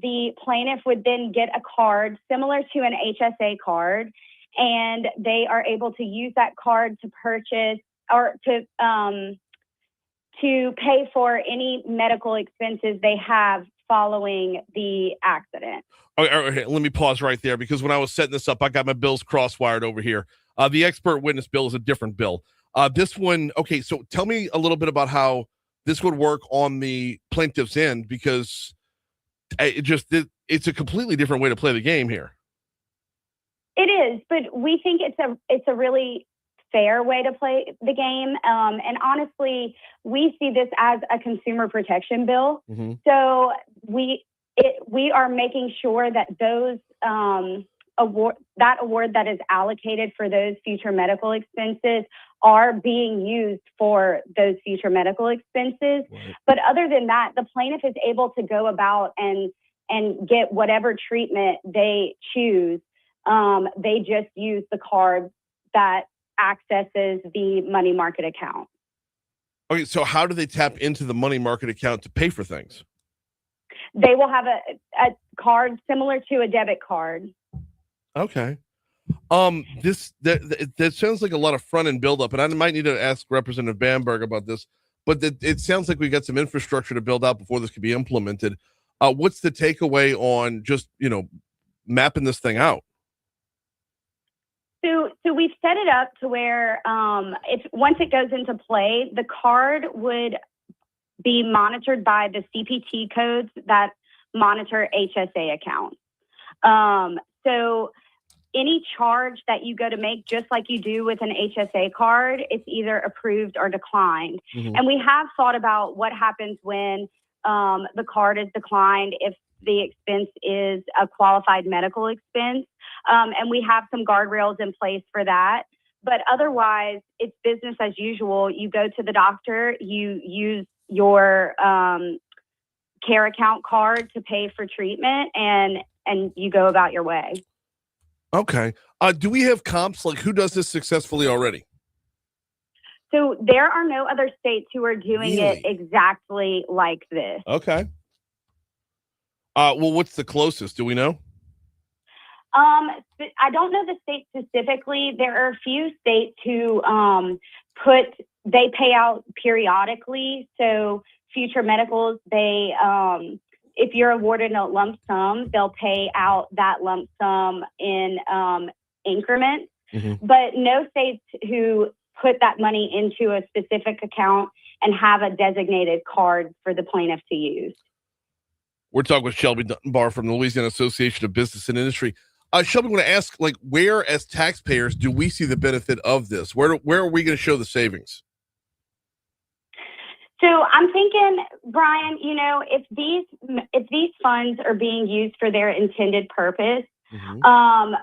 the plaintiff would then get a card similar to an HSA card, and they are able to use that card to purchase or to pay for any medical expenses they have following the accident. Okay, let me pause right there, because when I was setting this up, I got my bills cross-wired over here. The expert witness bill is a different bill. This one, okay, so tell me a little bit about how this would work on the plaintiff's end, because it's a completely different way to play the game here. It is, but we think it's a really fair way to play the game. And honestly, we see this as a consumer protection bill. Mm-hmm. So we are making sure that those award that is allocated for those future medical expenses are being used for those future medical expenses. Right. But other than that, the plaintiff is able to go about and get whatever treatment they choose. They just use the card that accesses the money market account. Okay, so how do they tap into the money market account to pay for things? They will have a card similar to a debit card. Okay. That sounds like a lot of front end buildup, and I might need to ask Representative Bamburg about this, but it sounds like we got some infrastructure to build out before this could be implemented. What's the takeaway on just, mapping this thing out? So we've set it up to where once it goes into play, the card would be monitored by the CPT codes that monitor HSA accounts. So any charge that you go to make, just like you do with an HSA card, it's either approved or declined. Mm-hmm. And we have thought about what happens when the card is declined if the expense is a qualified medical expense. And we have some guardrails in place for that. But otherwise, it's business as usual. You go to the doctor, you use your care account card to pay for treatment, and you go about your way. Okay. Do we have comps? Like, who does this successfully already? So there are no other states who are doing it exactly like this. Okay. Well, what's the closest? Do we know? I don't know the state specifically. There are a few states who they pay out periodically. So future medicals, if you're awarded a lump sum, they'll pay out that lump sum in increments. Mm-hmm. But no states who put that money into a specific account and have a designated card for the plaintiff to use. We're talking with Shelby Dunbar from the Louisiana Association of Business and Industry. Shelby, I want to ask, where as taxpayers do we see the benefit of this? Where are we going to show the savings? So I'm thinking, Brian, if these funds are being used for their intended purpose, mm-hmm.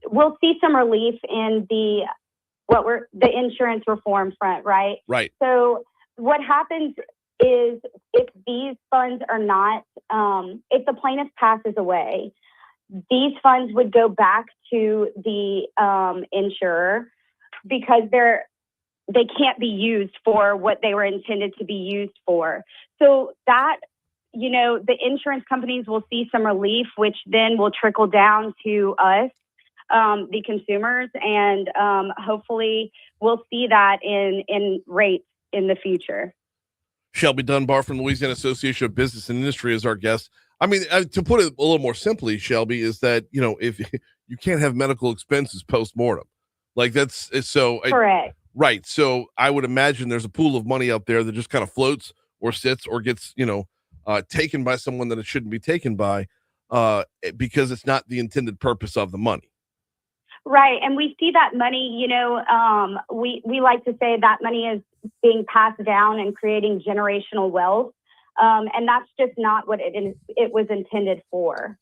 We'll see some relief in the insurance reform front, right? Right. So what happens is if these funds are not, if the plaintiff passes away, these funds would go back to the insurer. because they can't be used for what they were intended to be used for. So that, the insurance companies will see some relief, which then will trickle down to us, the consumers, and hopefully we'll see that in rates in the future. Shelby Dunbar from Louisiana Association of Business and Industry is our guest. I mean, to put it a little more simply, Shelby, is that, if you can't have medical expenses post-mortem, like Correct. Right. So I would imagine there's a pool of money out there that just kind of floats or sits or gets, taken by someone that it shouldn't be taken by, because it's not the intended purpose of the money. Right. And we see that money, we like to say that money is being passed down and creating generational wealth. And that's just not what it was intended for.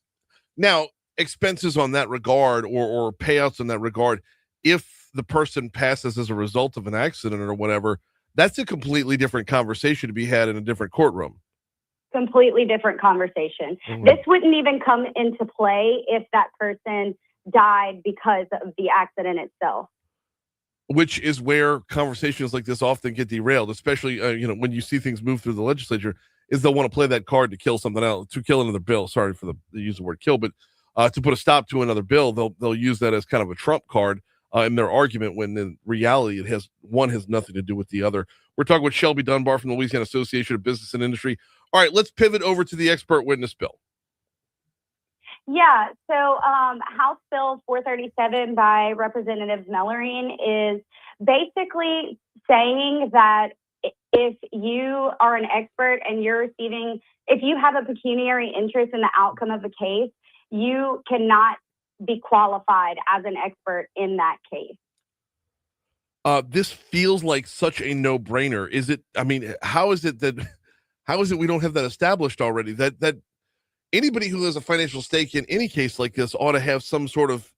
Now, Expenses on that regard or payouts in that regard, if the person passes as a result of an accident or whatever, that's a completely different conversation to be had in a different courtroom. Completely different conversation. Mm-hmm. This wouldn't even come into play if that person died because of the accident itself. Which is where conversations like this often get derailed, especially, when you see things move through the legislature, is they'll want to play that card to kill something else, to kill another bill. Sorry for the use of the word kill, but to put a stop to another bill, they'll use that as kind of a trump card in their argument, when in reality one has nothing to do with the other. We're talking with Shelby Dunbar from the Louisiana Association of Business and Industry. All right, let's pivot over to the expert witness bill. Yeah, so House Bill 437 by Representative Mellering is basically saying that if you are an expert and if you have a pecuniary interest in the outcome of a case, you cannot be qualified as an expert in that case. This feels like such a no-brainer. Is it? I mean, how is it we don't have that established already? That anybody who has a financial stake in any case like this ought to have some sort of,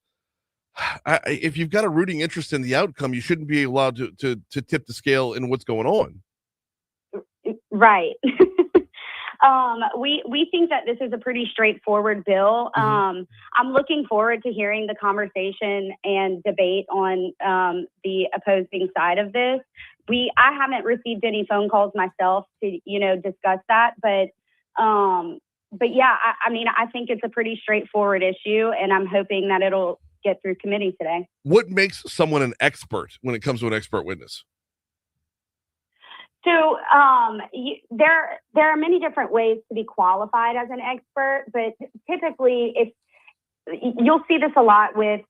if you've got a rooting interest in the outcome, you shouldn't be allowed to tip the scale in what's going on. Right. We think that this is a pretty straightforward bill. I'm looking forward to hearing the conversation and debate on the opposing side of this. I haven't received any phone calls myself to, discuss that, but yeah, I think it's a pretty straightforward issue, and I'm hoping that it'll get through committee today. What makes someone an expert when it comes to an expert witness? So there are many different ways to be qualified as an expert, but typically you'll see this a lot with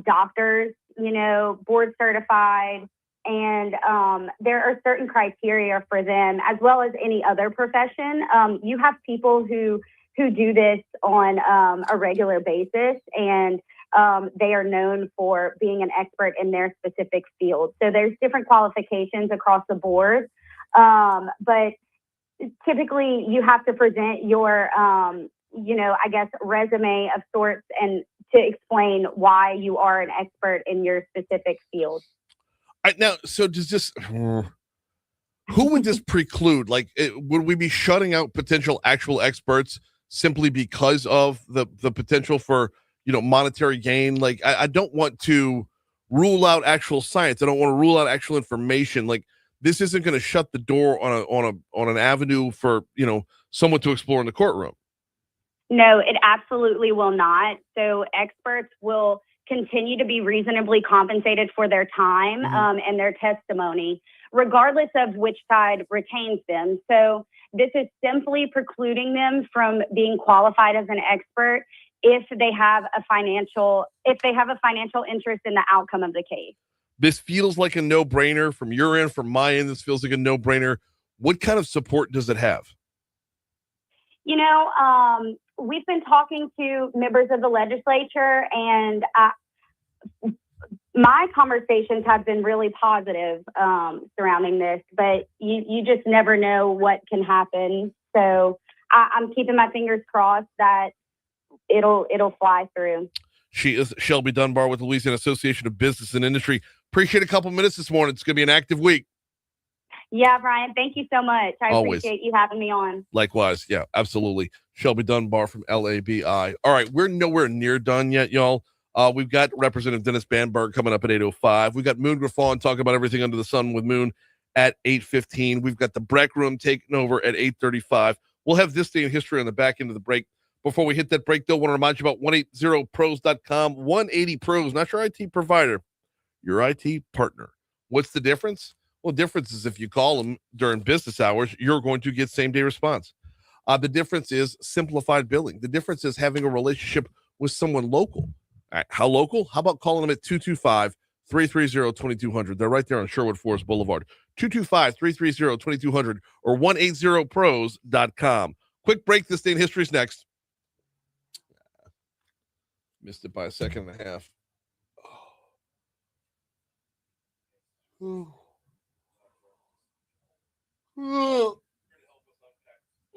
doctors, board certified, and there are certain criteria for them, as well as any other profession. You have people who do this on a regular basis, and they are known for being an expert in their specific field. So there's different qualifications across the board. But typically you have to present your, resume of sorts and to explain why you are an expert in your specific field. Now, so does this, who would this preclude? Like, would we be shutting out potential actual experts simply because of the potential for, monetary gain? Like, I don't want to rule out actual science. I don't want to rule out actual information. Like, this isn't going to shut the door on an avenue for, someone to explore in the courtroom. No, it absolutely will not. So experts will continue to be reasonably compensated for their time and their testimony, regardless of which side retains them. So this is simply precluding them from being qualified as an expert if they have a financial interest in the outcome of the case. This feels like a no-brainer from your end, from my end. This feels like a no-brainer. What kind of support does it have? We've been talking to members of the legislature, and my conversations have been really positive surrounding this, but you just never know what can happen. So I'm keeping my fingers crossed that it'll fly through. She is Shelby Dunbar with the Louisiana Association of Business and Industry. Appreciate a couple minutes this morning. It's going to be an active week. Yeah, Brian, thank you so much. I appreciate you having me on. Likewise. Yeah, absolutely. Shelby Dunbar from LABI. All right, we're nowhere near done yet, y'all. We've got Representative Dennis Bamburg coming up at 8:05. We've got Moon Griffon talking about everything under the sun with Moon at 8:15. We've got the BREC Room taking over at 8:35. We'll have this day in history on the back end of the break. Before we hit that break, though, I want to remind you about 180pros.com. 180 Pros, not your IT provider, your IT partner. What's the difference? Well, the difference is if you call them during business hours, you're going to get same-day response. The difference is simplified billing. The difference is having a relationship with someone local. All right, how local? How about calling them at 225-330-2200? They're right there on Sherwood Forest Boulevard. 225-330-2200 or 180pros.com. Quick break. This day in history is next. Missed it by a second and a half.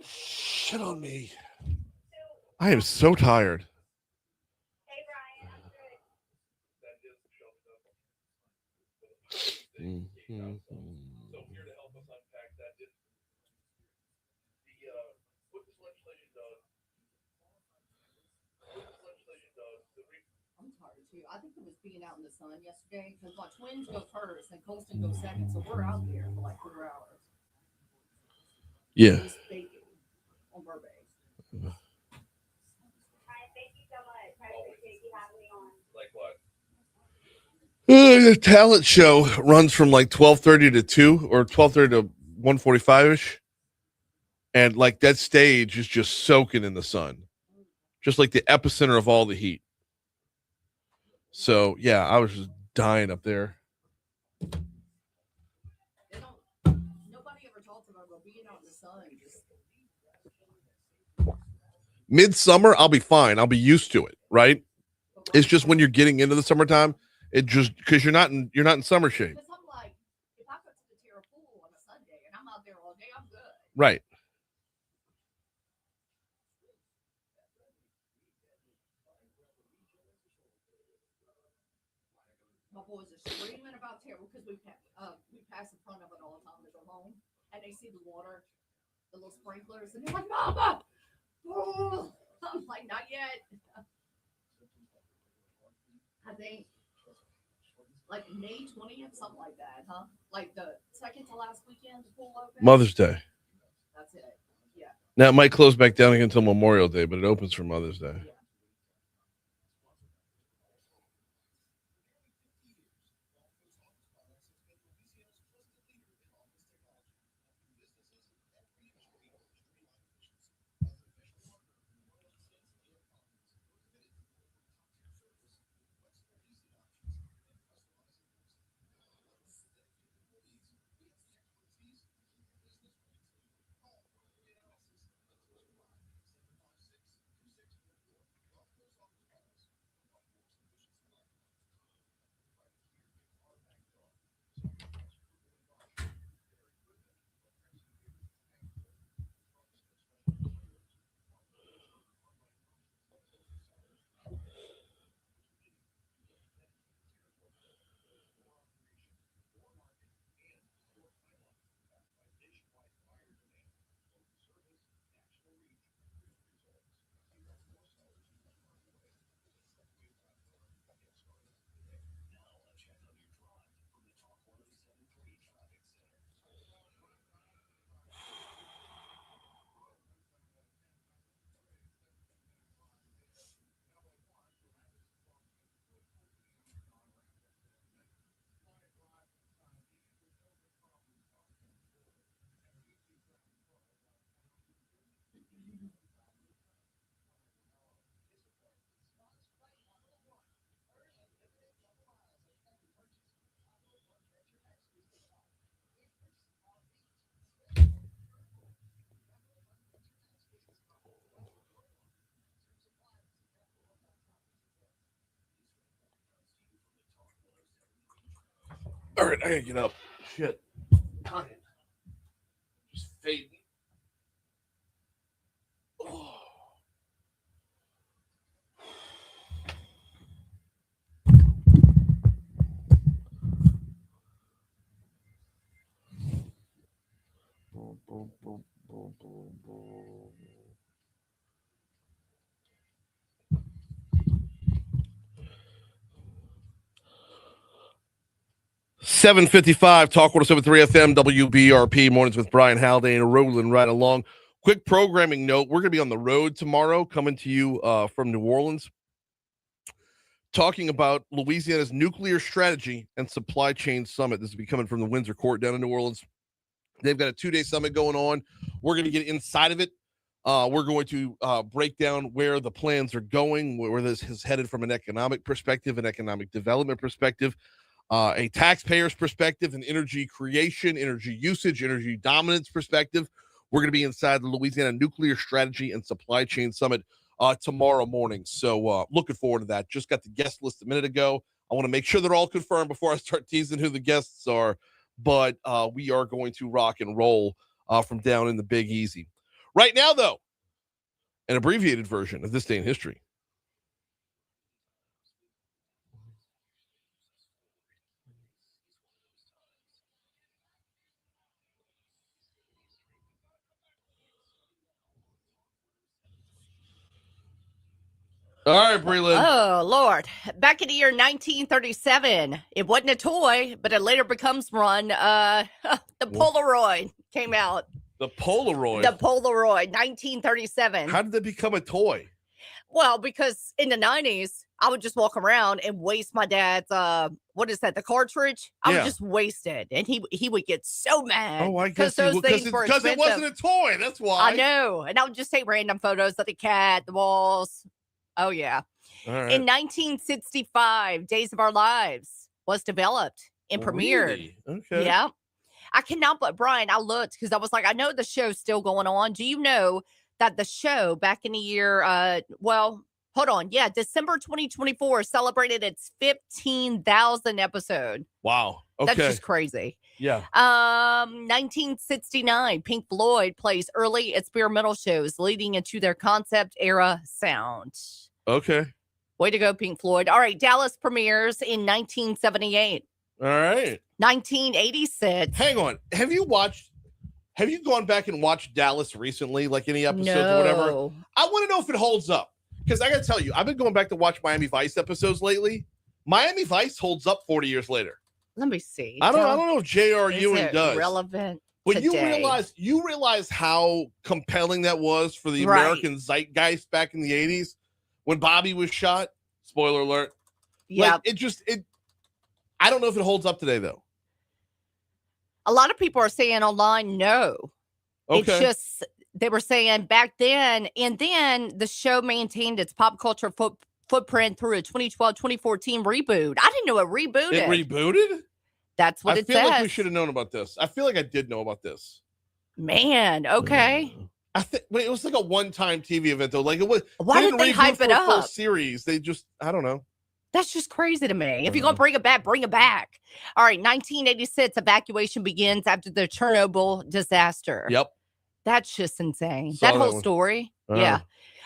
Shit on me. I am so tired. I think it was being out in the sun yesterday because my twins go first and Colston goes second, so we're out there for like 4 hours. Yeah. Just baking on Burbank. Thank you so much. I appreciate you having me on. The talent show runs from like 12:30 to 2 or 12:30 to 1:45ish, and like that stage is just soaking in the sun, just like the epicenter of all the heat. So yeah, I was just dying up there. Nobody ever talks about being out in the sun. Midsummer, I'll be fine. I'll be used to it, right? It's just when you're getting into the summertime, it just because you're not in summer shape. Because I'm like, if I go to the Terra pool on a Sunday and I'm out there all day, I'm good. Right. My boys are screaming about Terra because we pass in front of it all the time to go home, and they see the water, the little sprinklers, and they're like, "Mama!" Oh. I'm like, "Not yet." I think like May 20th, something like that, huh? Like the second to last weekend, the pool open. Mother's Day. That's it. Yeah. Now it might close back down again until Memorial Day, but it opens for Mother's Day. Yeah. All right, I gotta get up. Shit. Just fading. Oh. 7:55 Talk 107.3 FM WBRP mornings with Brian Haldane, rolling right along. Quick programming note: we're going to be on the road tomorrow, coming to you from New Orleans, talking about Louisiana's nuclear strategy and supply chain summit. This will be coming from the Windsor Court down in New Orleans. They've got a 2-day summit going on. We're going to get inside of it. We're going to break down where the plans are going, where this is headed from an economic perspective, an economic development perspective, a taxpayer's perspective, an energy creation, energy usage, energy dominance perspective. We're going to be inside the Louisiana Nuclear Strategy and Supply Chain Summit tomorrow morning. So looking forward to that. Just got the guest list a minute ago. I want to make sure they're all confirmed before I start teasing who the guests are. But we are going to rock and roll from down in the Big Easy. Right now, though, an abbreviated version of This Day in History. All right, Breland. Oh, Lord. Back in the year 1937, it wasn't a toy, but it later becomes one. The Polaroid came out. The Polaroid? The Polaroid, 1937. How did that become a toy? Well, because in the 90s, I would just walk around and waste my dad's, the cartridge? I would just waste it. And he would get so mad. Oh, I guess those things were because it wasn't a toy. That's why. I know. And I would just take random photos of the cat, the walls. Oh, yeah. All right. In 1965, Days of Our Lives was developed and premiered. Really? Okay. Yeah. I cannot, but Brian, I looked because I was like, I know the show's still going on. Do you know that the show back in the year, hold on. Yeah, December 2024 celebrated its 15,000 episode. Wow. Okay. That's just crazy. Yeah. 1969, Pink Floyd plays early experimental shows leading into their concept era sound. Okay. Way to go, Pink Floyd. All right, Dallas premieres in 1978. All right. 1986. Hang on. Have you gone back and watched Dallas recently, like any episodes or whatever? I want to know if it holds up. Because I got to tell you, I've been going back to watch Miami Vice episodes lately. Miami Vice holds up 40 years later. Let me see. I don't know if J.R. Is Ewing it does. relevant But today? you realize how compelling that was for the American zeitgeist back in the 80s when Bobby was shot. Spoiler alert. Yeah. Like, I don't know if it holds up today, though. A lot of people are saying online, no. Okay. It's just, they were saying back then, and then the show maintained its pop culture footprint through a 2012-2014 reboot. I didn't know it rebooted. It rebooted? That's what it says. I feel like we should have known about this. I feel like I did know about this. Man, okay. But it was like a one-time TV event, though. Like it was. Why did they hype it for a full up? series. They just, I don't know. That's just crazy to me. If you're going to bring it back, bring it back. All right, 1986, evacuation begins after the Chernobyl disaster. Yep. That's just insane. Saw That that whole one. story. Yeah.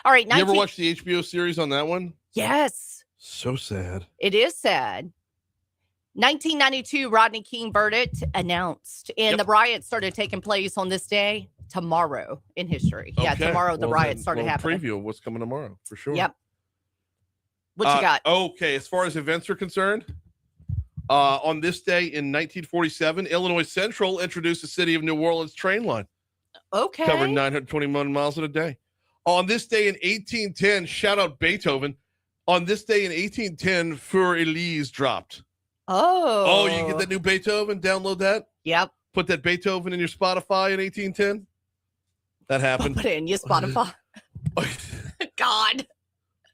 All right. You ever watch the HBO series on that one? Yes. So sad. It is sad. 1992, Rodney King verdict announced. And the riots started taking place on this day tomorrow in history. Yeah, Okay. tomorrow the Well, riots then, started happening. Preview of what's coming tomorrow, for sure. Yep. What you got? Okay, as far as events are concerned, on this day in 1947, Illinois Central introduced the city of New Orleans train line. Okay. Covered 921 miles in a day. On this day in 1810, shout out Beethoven. On this day in 1810, Für Elise dropped. Oh. You get that new Beethoven? Download that? Yep. Put that Beethoven in your Spotify in 1810? That happened. Put it in your Spotify. God.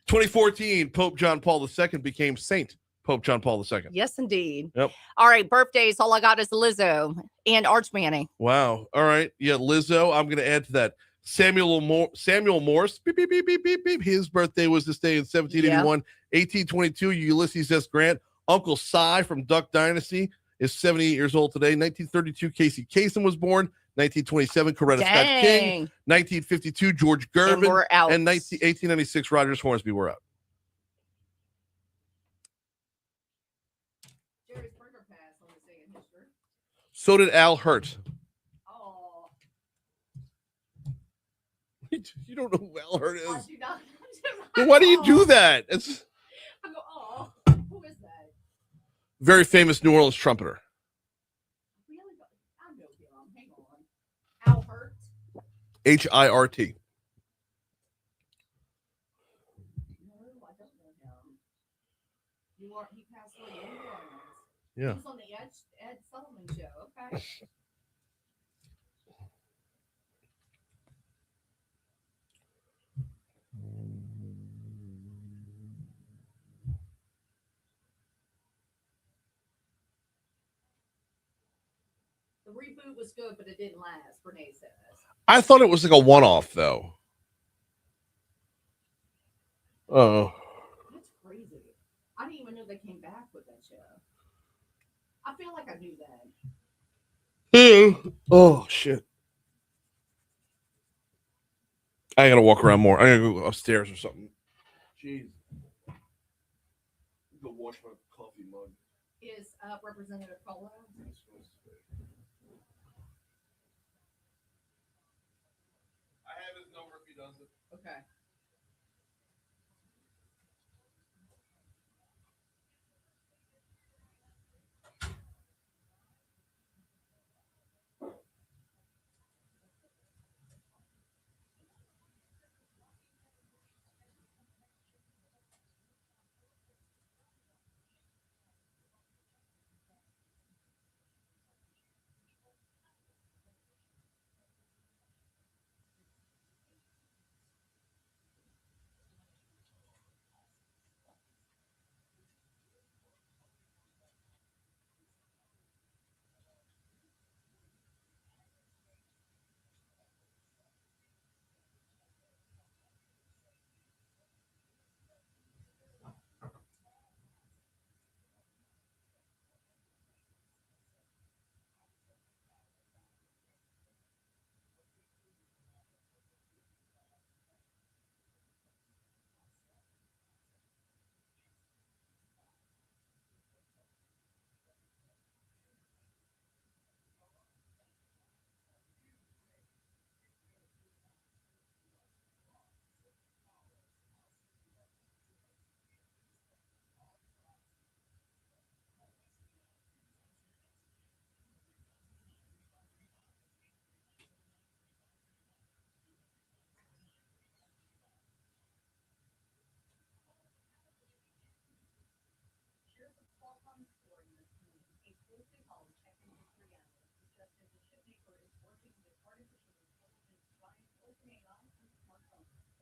2014, Pope John Paul II became Saint Pope John Paul II. Yes, indeed. Yep. All right, birthdays. All I got is Lizzo and Arch Manning. Wow. All right. Yeah, Lizzo. I'm going to add to that. Samuel Morse. Beep, beep, beep, beep, beep, beep. His birthday was this day in 1781. 1822, Ulysses S. Grant. Uncle Si from Duck Dynasty is 78 years old today. 1932, Casey Kasem was born. 1927, Coretta Scott King. 1952, George Gervin. And we're out. And 1896, Rogers Hornsby were out. Jerry's burger pass on this day in history. So did Al Hurt. Oh. You don't know who Al Hurt I is. do not. Then why do you do that? It's I go, oh, who is that? very famous New Orleans trumpeter. Hirt. No, I don't know him. He passed away in New Orleans. Yeah. He was on the Ed Sullivan show. Okay. The reboot was good, but it didn't last. Renee says. I thought it was like a one-off, though. Oh. That's crazy. I didn't even know they came back with that show. I feel like I knew that. Oh shit! I gotta walk around more. I gotta go upstairs or something. Jeez. Go wash my coffee mug. Is Representative Colo? I have his number if he does it. Okay.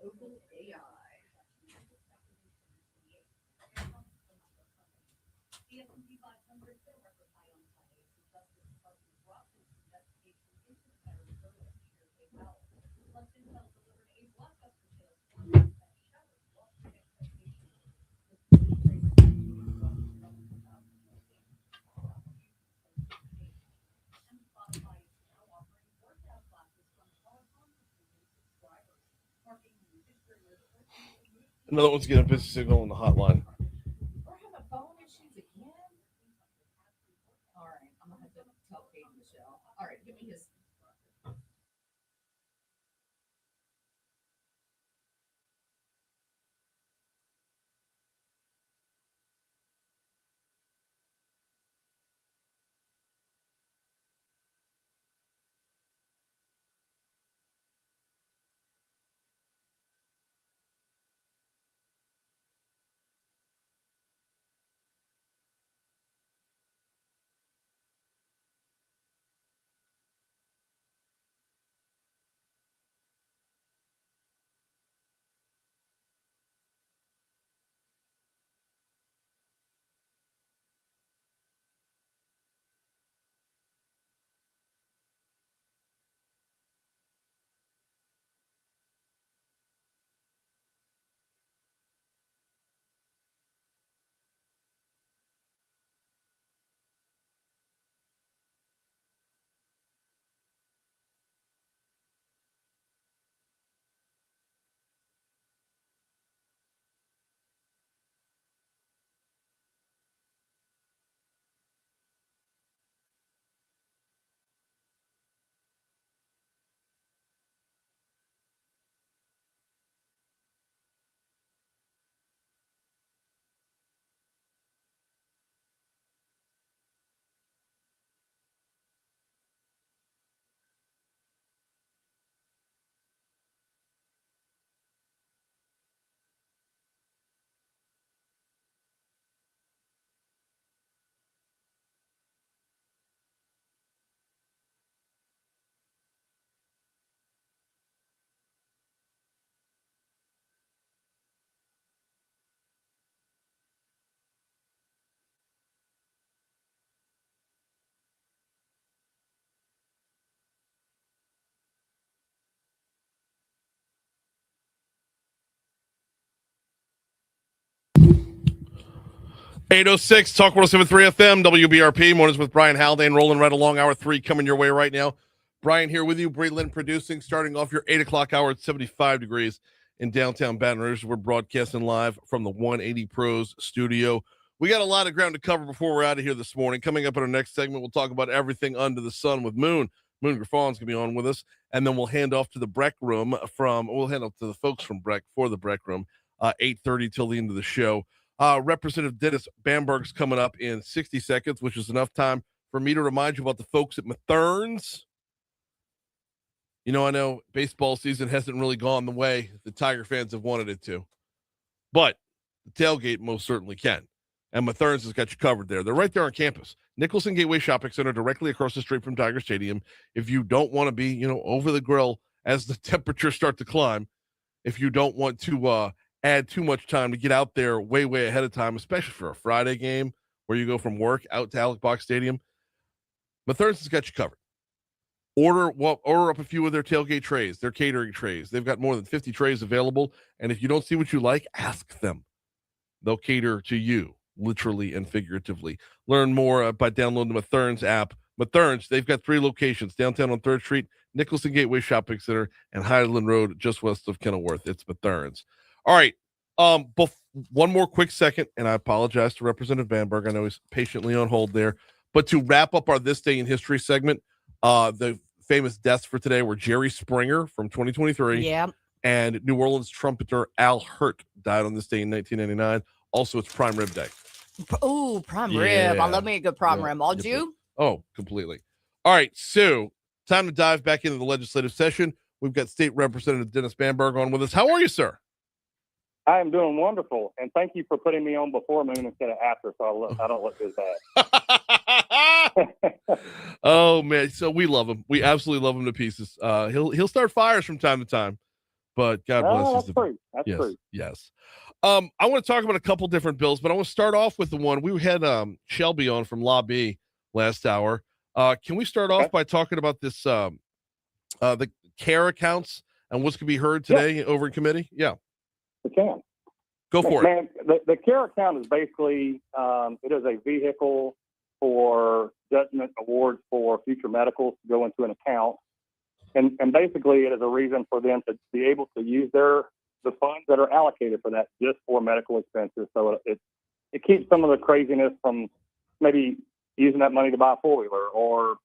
Oval AI. Another one's getting a busy signal on the hotline. We're having phone issues again. All right, I'm gonna have to tell Kate and Michelle. All right, give me his. 806 Talk 107.3 FM, WBRP. Mornings with Brian Haldane, rolling right along. Hour 3 coming your way right now. Brian here with you. Bree Lynn producing, starting off your 8 o'clock hour at 75 degrees in downtown Baton Rouge. We're broadcasting live from the 180 Pros studio. We got a lot of ground to cover before we're out of here this morning. Coming up in our next segment, we'll talk about everything under the sun with Moon. Moon Griffon's going to be on with us. And then we'll hand off to the BREC Room we'll hand off to the folks from BREC for the BREC Room, 8:30 till the end of the show. Representative Dennis Bamburg's coming up in 60 seconds, which is enough time for me to remind you about the folks at Matherns. You know, I know baseball season hasn't really gone the way the Tiger fans have wanted it to, but the tailgate most certainly can. And Matherns has got you covered there. They're right there on campus. Nicholson Gateway Shopping Center, directly across the street from Tiger Stadium. If you don't want to be, over the grill as the temperatures start to climb, if you don't want to add too much time to get out there way ahead of time, especially for a Friday game where you go from work out to Alex Box Stadium, Matherns has got you covered. Order up a few of their tailgate trays, their catering trays. They've got more than 50 trays available, and if you don't see what you like, ask them. They'll cater to you, literally and figuratively. Learn more by downloading the Matherns app. Matherns, they've got 3 locations, downtown on 3rd Street, Nicholson Gateway Shopping Center, and Highland Road, just west of Kenilworth. It's Matherns. All right. One more quick second, and I apologize to Representative Bamburg. I know he's patiently on hold there. But to wrap up our This Day in History segment, the famous deaths for today were Jerry Springer from 2023 and New Orleans trumpeter Al Hirt died on this day in 1999. Also, it's Prime Rib Day. Oh, prime rib. I love me a good prime rib. All you? Oh, completely. All right, so time to dive back into the legislative session. We've got State Representative Dennis Bamburg on with us. How are you, sir? I am doing wonderful, and thank you for putting me on before Moon instead of after, so I don't look as bad. Oh man, so we love him. We absolutely love him to pieces. He'll start fires from time to time, but God bless. That's true. That's true. Yes. I want to talk about a couple different bills, but I want to start off with the one we had Shelby on from LABI last hour. Can we start off by talking about this the CARE accounts and what's going to be heard today over in committee? Yeah. We can. Go for it. The CARE account is basically, it is a vehicle for judgment awards for future medicals to go into an account. And basically it is a reason for them to be able to use the funds that are allocated for that just for medical expenses. So it keeps some of the craziness from maybe using that money to buy a four-wheeler or,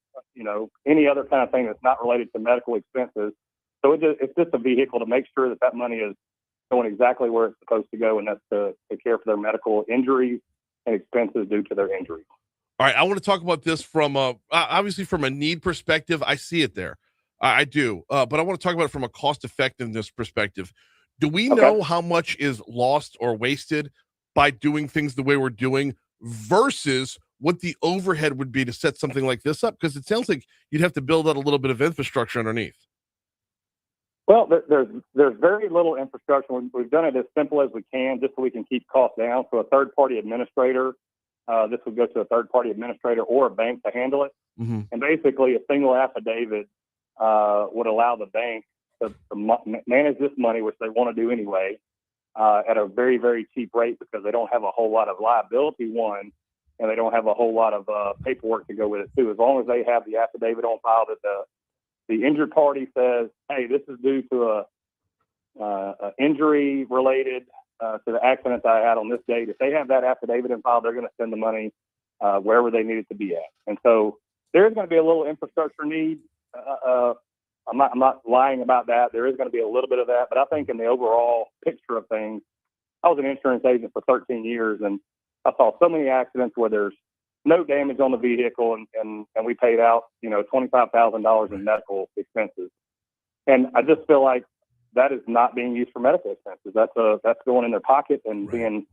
any other kind of thing that's not related to medical expenses. So it's just a vehicle to make sure that money is going exactly where it's supposed to go, and that's to care for their medical injuries and expenses due to their injuries. All right, I want to talk about this from obviously from a need perspective. I see it there. I do, but I want to talk about it from a cost effectiveness perspective. Do we know how much is lost or wasted by doing things the way we're doing versus what the overhead would be to set something like this up? Because it sounds like you'd have to build out a little bit of infrastructure underneath. Well, there's very little infrastructure. We've done it as simple as we can, just so we can keep costs down. So a third-party administrator, this would go to a third-party administrator or a bank to handle it. Mm-hmm. And basically, a single affidavit would allow the bank to manage this money, which they want to do anyway, at a very, very cheap rate because they don't have a whole lot of liability, one, and they don't have a whole lot of paperwork to go with it, too. As long as they have the affidavit on file that the injured party says, hey, this is due to a injury related to the accident that I had on this date. If they have that affidavit in file, they're going to send the money wherever they need it to be at. And so there's going to be a little infrastructure need. I'm not lying about that. There is going to be a little bit of that. But I think in the overall picture of things, I was an insurance agent for 13 years, and I saw so many accidents where there's no damage on the vehicle, and we paid out, $25,000 in medical expenses. And I just feel like that is not being used for medical expenses. That's going in their pocket and being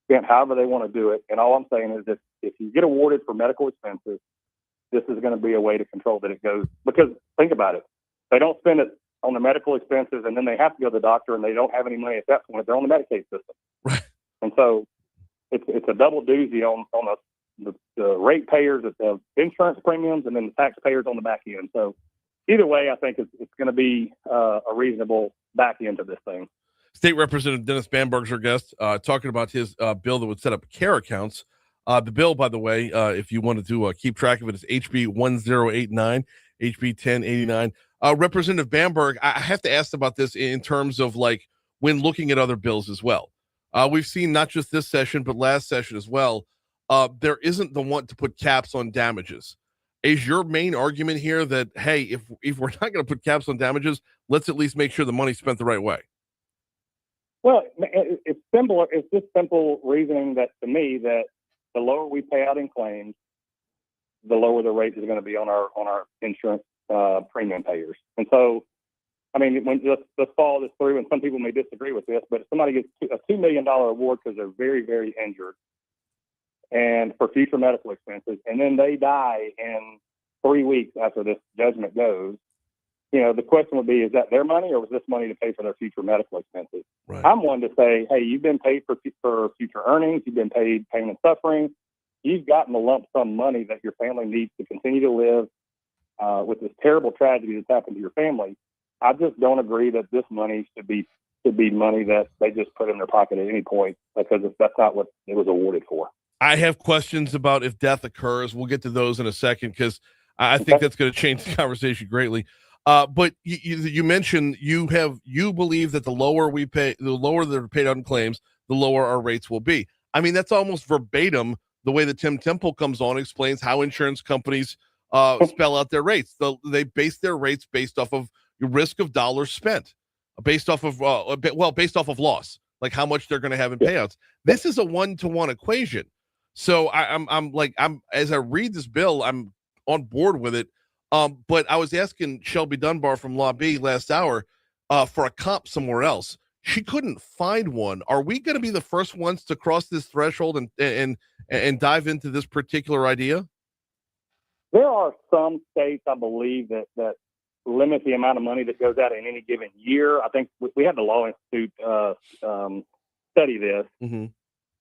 spent however they want to do it. And all I'm saying is that if you get awarded for medical expenses, this is going to be a way to control that it goes. Because think about it. They don't spend it on the medical expenses, and then they have to go to the doctor, and they don't have any money at that point. They're on the Medicaid system. Right. And so it's a double doozy on the ratepayers that have insurance premiums and then the taxpayers on the back end. So either way, I think it's going to be a reasonable back end to this thing. State Representative Dennis Bamburg's our guest, talking about his bill that would set up CARE accounts. The bill, by the way, if you wanted to keep track of it, is HB 1089, HB 1089. Representative Bamburg, I have to ask about this in terms of like when looking at other bills as well. We've seen not just this session, but last session as well. There isn't the want to put caps on damages. Is your main argument here that, hey, if we're not going to put caps on damages, let's at least make sure the money's spent the right way? Well, it's simple. It's just simple reasoning that to me that the lower we pay out in claims, the lower the rate is going to be on our insurance premium payers. And so, I mean, when let's follow this through, and some people may disagree with this, but if somebody gets a $2 million award because they're very, very injured and for future medical expenses, and then they die in 3 weeks after this judgment goes, the question would be, is that their money or was this money to pay for their future medical expenses? Right. I'm one to say, hey, you've been paid for future earnings. You've been paid pain and suffering. You've gotten the lump sum money that your family needs to continue to live with this terrible tragedy that's happened to your family. I just don't agree that this money should be money that they just put in their pocket at any point, because that's not what it was awarded for. I have questions about if death occurs. We'll get to those in a second, because I think that's going to change the conversation greatly. But you mentioned you believe that the lower they're paid on claims, the lower our rates will be. I mean, that's almost verbatim the way that Tim Temple comes on, explains how insurance companies spell out their rates. They base their rates based off of your risk of dollars spent, based off of loss, like how much they're going to have in payouts. This is a 1-to-1 equation. So I'm as I read this bill, I'm on board with it. But I was asking Shelby Dunbar from LABI last hour for a comp somewhere else. She couldn't find one. Are we going to be the first ones to cross this threshold and dive into this particular idea? There are some states, I believe, that limit the amount of money that goes out in any given year. I think we had the Law Institute study this,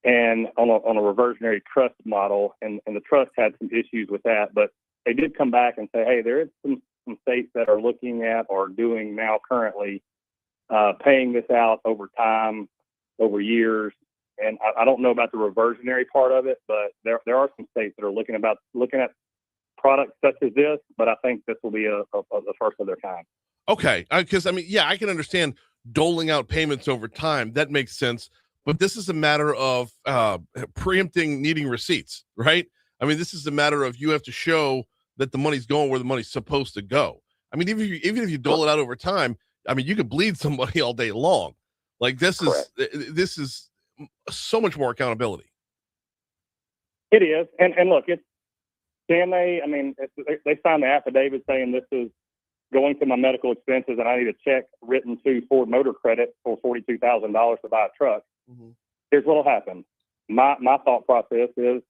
and on a reversionary trust model, and the trust had some issues with that, but they did come back and say, hey, there is some states that are looking at or doing now currently paying this out over time, over years. And I don't know about the reversionary part of it, but there are some states that are looking at products such as this, but I think this will be the first of their kind. Okay, because I mean, yeah, I can understand doling out payments over time. That makes sense. But this is a matter of preempting needing receipts, right? I mean, this is a matter of you have to show that the money's going where the money's supposed to go. I mean, even if you dole it out over time, I mean, you could bleed somebody all day long. Like this is so much more accountability. It is, and look, they signed the affidavit saying this is going to my medical expenses, and I need a check written to Ford Motor Credit for $42,000 to buy a truck. Here's what'll happen. My thought process is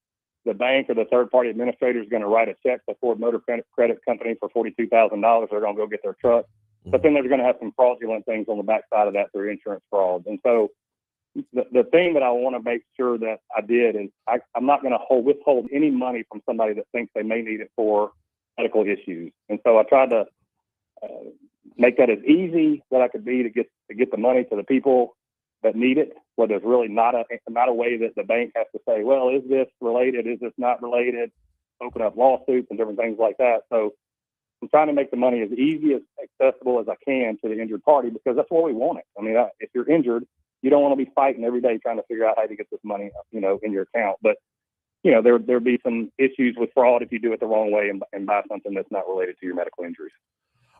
the bank or the third-party administrator is going to write a check to Ford Motor Credit Company for $42,000. They're going to go get their truck. But then they're going to have some fraudulent things on the backside of that through insurance fraud. And so the thing that I want to make sure that I did is I'm not going to withhold any money from somebody that thinks they may need it for medical issues. And so I tried to make that as easy that I could be to get the money to the people that need it, where there's really not a way that the bank has to say, well, is this related? Is this not related? Open up lawsuits and different things like that. So I'm trying to make the money as easy, as accessible as I can to the injured party, because that's what we want it. I mean, if you're injured, you don't want to be fighting every day trying to figure out how to get this money, in your account. But, there'll be some issues with fraud if you do it the wrong way and buy something that's not related to your medical injuries.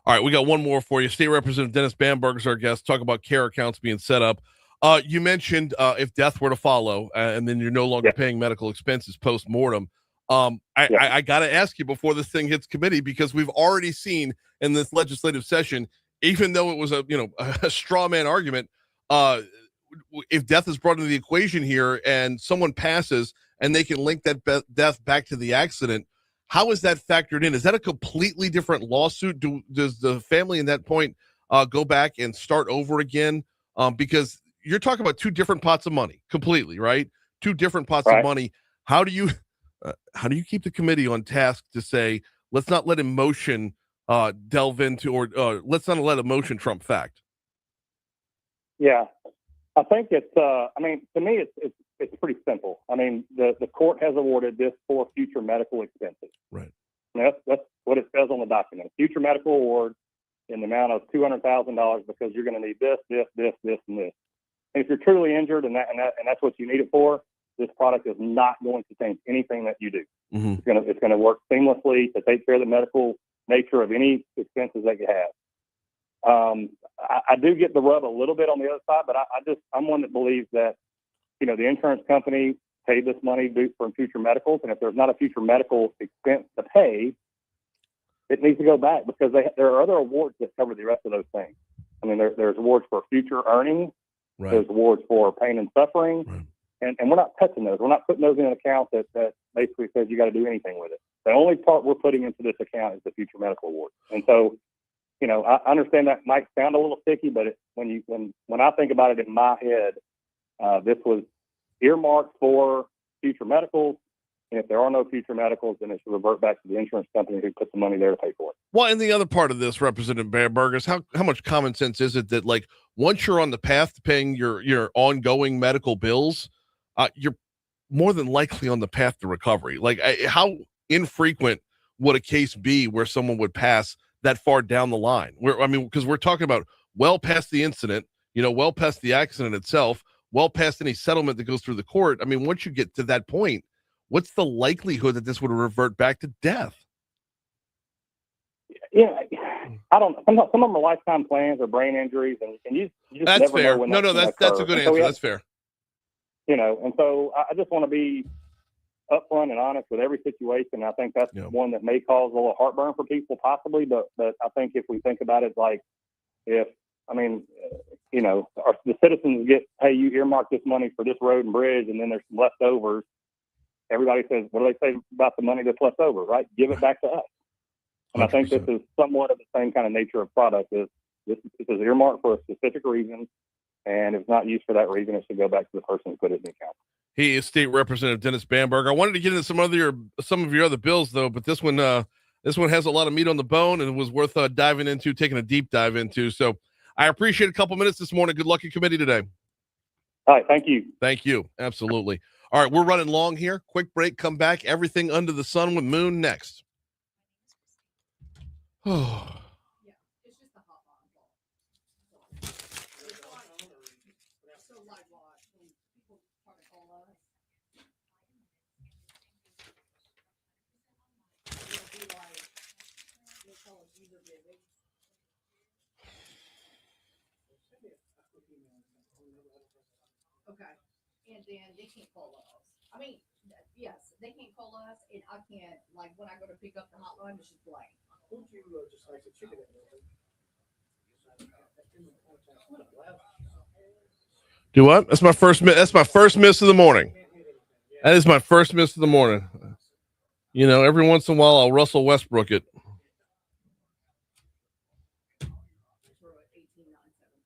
All right, we got one more for you. State Representative Dennis Bamburg is our guest. Talk about care accounts being set up. You mentioned if death were to follow and then you're no longer paying medical expenses post-mortem. I got to ask you before this thing hits committee, because we've already seen in this legislative session, even though it was a straw man argument, if death is brought into the equation here and someone passes and they can link that death back to the accident, how is that factored in? Is that a completely different lawsuit? Does the family in that point go back and start over again? Because you're talking about two different pots of money completely, right? Two different pots of money. How do you keep the committee on task to say, let's not let emotion delve into, or let's not let emotion trump fact? Yeah. I think it's. I mean, to me, it's pretty simple. I mean, the court has awarded this for future medical expenses. Right. I mean, that's what it says on the document. A future medical award in the amount of $200,000 because you're going to need this, and this. And if you're truly injured and that's what you need it for, this product is not going to change anything that you do. Mm-hmm. It's going to work seamlessly to take care of the medical nature of any expenses that you have. I do get the rub a little bit on the other side, but I'm one that believes that, the insurance company paid this money due for future medicals. And if there's not a future medical expense to pay, it needs to go back because there are other awards that cover the rest of those things. I mean, there's awards for future earnings. Right. There's awards for pain and suffering. Right. And we're not touching those. We're not putting those in an account that basically says you got to do anything with it. The only part we're putting into this account is the future medical award. And so, I understand that might sound a little sticky, but when I think about it in my head, this was earmarked for future medicals. And if there are no future medicals, then it should revert back to the insurance company who put the money there to pay for it. Well, and the other part of this, Representative Bamburg, is how much common sense is it that, like, once you're on the path to paying your ongoing medical bills, you're more than likely on the path to recovery. Like, how infrequent would a case be where someone would pass that far down the line? Because we're talking about well past the incident, well past the accident itself, well past any settlement that goes through the court. I mean, once you get to that point, what's the likelihood that this would revert back to death? Yeah, I don't. Some of them are lifetime plans or brain injuries, and you just that's never fair. know when That's a good answer. That's fair. And so I just want to be upfront and honest with every situation. I think that's one that may cause a little heartburn for people, possibly. But I think if we think about it, like the citizens get, hey, you earmark this money for this road and bridge, and then there's some leftovers. Everybody says, what do they say about the money that's left over, right? Give it back to us. And 100%. I think this is somewhat of the same kind of nature of product. This is earmarked for a specific reason, and if not used for that reason, it should go back to the person who put it in the account. He is State Representative Dennis Bamburg. I wanted to get into some of your other bills, though, but this one has a lot of meat on the bone and was worth taking a deep dive into. So I appreciate a couple minutes this morning. Good luck in committee today. All right, thank you. Thank you. Absolutely. All right, we're running long here. Quick break, come back. Everything under the sun with Moon next. Oh. Yeah, it's just a hot line. So like what? When people try to call us, it'll be like, they'll tell us user busy. Okay. And then they can't call us. I mean, yes, they can't call us, and I can't, like, when I go to pick up the hotline, it's just blank. Won't you just like the chicken? Do what? That's my first miss of the morning. That is my first miss of the morning. Every once in a while I'll Russell Westbrook it.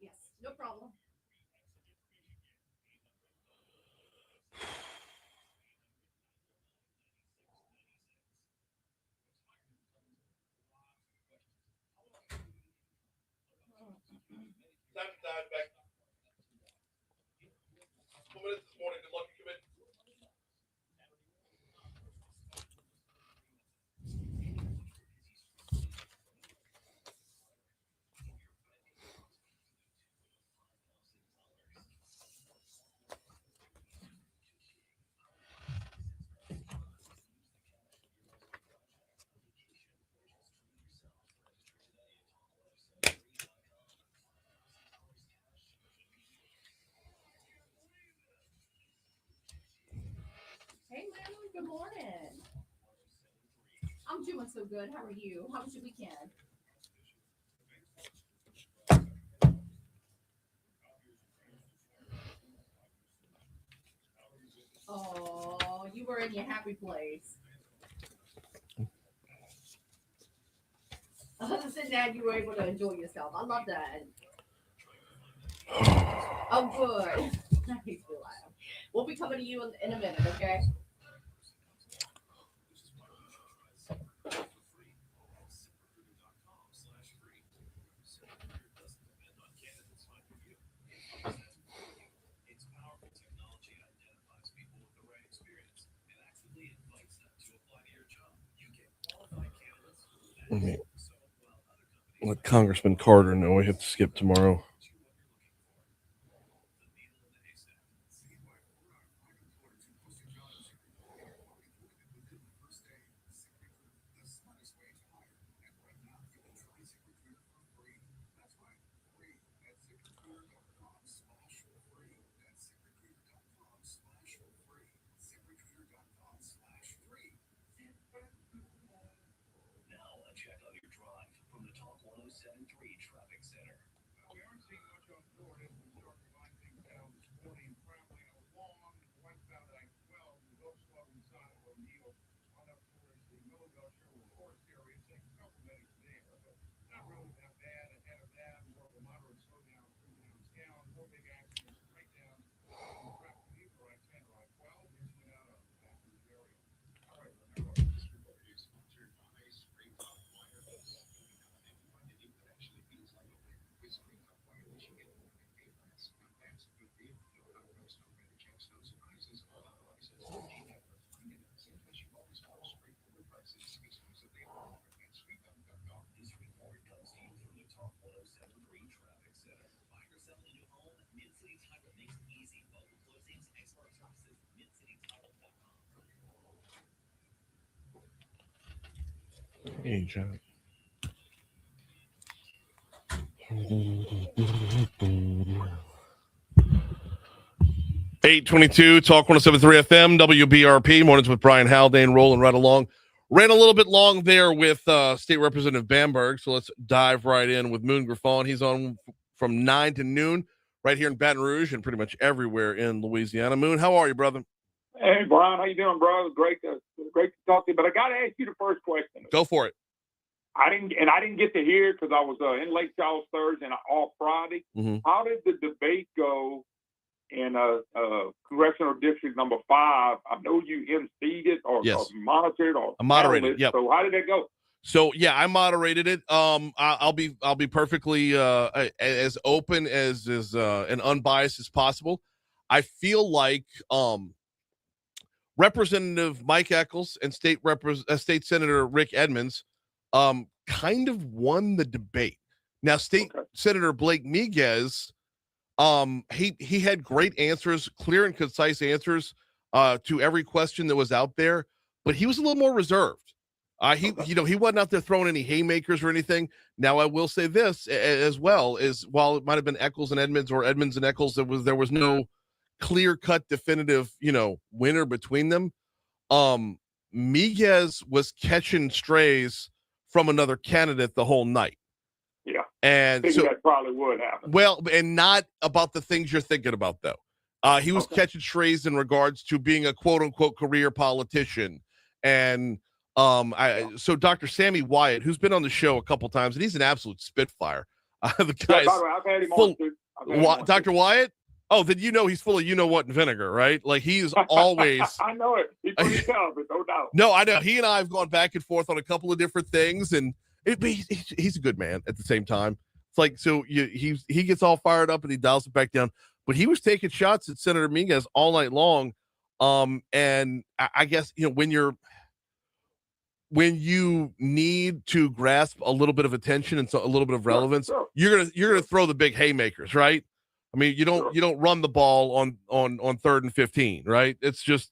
Yes, no problem. Hey, Landon, good morning. I'm doing so good. How are you? How was your weekend? Oh, you were in your happy place. Other than that, you were able to enjoy yourself. I love that. Oh, good. That makes me laugh. We'll be coming to you in a minute, okay? Let Congressman Carter know we have to skip tomorrow. Hey, John. 822 Talk 107.3 FM WBRP mornings with Brian Haldane, rolling right along. Ran a little bit long there with State Representative Bamburg, so let's dive right in with Moon Griffon. He's on from 9 to noon right here in Baton Rouge and pretty much everywhere in Louisiana. Moon, how are you, brother? Hey, Brian, how you doing, bro? Great to talk to you. But I got to ask you the first question. Go for it. I didn't get to hear because I was in Lake Charles Thursday and off Friday. Mm-hmm. How did the debate go in Congressional District number 5? I know you emceed it or monitored or I moderated. Yep. So how did that go? So yeah, I moderated it. I'll be perfectly as open as and unbiased as possible. I feel like Representative Mike Eccles and State Senator Rick Edmonds kind of won the debate. Now, Senator Blake Miguez, he had great answers, clear and concise answers to every question that was out there, but he was a little more reserved. He wasn't out there throwing any haymakers or anything. Now, I will say this as well, is while it might have been Eccles and Edmonds or Edmonds and Eccles, there was no clear-cut definitive, winner between them. Miguez was catching strays from another candidate the whole night. Yeah. And so that probably would happen. Well, and not about the things you're thinking about, though. He was catching strays in regards to being a quote-unquote career politician. And so Dr. Sammy Wyatt, who's been on the show a couple times, and he's an absolute spitfire. The guy's I've had him on too. Dr. Wyatt? Oh, then he's full of you-know-what and vinegar, right? Like, he is always... I know it. He's pretty talented, no doubt. No, I know. He and I have gone back and forth on a couple of different things, and he's a good man at the same time. It's like, so he gets all fired up and he dials it back down. But he was taking shots at Senator Miguez all night long. And I guess, when you need to grasp a little bit of attention and so a little bit of relevance, you're gonna throw the big haymakers, right? I mean, you don't run the ball on 3rd and 15, right? It's just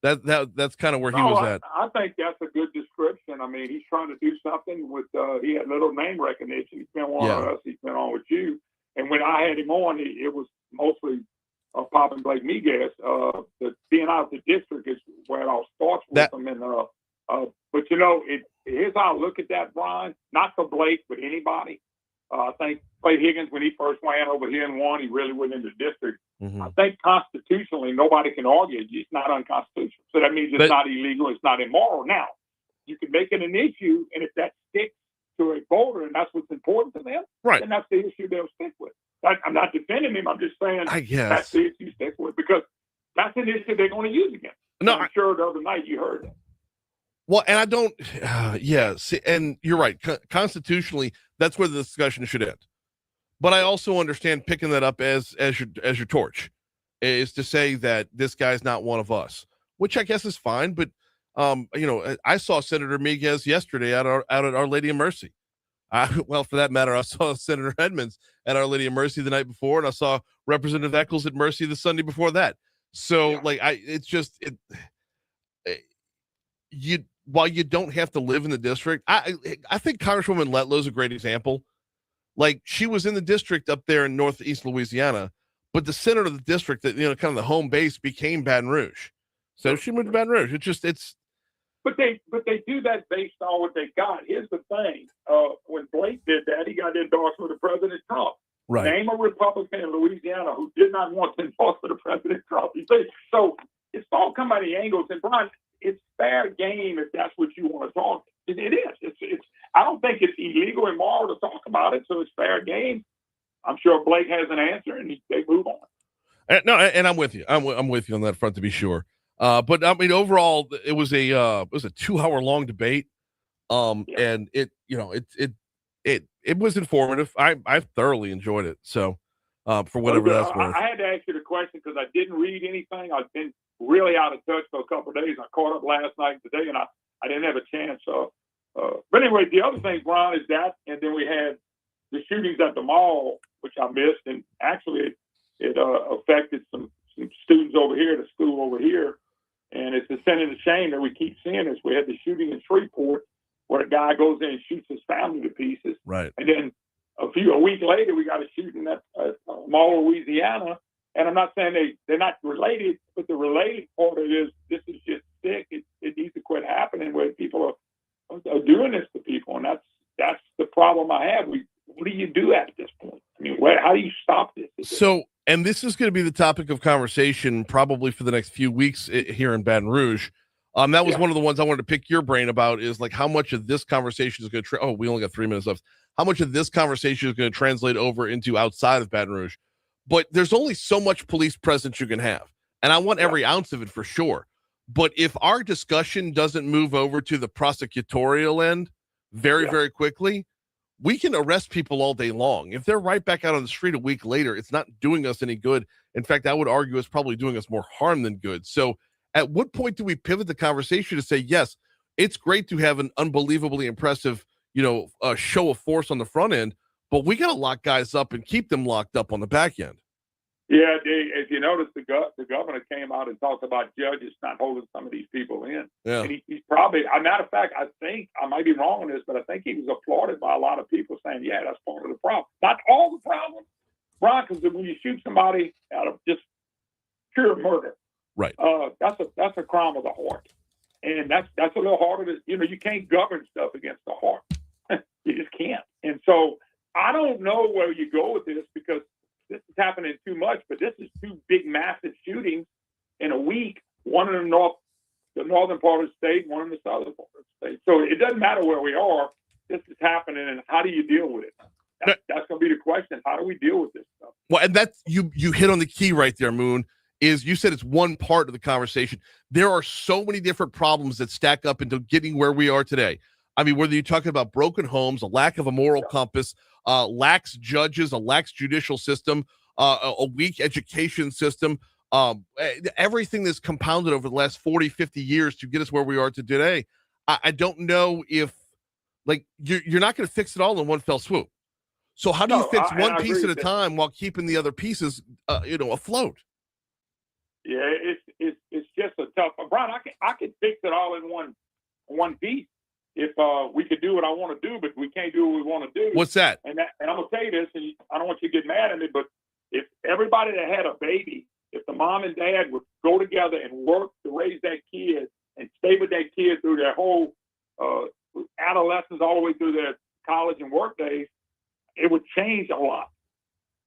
that's kind of where he was at. I think that's a good description. I mean, he's trying to do something with he had little name recognition. He's been on us. He's been on with you. And when I had him on, it was mostly popping Blake Miguez. Being out of the district is where it all starts with him. And but here's how I look at that, Brian. Not for Blake, but anybody. I think Clay Higgins, when he first ran over here and won, he really went into the district. Mm-hmm. I think constitutionally, nobody can argue it's not unconstitutional. So that means it's not illegal, it's not immoral. Now, you can make it an issue, and if that sticks to a voter, and that's what's important to them, right, then that's the issue they'll stick with. I'm not defending him. I'm just saying that's the issue you stick with, because that's an issue they're going to use again. No, I'm sure the other night you heard that. Well, and I don't, and you're right. Constitutionally, that's where the discussion should end. But I also understand picking that up as your torch, is to say that this guy's not one of us, which I guess is fine. But I saw Senator Miguez yesterday out at Our Lady of Mercy. Well, for that matter, I saw Senator Edmonds at Our Lady of Mercy the night before, and I saw Representative Eccles at Mercy the Sunday before that. So, while you don't have to live in the district, I think Congresswoman Letlow's a great example. Like, she was in the district up there in northeast Louisiana, but the center of the district, that kind of the home base, became Baton Rouge. So she moved to Baton Rouge. But they do that based on what they got. Here's the thing: when Blake did that, he got endorsement of President Trump. Right. Name a Republican in Louisiana who did not want to endorse the President Trump. You see, so it's all come by the angles. And Brian, it's fair game if that's what you want to talk. It is. It's. I don't think it's illegal and immoral to talk about it. So it's fair game. I'm sure Blake has an answer, and they move on. And I'm with you. I'm with you on that front, to be sure. But I mean, overall, it was a 2-hour long debate. And it was informative. I thoroughly enjoyed it. So, for whatever that's worth. I had to ask you the question because I didn't read anything. I've been really out of touch for a couple of days. I caught up last night and today, and I didn't have a chance. But anyway, the other thing, Brian, is that, and then we had the shootings at the mall, which I missed, and actually it affected some students over here, the school over here. And it's a sin and a shame that we keep seeing this. We had the shooting in Shreveport where a guy goes in and shoots his family to pieces. Right. And then a week later, we got a shooting at Mall, Louisiana. And I'm not saying they're not related, but the related part of it is this is just sick. It needs to quit happening where people are doing this to people. And that's the problem I have. What do you do at this point? I mean, how do you stop this? And this is going to be the topic of conversation probably for the next few weeks here in Baton Rouge. That was one of the ones I wanted to pick your brain about, is like how much of this conversation is going to we only got 3 minutes left. How much of this conversation is going to translate over into outside of Baton Rouge? But there's only so much police presence you can have. And I want every ounce of it for sure. But if our discussion doesn't move over to the prosecutorial end very quickly, we can arrest people all day long. If they're right back out on the street a week later, it's not doing us any good. In fact, I would argue it's probably doing us more harm than good. So at what point do we pivot the conversation to say, yes, it's great to have an unbelievably impressive, show of force on the front end, but we got to lock guys up and keep them locked up on the back end. Yeah, if you notice, the governor came out and talked about judges not holding some of these people in. Yeah. And he's probably, a matter of fact, I think, I might be wrong on this, but I think he was applauded by a lot of people saying, yeah, that's part of the problem. Not all the problem, Brian, because when you shoot somebody out of just pure murder, right? That's a crime of the heart. And that's a little harder to, you can't govern stuff against the heart. You just can't. And so I don't know where you go with this, because this is happening too much, but this is two big, massive shootings in a week, one in the northern part of the state, one in the southern part of the state. So it doesn't matter where we are. This is happening, and how do you deal with it? That's going to be the question. How do we deal with this stuff? Well, and that's, you hit on the key right there, Moon, is you said it's one part of the conversation. There are so many different problems that stack up into getting where we are today. I mean, whether you're talking about broken homes, a lack of a moral compass, lax judges, a lax judicial system, a weak education system, everything that's compounded over the last 40, 50 years to get us where we are to today. I don't know if, you're not going to fix it all in one fell swoop. So how do you fix one piece at a time while keeping the other pieces, afloat? Yeah, it's just a tough. Brian, I could fix it all in one piece if we could do what I want to do, but we can't do what we want to do. What's that? And I'm gonna tell you this, and I don't want you to get mad at me, but if everybody that had a baby, if the mom and dad would go together and work to raise that kid and stay with that kid through their whole adolescence, all the way through their college and work days, it would change a lot.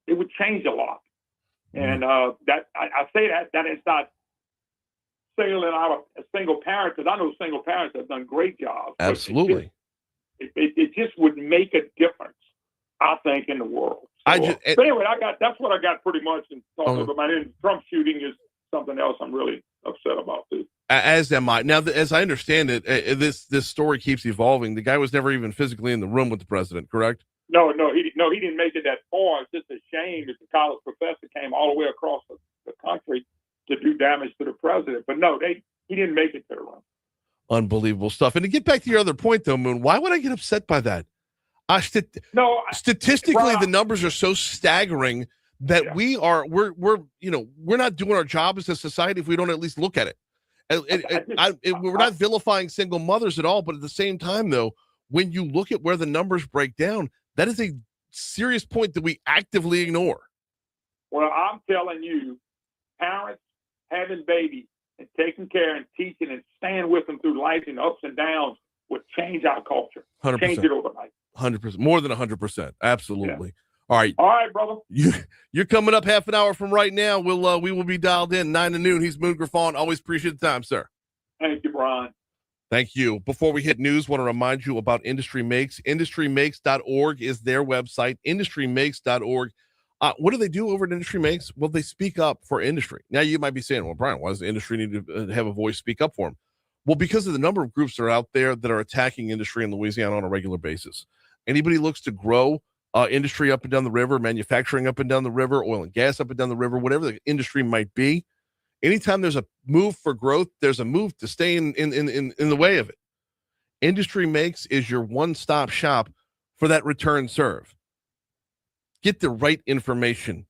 It would change a lot. And that I say that it's not singling out a single parent, because I know single parents have done great jobs. Absolutely. It just would make a difference, I think, in the world. So, but anyway, that's what I got pretty much. And talking about my Trump shooting is something else I'm really upset about too. As am I. Now, as I understand it, this story keeps evolving. The guy was never even physically in the room with the president, correct? No, he didn't make it that far. It's just a shame that the college professor came all the way across the country to do damage to the president. But no, he didn't make it to the room. Unbelievable stuff. And to get back to your other point, though, Moon, why would I get upset by that? Statistically, Brian, the numbers are so staggering that we're not doing our job as a society if we don't at least look at it. We're not vilifying single mothers at all, but at the same time, though, when you look at where the numbers break down, that is a serious point that we actively ignore. Well, I'm telling you, parents having babies and taking care and teaching and staying with them through life and ups and downs would change our culture. 100%. Change it overnight. 100%, more than 100%. Absolutely. Yeah. All right, brother. You're coming up half an hour from right now. We will be dialed in 9 to noon. He's Moon Griffon. Always appreciate the time, sir. Thank you, Brian. Thank you. Before we hit news, want to remind you about Industry Makes. IndustryMakes.org is their website. IndustryMakes.org. What do they do over at Industry Makes? Well, they speak up for industry. Now you might be saying, well, Brian, why does the industry need to have a voice speak up for them? Well, because of the number of groups that are out there that are attacking industry in Louisiana on a regular basis. Anybody looks to grow industry up and down the river, manufacturing up and down the river, oil and gas up and down the river, whatever the industry might be. Anytime there's a move for growth, there's a move to stay in the way of it. Industry Makes is your one-stop shop for that return serve. Get the right information.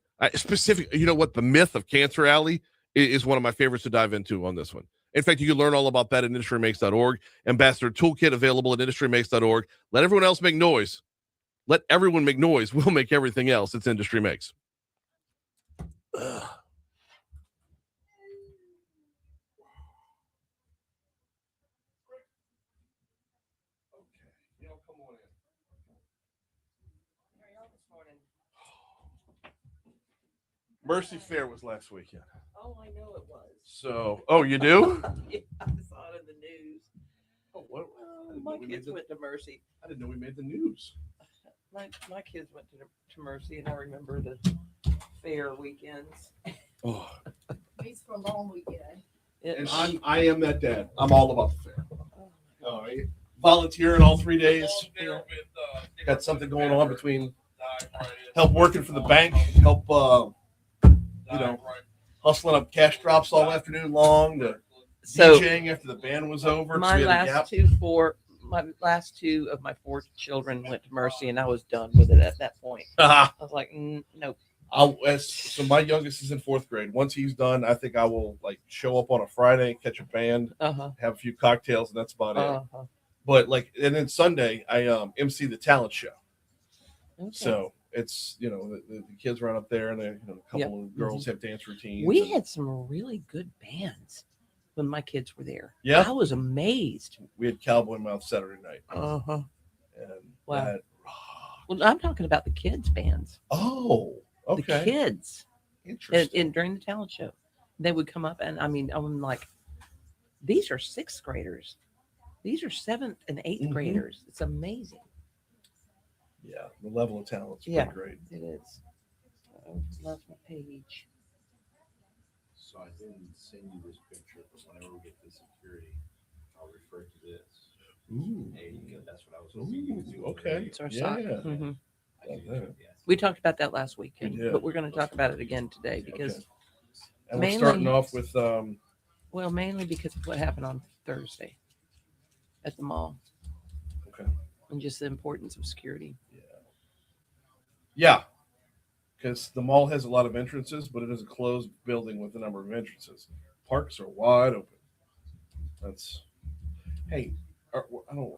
You know what? The myth of Cancer Alley is one of my favorites to dive into on this one. In fact, you can learn all about that at industrymakes.org. Ambassador Toolkit available at industrymakes.org. Let everyone else make noise. Let everyone make noise. We'll make everything else. It's Industry Makes. Ugh. Mercy Fair was last weekend. Oh, I know it was. So, you do? Yeah, I saw it in the news. Oh, what? My kids went to Mercy. I didn't know we made the news. My kids went to Mercy, and I remember the fair weekends. Oh. It's for a long weekend. And I am that dad. I'm all about the fair. Volunteering all 3 days. Got something going on between help working for the bank, help hustling up cash drops all afternoon long, to DJing after the band was over. My last two of my 4 children went to Mercy, and I was done with it at that point. I was like, nope. So my youngest is in 4th grade. Once he's done, I think I will show up on a Friday, catch a band, have a few cocktails, and that's about it. But and then Sunday I MC the talent show. Okay. So it's the kids run up there, and a couple of girls have dance routines. We had some really good bands when my kids were there. Yeah, I was amazed. We had Cowboy Mouth Saturday night. And wow. Well, I'm talking about the kids' bands. Oh, okay. The kids. Interesting. And during the talent show, they would come up, and I'm like, these are 6th graders. These are 7th and 8th graders. It's amazing. Yeah, the level of talent is pretty great. It is. That's my page. So I didn't send you this picture, but whenever we get to security, I'll refer to this. Ooh. Hey, that's what I was hoping. Okay. It's our sock. Mm-hmm. We talked about that last weekend, but we're going to talk about it again today because and we're starting off with well, mainly because of what happened on Thursday at the mall. Okay. And just the importance of security. Yeah. Because the mall has a lot of entrances, but it is a closed building with a number of entrances. Parks are wide open. I don't.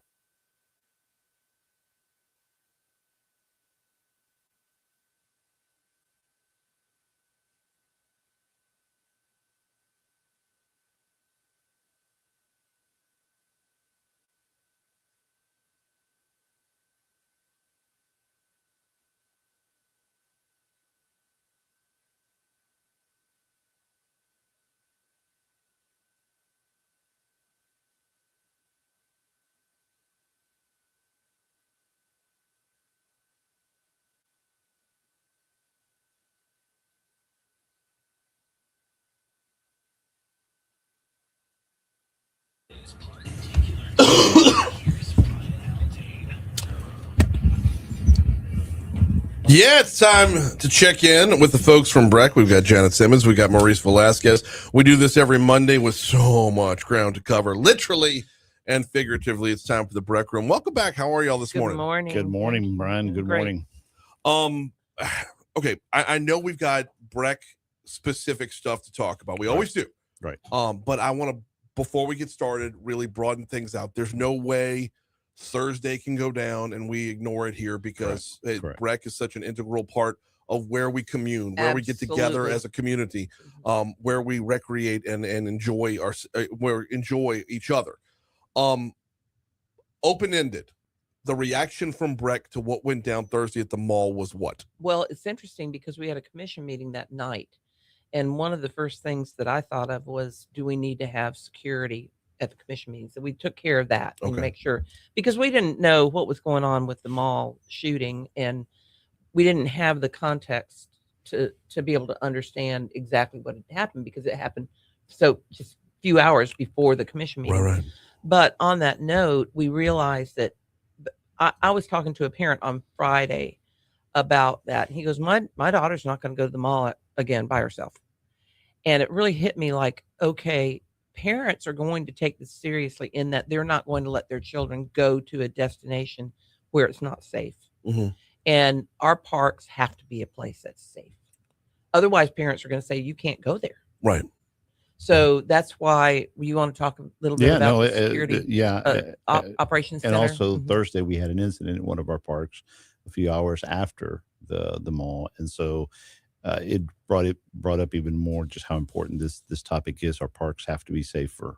Yeah, it's time to check in with the folks from BREC. We've got Janet Simmons. We've got Maurice Velasquez. We do this every Monday with so much ground to cover, literally and figuratively. It's time for the BREC Room. Welcome back. How are y'all this morning? Good morning, Brian. Good morning. Okay, I know we've got BREC specific stuff to talk about. We always do. Right. But I want to, before we get started, really broaden things out. There's no way Thursday can go down and we ignore it here because BREC is such an integral part of where we commune, where we get together as a community, where we recreate and enjoy enjoy each other. Open-ended. The reaction from BREC to what went down Thursday at the mall was what? Well, it's interesting because we had a commission meeting that night. And one of the first things that I thought of was, do we need to have security at the commission meeting? So we took care of that and make sure, because we didn't know what was going on with the mall shooting. And we didn't have the context to be able to understand exactly what had happened, because it happened so just a few hours before the commission meeting. Right. But on that note, we realized that I was talking to a parent on Friday about that. He goes, my daughter's not going to go to the mall again by herself. And it really hit me like, okay, parents are going to take this seriously in that they're not going to let their children go to a destination where it's not safe. Mm-hmm. And our parks have to be a place that's safe. Otherwise, parents are going to say, you can't go there. Right. So that's why you want to talk a little bit about the security operations and center. Also Thursday we had an incident in one of our parks a few hours after the mall, and so it brought up even more just how important this topic is. Our parks have to be safer.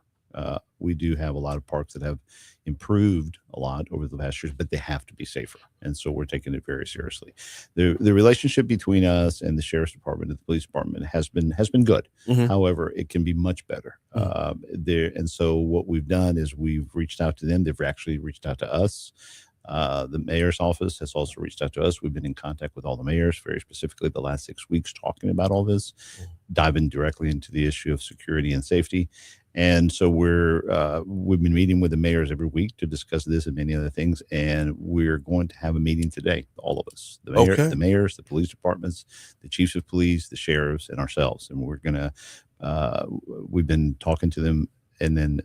We do have a lot of parks that have improved a lot over the past years, but they have to be safer. And so we're taking it very seriously. The relationship between us and the sheriff's department and the police department has been good. Mm-hmm. However, it can be much better. And so what we've done is we've reached out to them. They've actually reached out to us. The mayor's office has also reached out to us. We've been in contact with all the mayors, very specifically the last 6 weeks, talking about all this, diving directly into the issue of security and safety. And so we've been meeting with the mayors every week to discuss this and many other things. And we're going to have a meeting today, all of us, the mayors, the police departments, the chiefs of police, the sheriffs, and ourselves. And we're going to, we've been talking to them, and then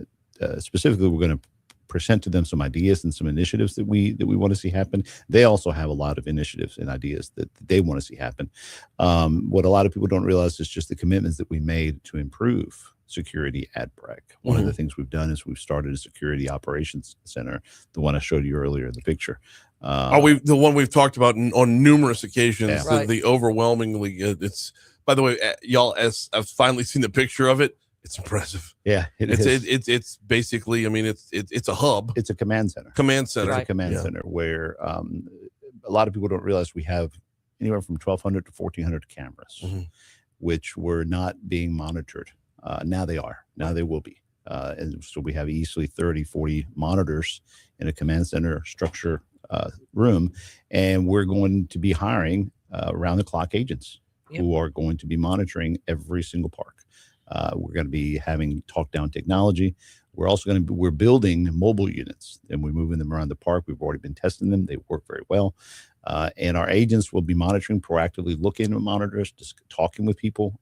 specifically we're going to present to them some ideas and some initiatives that we want to see happen. They also have a lot of initiatives and ideas that they want to see happen. What a lot of people don't realize is just the commitments that we made to improve security at BREC. One of the things we've done is we've started a security operations center, the one I showed you earlier in the picture. The one we've talked about on numerous occasions. Yeah. The overwhelmingly, it's, by the way, y'all, as I've finally seen the picture of it, it's impressive. Yeah, it's basically, I mean, it's a hub. It's a command center. It's a command center where a lot of people don't realize we have anywhere from 1,200 to 1,400 cameras, which were not being monitored. Now they are. Now they will be. And so we have easily 30, 40 monitors in a command center structure room. And we're going to be hiring around the clock agents who are going to be monitoring every single park. We're going to be having talk down technology. We're also we're building mobile units, and we're moving them around the park. We've already been testing them. They work very well. And our agents will be monitoring, proactively looking at monitors, just talking with people.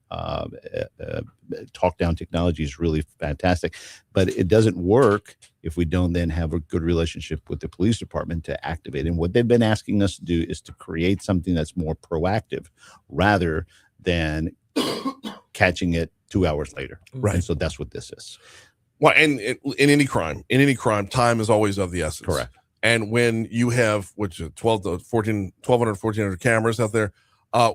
Talk down technology is really fantastic, but it doesn't work if we don't then have a good relationship with the police department to activate. And what they've been asking us to do is to create something that's more proactive rather than catching it 2 hours later. Right. And so that's what this is. Well, and in any crime, time is always of the essence. Correct. And when you have 1,200 cameras out there,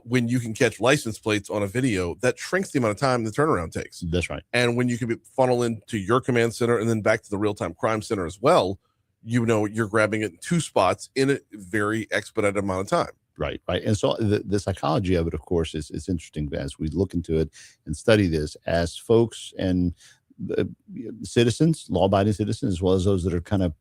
when you can catch license plates on a video, that shrinks the amount of time the turnaround takes. That's right. And when you can funnel into your command center and then back to the real-time crime center as well, you're grabbing it in two spots in a very expedited amount of time. Right. And so the psychology of it, of course, is interesting as we look into it and study this as folks and citizens, law-abiding citizens, as well as those that are kind of,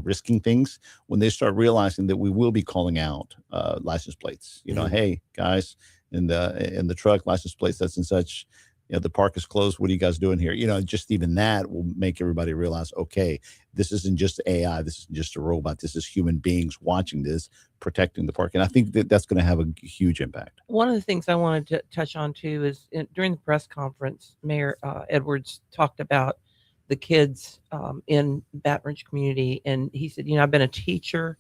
risking things, when they start realizing that we will be calling out license plates, hey guys, in the truck, license plates, such and such, the park is closed. What are you guys doing here? Just even that will make everybody realize, okay, this isn't just AI. This isn't just a robot. This is human beings watching this, protecting the park. And I think that's going to have a huge impact. One of the things I wanted to touch on too is during the press conference, Mayor Edwards talked about the kids in Baton Rouge community. And he said, I've been a teacher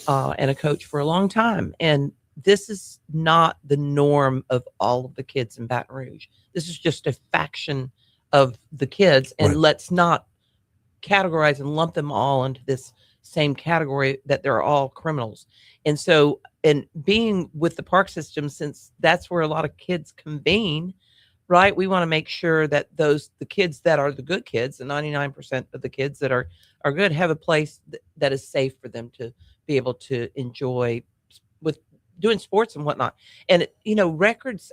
and a coach for a long time. And this is not the norm of all of the kids in Baton Rouge. This is just a faction of the kids. And let's not categorize and lump them all into this same category that they're all criminals. And so, and being with the park system, since that's where a lot of kids convene, right? We want to make sure that the kids that are the good kids, the 99% of the kids that are good, have a place that is safe for them to be able to enjoy with doing sports and whatnot. And, records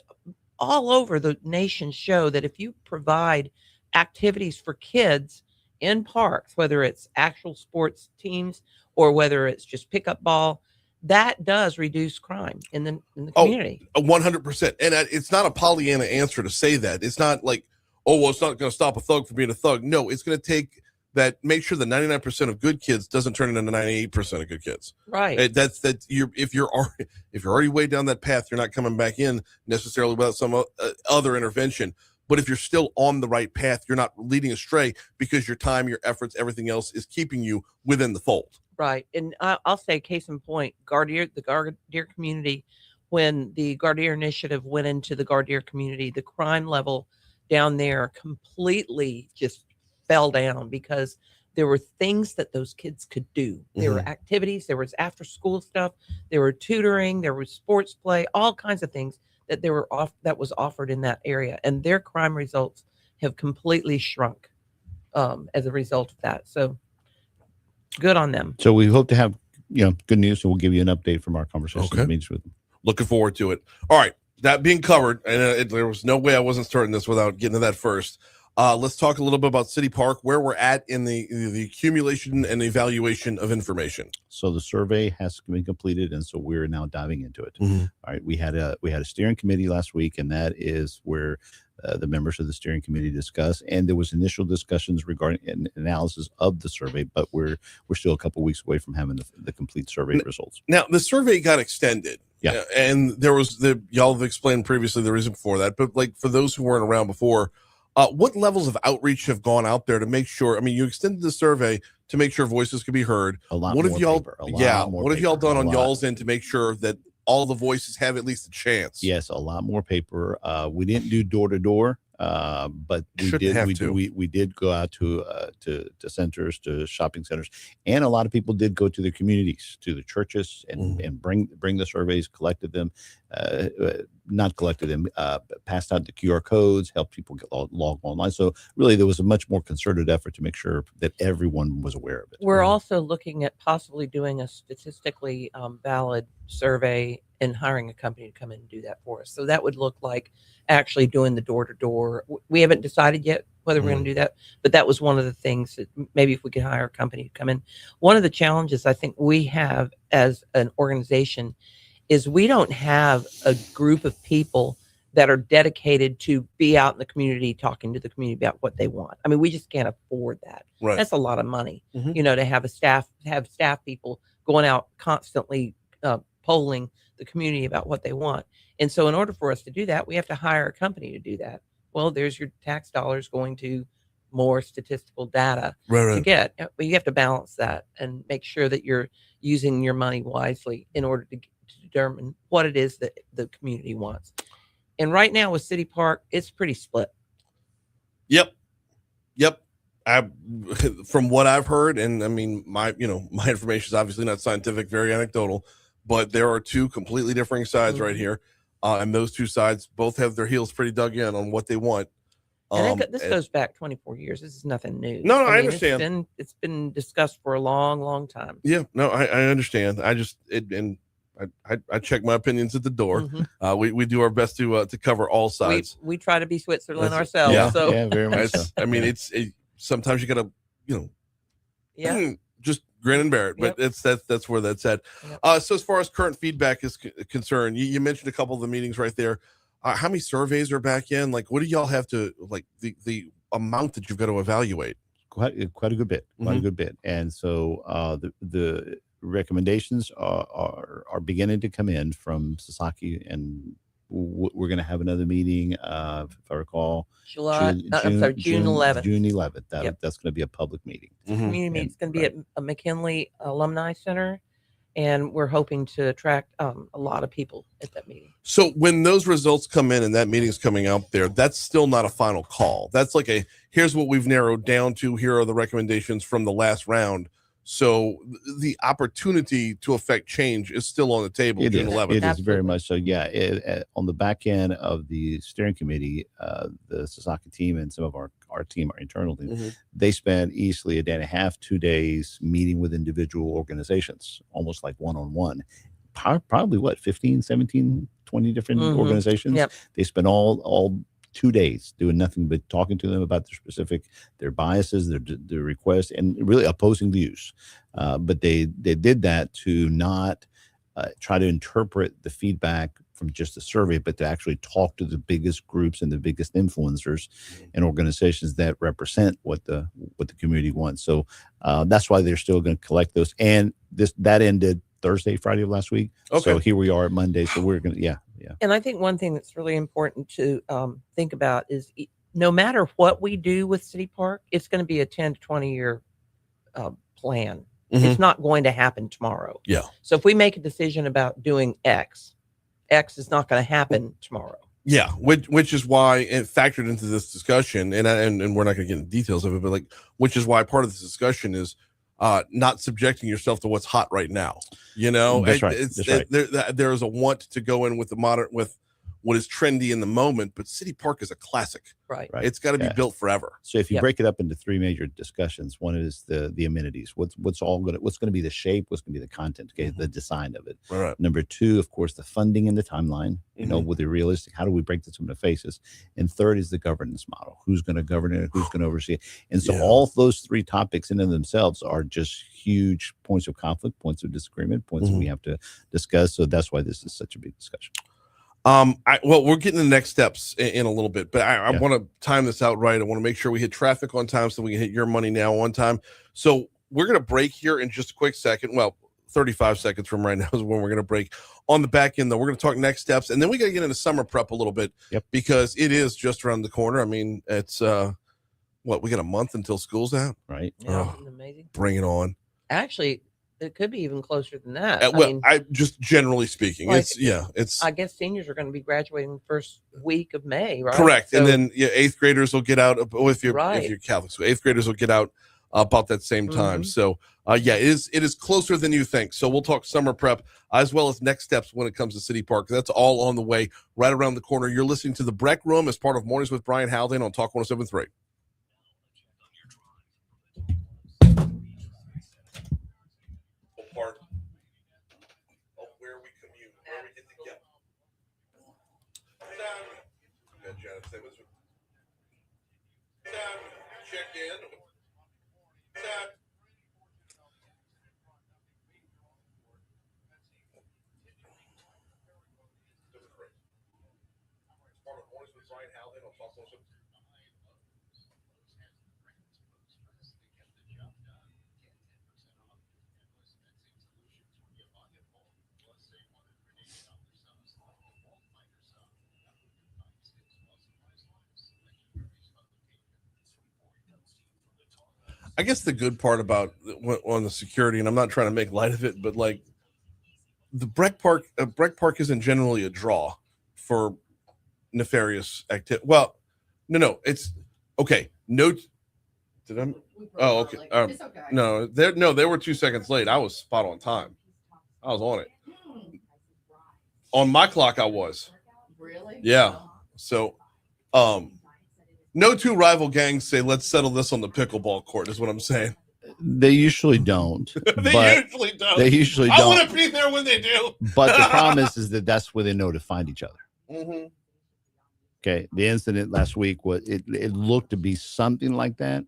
all over the nation show that if you provide activities for kids in parks, whether it's actual sports teams or whether it's just pickup ball, that does reduce crime in the community. 100%. And it's not a Pollyanna answer to say that. It's not like, it's not going to stop a thug from being a thug. No, it's going to take that, make sure the 99% of good kids doesn't turn into 98% of good kids. Right. If you're already way down that path, you're not coming back in necessarily without some other intervention. But if you're still on the right path, you're not leading astray because your time, your efforts, everything else is keeping you within the fold. Right. And I'll say case in point, the Gardere community, when the Gardere initiative went into the Gardere community, the crime level down there completely just fell down because there were things that those kids could do. There were activities, there was after school stuff, there were tutoring, there was sports play, all kinds of things that was offered in that area. And their crime results have completely shrunk as a result of that. So good on them. So we hope to have, good news. So we'll give you an update from our conversation meetings with them. Looking forward to it. All right. That being covered, and there was no way I wasn't starting this without getting to that first. Let's talk a little bit about City Park, where we're at in the accumulation and evaluation of information. So the survey has been completed, and so we're now diving into it. All right, we had a steering committee last week, and that is where the members of the steering committee discuss, and there was initial discussions regarding an analysis of the survey, but we're still a couple of weeks away from having the complete survey results. Now the survey got extended. Yeah, and there was y'all have explained previously the reason for that, but like for those who weren't around before. What levels of outreach have gone out there to make sure? I mean, you extended the survey to make sure voices could be heard. What have y'all done on y'all's end to make sure that all the voices have at least a chance? Yes, a lot more paper. We didn't do door to door, but we did go out to centers, to shopping centers, and a lot of people did go to their communities, to the churches, and bring the surveys, passed out the QR codes, helped people get log online. So really, there was a much more concerted effort to make sure that everyone was aware of it. We're also looking at possibly doing a statistically valid survey and hiring a company to come in and do that for us. So that would look like actually doing the door-to-door. We haven't decided yet whether we're going to do that, but that was one of the things that maybe if we could hire a company to come in. One of the challenges I think we have as an organization is we don't have a group of people that are dedicated to be out in the community talking to the community about what they want. I mean, we just can't afford that. Right. That's a lot of money, to have staff people going out constantly polling the community about what they want. And so in order for us to do that, we have to hire a company to do that. Well, there's your tax dollars going to more statistical data to get. But you have to balance that and make sure that you're using your money wisely in order to determine what it is that the community wants. And right now with City Park, it's pretty split. Yep. From what I've heard, and I mean, my information is obviously not scientific, very anecdotal, but there are two completely differing sides right here. And those two sides both have their heels pretty dug in on what they want. And this goes back 24 years. This is nothing new. No, I understand. It's been discussed for a long, long time. Yeah, no, I understand. I check my opinions at the door. We do our best to cover all sides. We try to be Switzerland ourselves. Yeah, so. yeah, very much. I mean, sometimes you gotta, just grin and bear it. But that's where that's at. So as far as current feedback is concerned, you mentioned a couple of the meetings right there. How many surveys are back in? Like, what do y'all have to the amount that you've got to evaluate? Quite a good bit. Quite a good bit. And so the recommendations are beginning to come in from Sasaki, and we're going to have another meeting, if I recall, June 11th. June 11th. Yep. That's going to be a public meeting. Community meeting. It's going to be at a McKinley Alumni Center, and we're hoping to attract a lot of people at that meeting. So when those results come in and that meeting's coming out there, that's still not a final call. That's like here's what we've narrowed down to. Here are the recommendations from the last round. So the opportunity to affect change is still on the table. June 11th. It is very much so. Yeah. On the back end of the steering committee, the Sasaki team and some of our team, our internal team, they spent easily a day and a half, 2 days meeting with individual organizations, almost like one-on-one. Probably what, 15, 17, 20 different organizations. Yep. They spent all 2 days doing nothing but talking to them about their biases, their requests, and really opposing views. But they did that to not try to interpret the feedback from just a survey, but to actually talk to the biggest groups and the biggest influencers and organizations that represent what the community wants. So that's why they're still going to collect those. And that ended Thursday, Friday of last week. Okay. So here we are at Monday. So we're going to, yeah. And I think one thing that's really important to think about is no matter what we do with City Park, it's going to be a 10 to 20 year plan. It's not going to happen tomorrow. Yeah. So if we make a decision about doing X is not going to happen tomorrow. Yeah, which is why it factored into this discussion, and we're not going to get into details of it, but which is why part of this discussion is not subjecting yourself to what's hot right now. That's right. There is a want to go in with with what is trendy in the moment, but City Park is a classic. Right. It's got to be built forever. So if you break it up into three major discussions, one is the amenities. What's going to be the shape? What's going to be the content? Okay, the design of it. Right. Number two, of course, the funding and the timeline. With the realistic, how do we break this into phases? And third is the governance model. Who's going to govern it? Who's going to oversee it? And so all of those three topics in and of themselves are just huge points of conflict, points of disagreement, points that we have to discuss. So that's why this is such a big discussion. We're getting the next steps in a little bit, but I want to time this out right. I want to make sure we hit traffic on time so we can hit your money now on time. So we're going to break here in just a quick second. Well, 35 seconds from right now is when we're going to break. On the back end, though, we're going to talk next steps, and then we got to get into summer prep a little bit because it is just around the corner. I mean, it's we got a month until school's out, right? Yeah, amazing. Bring it on. Actually, it could be even closer than that. I just generally speaking, it's. I guess seniors are going to be graduating the first week of May, right? Correct, So, and then eighth graders will get out if you're Catholic. So eighth graders will get out about that same time. So it is closer than you think. So we'll talk summer prep as well as next steps when it comes to City Park. That's all on the way, right around the corner. You're listening to the BREC Room as part of Mornings with Brian Haldane on Talk 107.3. Part of where we commute, where we get together. Janet, say what's check in. Part of Mornings with Brian Haldane on Talk 107.3. I guess the good part about on the security, and I'm not trying to make light of it, but like the BREC Park isn't generally a draw for nefarious activity. Well, no, it's okay. No, did I? Oh, okay. It's okay. No, they were 2 seconds late. I was spot on time. I was on it. On my clock, I was. Really? Yeah. So, no two rival gangs say, let's settle this on the pickleball court, is what I'm saying. They usually don't. They usually don't. I want to be there when they do. But the problem is that that's where they know to find each other. Mm-hmm. Okay. The incident last week, it looked to be something like that.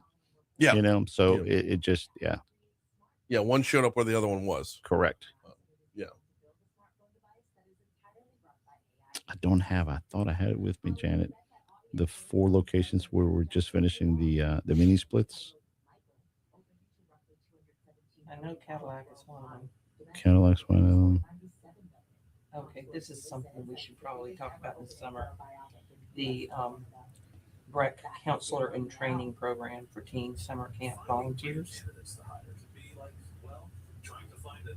Yeah. It just. Yeah, one showed up where the other one was. Correct. Yeah. I thought I had it with me, Janet. The 4 locations where we're just finishing the mini splits. I know Cadillac is one of them. Cadillac's one of them. Okay, this is something we should probably talk about in the summer. The BREC Counselor and Training Program for Teen Summer Camp Volunteers.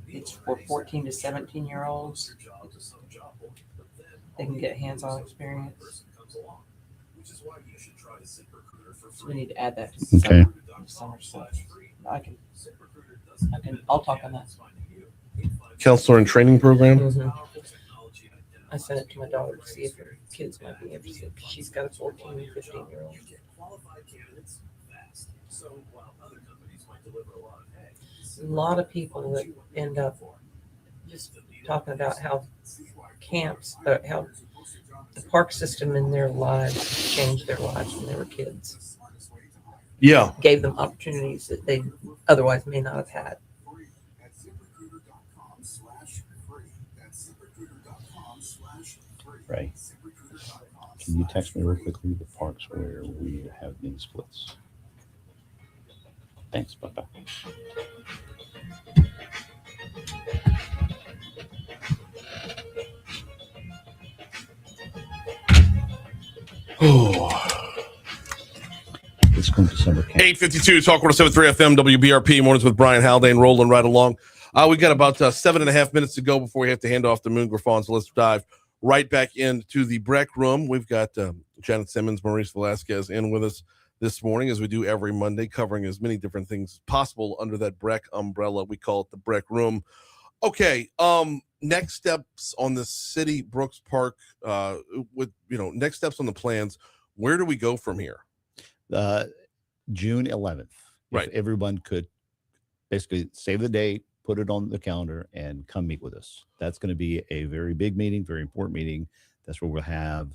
It's for 14 to 17-year-olds. They can get hands-on experience. So we need to add that to the Okay. summer stuff. I'll talk on that. Counselor and training program. Mhm. I sent it to my daughter to see if her kids might be interested. She's got a 14 and 15-year-old. A lot of people that end up just talking about how camps, how the park system in their lives changed their lives when they were kids. Yeah. Gave them opportunities that they otherwise may not have had. Right. Can you text me real quickly the parks where we have mini splits? Thanks. Bye-bye. Let's come to summer camp. 8:52 Talk 107.3 FM WBRP mornings with Brian Haldane rolling right along. We got about 7.5 minutes to go before we have to hand off to Moon Griffon. So let's dive right back into the BREC room. We've got Janet Simmons, Maurice Velasquez in with us this morning, as we do every Monday, covering as many different things as possible under that BREC umbrella. We call it the BREC room. Okay. Next steps on the city Brooks Park, with next steps on the plans. Where do we go from here? June 11th. Right. If everyone could basically save the date, put it on the calendar, and come meet with us. That's going to be a very big meeting, very important meeting. That's where we'll have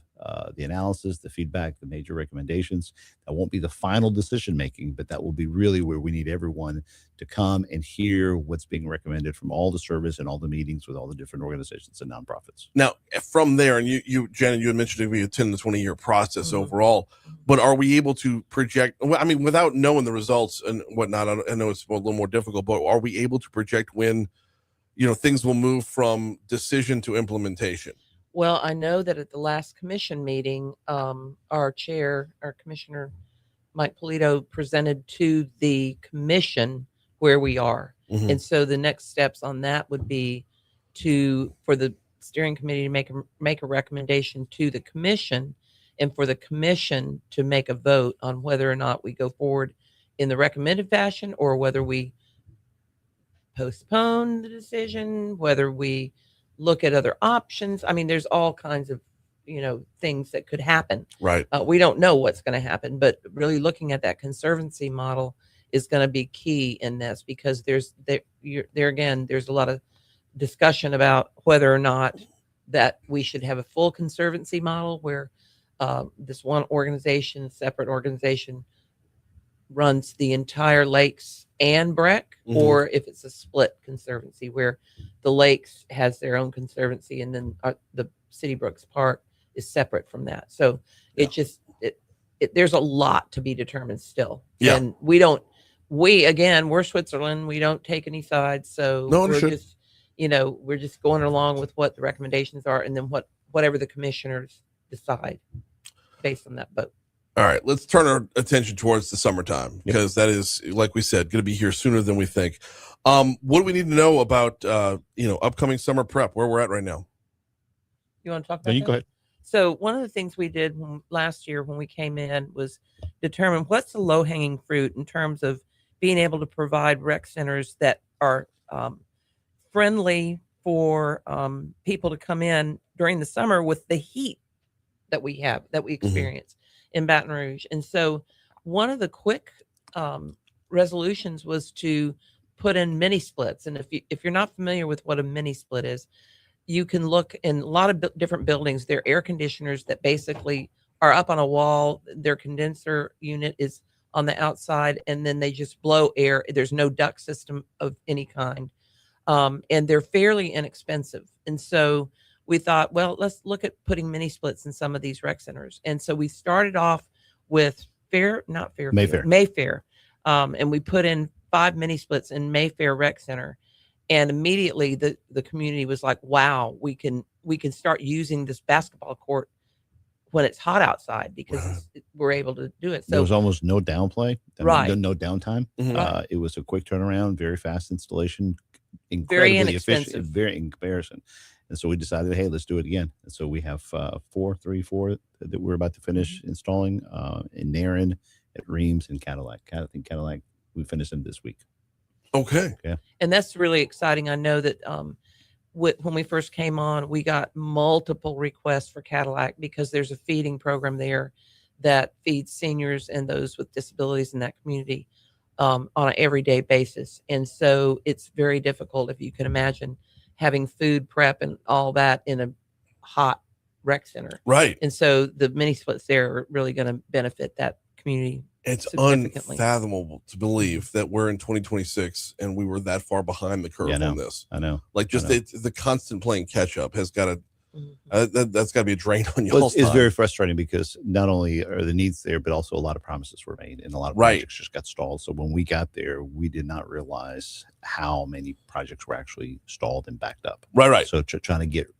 the analysis, the feedback, the major recommendations. That won't be the final decision making, but that will be really where we need everyone to come and hear what's being recommended from all the service and all the meetings with all the different organizations and nonprofits. Now, from there, and you Janet, you had mentioned we attend the 20-year process overall, but are we able to project? I mean, without knowing the results and whatnot, I know it's a little more difficult, but are we able to project when, things will move from decision to implementation? Well, I know that at the last commission meeting, our commissioner, Mike Polito, presented to the commission where we are. Mhm. And so the next steps on that would be for the steering committee to make a recommendation to the commission, and for the commission to make a vote on whether or not we go forward in the recommended fashion, or whether we postpone the decision, whether we look at other options. I mean, there's all kinds of, things that could happen. Right. We don't know what's going to happen, but really looking at that conservancy model is going to be key in this, because there's a lot of discussion about whether or not that we should have a full conservancy model where this one separate organization runs the entire lakes and BREC, or if it's a split conservancy where the lakes has their own conservancy and then the City Brooks Park is separate from that. So there's a lot to be determined still. Yeah. And we're Switzerland. We don't take any sides. So we're just going along with what the recommendations are, and then whatever the commissioners decide based on that vote. All right, let's turn our attention towards the summertime, because that is, like we said, going to be here sooner than we think. What do we need to know about, upcoming summer prep, where we're at right now? You want to talk about that? Go ahead. So one of the things we did last year when we came in was determine what's the low-hanging fruit in terms of being able to provide rec centers that are friendly for people to come in during the summer with the heat that we experience in Baton Rouge. And so one of the quick resolutions was to put in mini splits. And if you're not familiar with what a mini split is, you can look in a lot of different buildings. They're air conditioners that basically are up on a wall. Their condenser unit is on the outside, and then they just blow air. There's no duct system of any kind. And they're fairly inexpensive. And so we thought, well, let's look at putting mini splits in some of these rec centers. And so we started off with Mayfair. And we put in 5 mini splits in Mayfair Rec Center. And immediately the community was like, wow, we can we can start using this basketball court when it's hot outside because we're able to do it. So there was almost no downplay, right? No downtime. Right. It was a quick turnaround, very fast installation, very incredibly inexpensive, efficient, very in comparison. And so we decided, hey, let's do it again. And so we have 4 that we're about to finish installing in Narren, at Reams, and Cadillac. I think Cadillac, we finished them this week. Okay. Yeah. And that's really exciting. I know that when we first came on, we got multiple requests for Cadillac because there's a feeding program there that feeds seniors and those with disabilities in that community on an everyday basis. And so it's very difficult, if you can imagine, having food prep and all that in a hot rec center. Right. And so the mini splits there are really going to benefit that community. It's unfathomable to believe that we're in 2026 and we were that far behind the curve on this. I know. Like just the constant playing catch up has got to, that's got to be a drain on you. Well, it's very frustrating because not only are the needs there, but also a lot of promises were made and a lot of projects just got stalled. So when we got there, we did not realize how many projects were actually stalled and backed up. Right. So trying to get,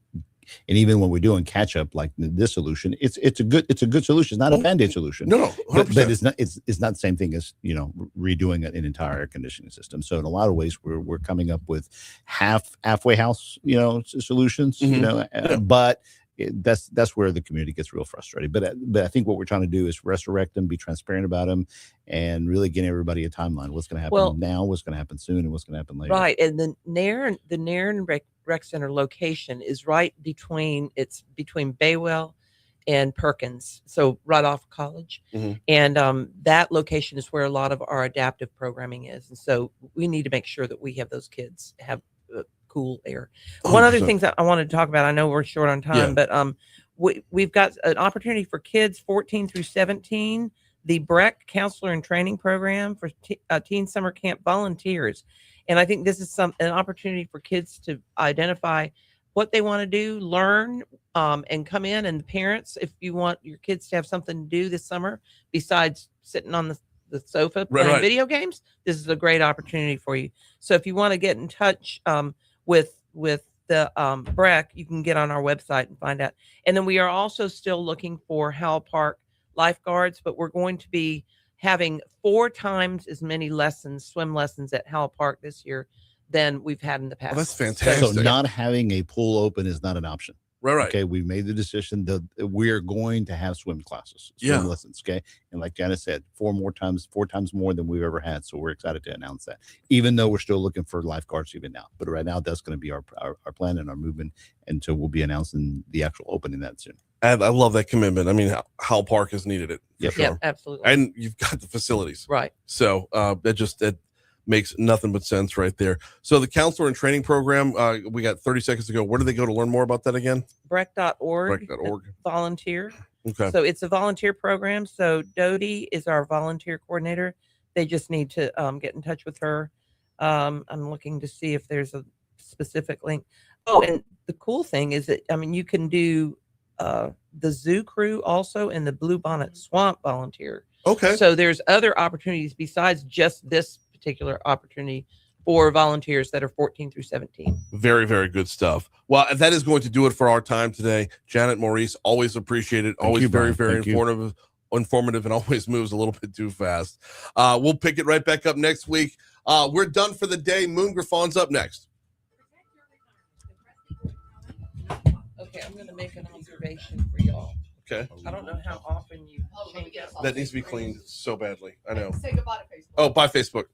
and even when we're doing catch up like this solution, it's a good solution. It's not a Band-Aid solution. No, but it's not the same thing as redoing an entire air conditioning system. So in a lot of ways, we're coming up with halfway house solutions. But that's where the community gets real frustrated. But I think what we're trying to do is resurrect them, be transparent about them, and really get everybody a timeline. What's going to happen now? What's going to happen soon? And what's going to happen later? Right, and the Narren Rec Center location is right between Baywell and Perkins, so right off college, and that location is where a lot of our adaptive programming is, and so we need to make sure that we have those kids have cool air. 100%. One other thing that I wanted to talk about, I know we're short on time, but we've got an opportunity for kids 14 through 17, the BREC Counselor and Training Program for Teen Summer Camp volunteers. And I think this is an opportunity for kids to identify what they want to do, learn, and come in. And the parents, if you want your kids to have something to do this summer besides sitting on the sofa playing video games, this is a great opportunity for you. So if you want to get in touch with the BREC, you can get on our website and find out. And then we are also still looking for Howell Park lifeguards, but we're going to be having 4 times as many swim lessons at Howell Park this year than we've had in the past. Oh, that's fantastic. So not having a pool open is not an option. Right. Okay, we made the decision that we're going to have swim classes, swim lessons. Okay, and like Janet said, 4 times more than we've ever had. So we're excited to announce that, even though we're still looking for lifeguards even now. But right now, that's going to be our plan and our movement, and so we'll be announcing the actual opening that soon. And I love that commitment. I mean, Howell Park has needed it. Yeah, absolutely. And you've got the facilities, right? So that makes nothing but sense right there. So the Counselor and Training Program, we got 30 seconds to go. Where do they go to learn more about that again? BREC.org. Volunteer. Okay. So it's a volunteer program. So Dodie is our volunteer coordinator. They just need to get in touch with her. I'm looking to see if there's a specific link. Oh, and the cool thing is that, you can do the zoo crew also and the Bluebonnet Swamp volunteer. Okay. So there's other opportunities besides just this particular opportunity for volunteers that are 14 through 17. Very, very good stuff. Well, that is going to do it for our time today. Janet, Maurice, always appreciate it. Always very, very informative, and always moves a little bit too fast. We'll pick it right back up next week. We're done for the day. Moon Griffon's up next. Okay, I'm going to make an observation for y'all. Okay. I don't know how often you change that needs to be cleaned so badly. I know. Say goodbye to Facebook. Oh, bye, Facebook.